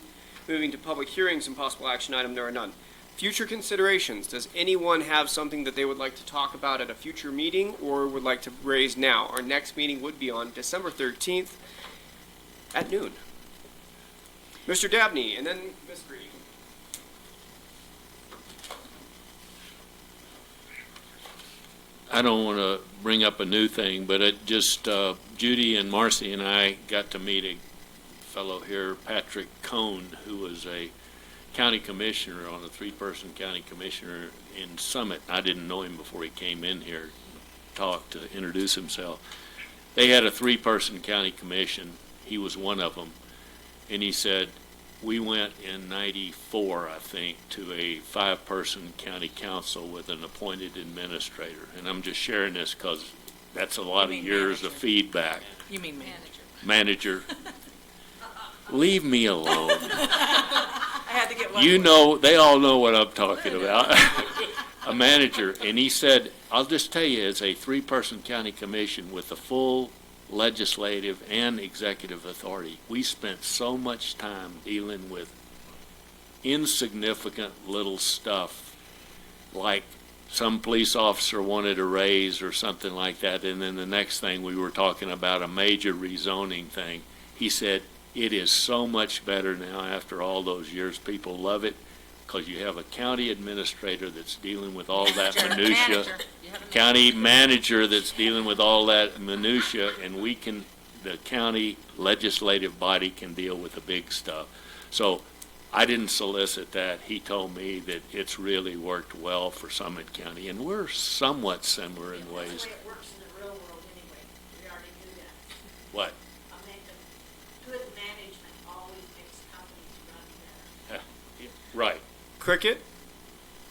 Moving to public hearings and possible action item, there are none. Future considerations, does anyone have something that they would like to talk about at a future meeting or would like to raise now? Our next meeting would be on December 13th at noon. Mr. Dabney, and then Ms. Green. I don't want to bring up a new thing, but it just, Judy and Marcy and I got to meet a fellow here, Patrick Cohn, who was a county commissioner on a 3-person county commissioner in Summit. I didn't know him before he came in here to talk, to introduce himself. They had a 3-person county commission. He was one of them. And he said, we went in 94, I think, to a 5-person county council with an appointed administrator. And I'm just sharing this because that's a lot of mean years manager. of feedback. You mean manager. Manager, leave me alone. I had to get one. You word. know, they all know what I'm talking about. A manager, and he said, I'll just tell you, as a 3-person county commission with the full legislative and executive authority, we spent so much time dealing with insignificant little stuff, like some police officer wanted a raise or something like that, and then the next thing we were talking about a major rezoning thing. He said, it is so much better now after all those years. People love it because you have a county administrator that's dealing with all that minutia. Manager. You have a County manager that's dealing with all that minutia, and the county legislative body can deal with the big stuff. So I didn't solicit that. He told me that it's really worked well for Summit County, and we're somewhat similar in ways. That's the way it works in the real world anyway. We already knew that. What? I mean, the good management always makes companies run better. Right. Cricket?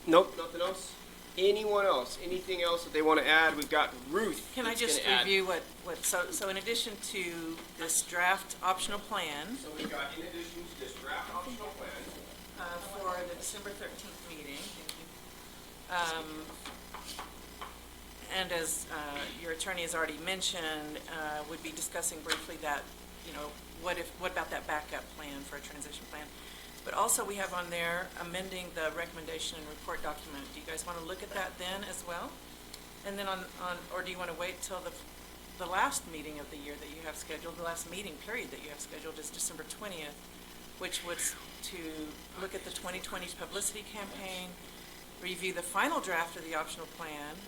Nope, nothing else? Anyone else? Anything else that they want to add? We've got Ruth. Can I that's just gonna add. review so in addition to this draft optional plan So we've got, in addition to this draft optional plan, for the December 13th meeting, and as your attorney has already mentioned, would be discussing briefly that, what about that backup plan for a transition plan? But also we have on there amending the recommendation and report document. Do you guys want to look at that then as well? And then or do you want to wait till the last meeting of the year that you have scheduled, the last meeting period that you have scheduled is December 20th, which was to look at the 2020 publicity campaign, review the final draft of the optional plan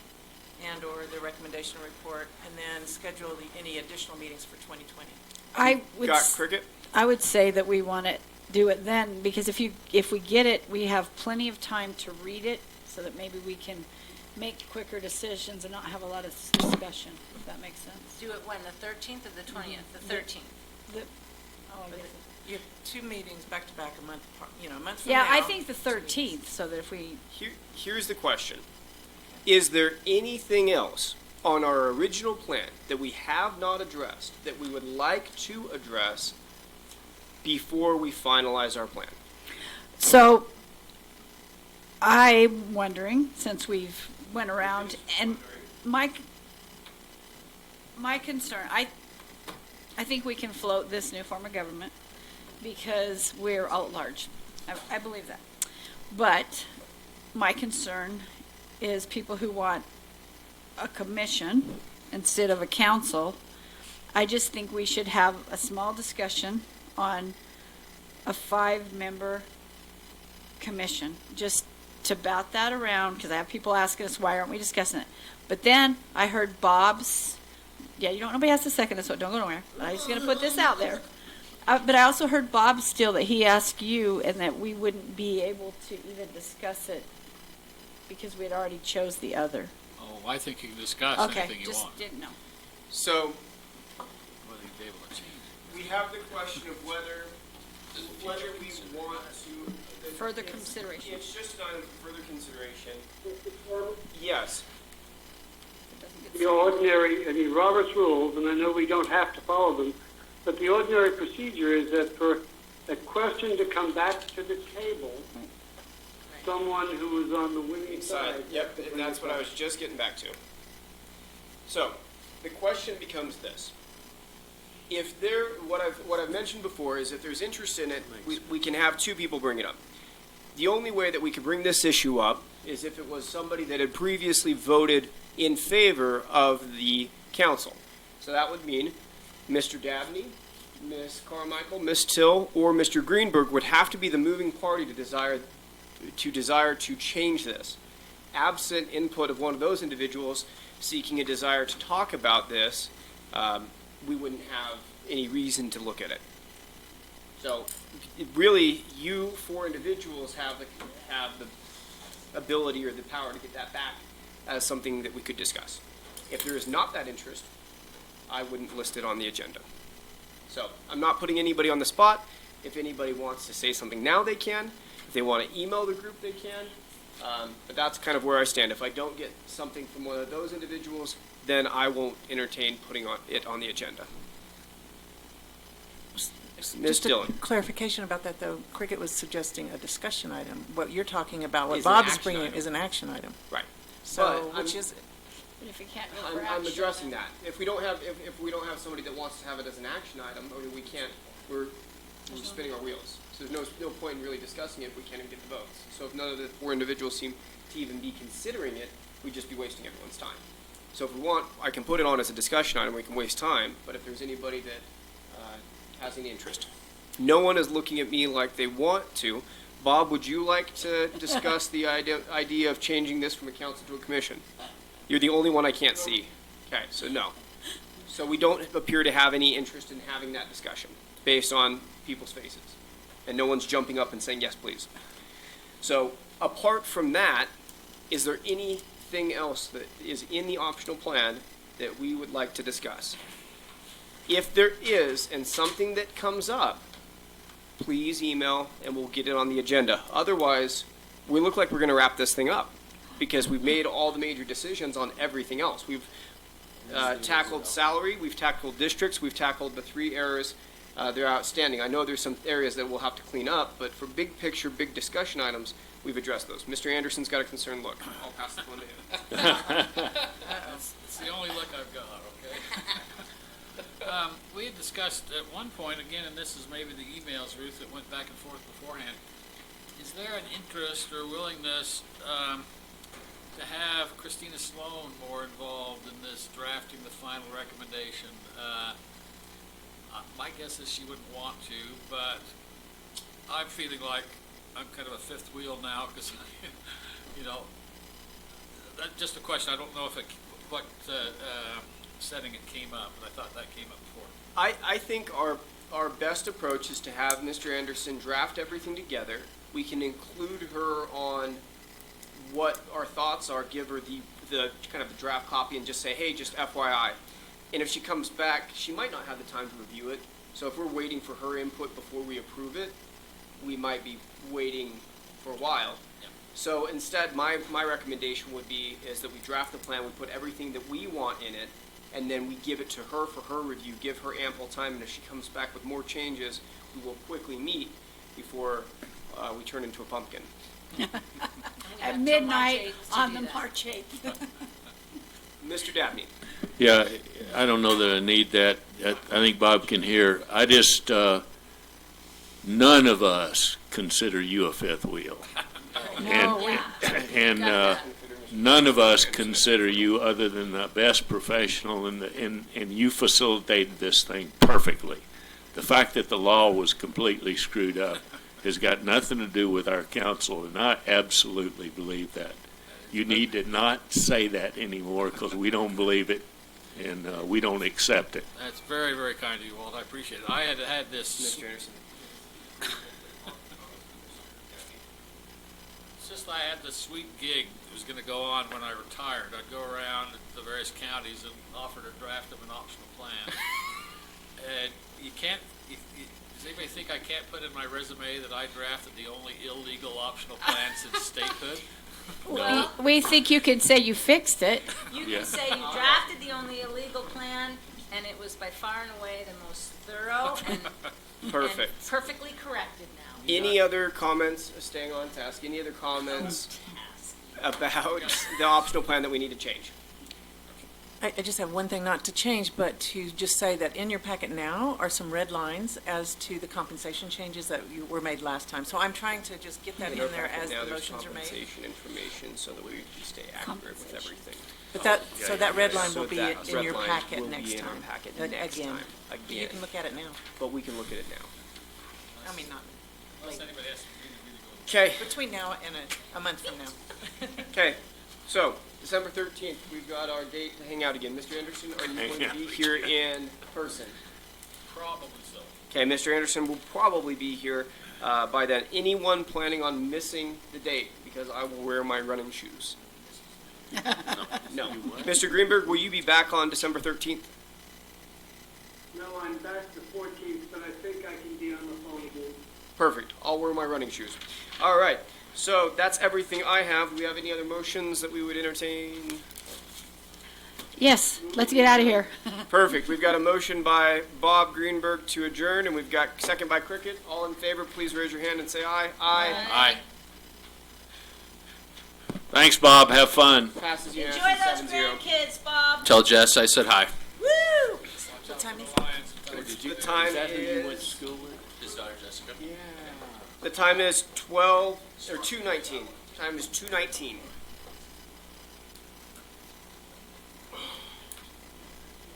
and/or the recommendation report, and then schedule any additional meetings for 2020. got Cricket? I would say that we want to do it then, because if we get it, we have plenty of time to read it, so that maybe we can make quicker decisions and not have a lot of discussion, if that makes sense. Do it when, the 13th or the 20th? The 13th. You have 2 meetings back to back a month, a month from now. Yeah, I think the 13th, so that if we, Here's the question. Is there anything else on our original plan that we have not addressed that we would like to address before we finalize our plan? so I'm wondering, since we've went around, and my concern, I think we can float this new form of government because we're all at large. I believe that. But my concern is people who want a commission instead of a council. I just think we should have a small discussion on a 5-member commission, just to bat that around, because I have people asking us, why aren't we discussing it? But then I heard Bob's, nobody has to second this, so don't go nowhere. I'm just going to put this out there. But I also heard Bob Steele that he asked you, and that we wouldn't be able to even discuss it because we had already chose the other. Oh, I think you can discuss Okay, anything you just want. didn't know. So Whether you'd be able to change it. we have the question of whether we want to. Further consideration. It's just an item for further consideration. Yes. The ordinary, Robert's rules, and I know we don't have to follow them, but the ordinary procedure is that for a question to come back to the table, someone who is on the winning side. Yep, and that's what I was just getting back to. So, the question becomes this. If what I've mentioned before is if there's interest in it, we can have 2 people bring it up. The only way that we could bring this issue up is if it was somebody that had previously voted in favor of the council. So that would mean Mr. Dabney, Ms. Carmichael, Ms. Till, or Mr. Greenberg would have to be the moving party to desire to change this. Absent input of one of those individuals seeking a desire to talk about this, we wouldn't have any reason to look at it. So, really, you 4 individuals have the ability or the power to get that back as something that we could discuss. If there is not that interest, I wouldn't list it on the agenda. So, I'm not putting anybody on the spot. If anybody wants to say something now, they can. If they want to email the group, they can. But that's kind of where I stand. If I don't get something from one of those individuals, then I won't entertain putting it on the agenda. Ms. Just a Dillon. clarification about that, though. Cricket was suggesting a discussion item. What you're talking about, what Is an Bob's action bringing, item. is an action item. Right. So, But which is, But if you can't go for I'm action, addressing that. If we don't have somebody that wants to have it as an action item, or we can't, we're spinning our wheels. So there's no point in really discussing it if we can't even get the votes. So if none of the 4 individuals seem to even be considering it, we'd just be wasting everyone's time. So if we want, I can put it on as a discussion item, we can waste time, but if there's anybody that has any interest. No one is looking at me like they want to. Bob, would you like to discuss the idea of changing this from a council to a commission? You're the only one I can't see. Okay, so no. So we don't appear to have any interest in having that discussion based on people's faces. And no one's jumping up and saying, yes, please. So apart from that, is there anything else that is in the optional plan that we would like to discuss? If there is, and something that comes up, please email and we'll get it on the agenda. Otherwise, we look like we're going to wrap this thing up because we've made all the major decisions on everything else. We've tackled salary, we've tackled districts, we've tackled the 3 areas that are outstanding. I know there's some areas that we'll have to clean up, but for big picture, big discussion items, we've addressed those. Mr. Anderson's got a concerned look. I'll pass this one to him. It's the only look I've got, okay? We had discussed at one point, again, and this is maybe the emails, Ruth, that went back and forth beforehand. Is there an interest or willingness to have Christina Sloan more involved in this drafting the final recommendation? My guess is she wouldn't want to, but I'm feeling like I'm kind of a fifth wheel now because, that's just a question. I don't know if what setting it came up, but I thought that came up before. I think our best approach is to have Mr. Anderson draft everything together. We can include her on what our thoughts are, give her the kind of the draft copy and just say, hey, just FYI. And if she comes back, she might not have the time to review it. So if we're waiting for her input before we approve it, we might be waiting for a while. Yeah. So instead, my recommendation would be is that we draft the plan, we put everything that we want in it, and then we give it to her for her review, give her ample time, and if she comes back with more changes, we will quickly meet before we turn into a pumpkin. And we at have till March midnight 8th to on do the that. March 8th. Mr. Dabney. Yeah, I don't know that I need that. I think Bob can hear. I just, none of us consider you a fifth wheel. No, And none of us consider you other than the best professional, and you facilitated this thing perfectly. The fact that the law was completely screwed up has got nothing to do with our council, and I absolutely believe that. You need to not say that anymore, because we don't believe it, and we don't accept it. That's very, very kind of you, Walt. I appreciate it. I had this. Mr. Anderson. It's just I had this sweet gig that was going to go on when I retired. I'd go around the various counties and offer to draft them an optional plan. And you can't, does anybody think I can't put in my resume that I drafted the only illegal optional plan since statehood? we think you could say you fixed it. You Yeah. can say you drafted the only illegal plan, and it was by far and away the most thorough and Perfect. and perfectly corrected now. Any other comments, staying on task, any other comments about the optional plan that we need to change? I just have one thing, not to change, but to just say that in your packet now are some red lines as to the compensation changes that were made last time. So I'm trying to just get that in there as the motions are made. Compensation information so that we stay accurate with everything. But that, so that red line So will be that in red your line packet will be next in our time. packet Again. next time. But you Again. can look at it now. But we can look at it now. I mean, not Unless late. anybody has to Okay, Between now and a month from now. okay. So, December 13th, we've got our date to hang out again. Mr. Anderson, are you going to be here in person? probably so. Okay, Mr. Anderson will probably be here by then. Anyone planning on missing the date? Because I will wear my running shoes. No. Mr. Greenberg, will you be back on December 13th? No, I'm back the 14th, but I think I can be on the phone again. Perfect. I'll wear my running shoes. All right. So that's everything I have. Do we have any other motions that we would entertain? Yes, let's get out of here. Perfect. We've got a motion by Bob Greenberg to adjourn, and we've got second by Cricket. All in favor, please raise your hand and say aye. Aye. Aye. Thanks, Bob. Have fun. Passes Enjoy unanimously those 7-0. grandkids, Bob. Tell Jess I said hi. Woo! What time is it? The time is His daughter Jessica. the time is 12 or 2:19. Time is 2:19.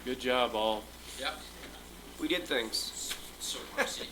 Good job, all. Yep. We did things. So, Marcy,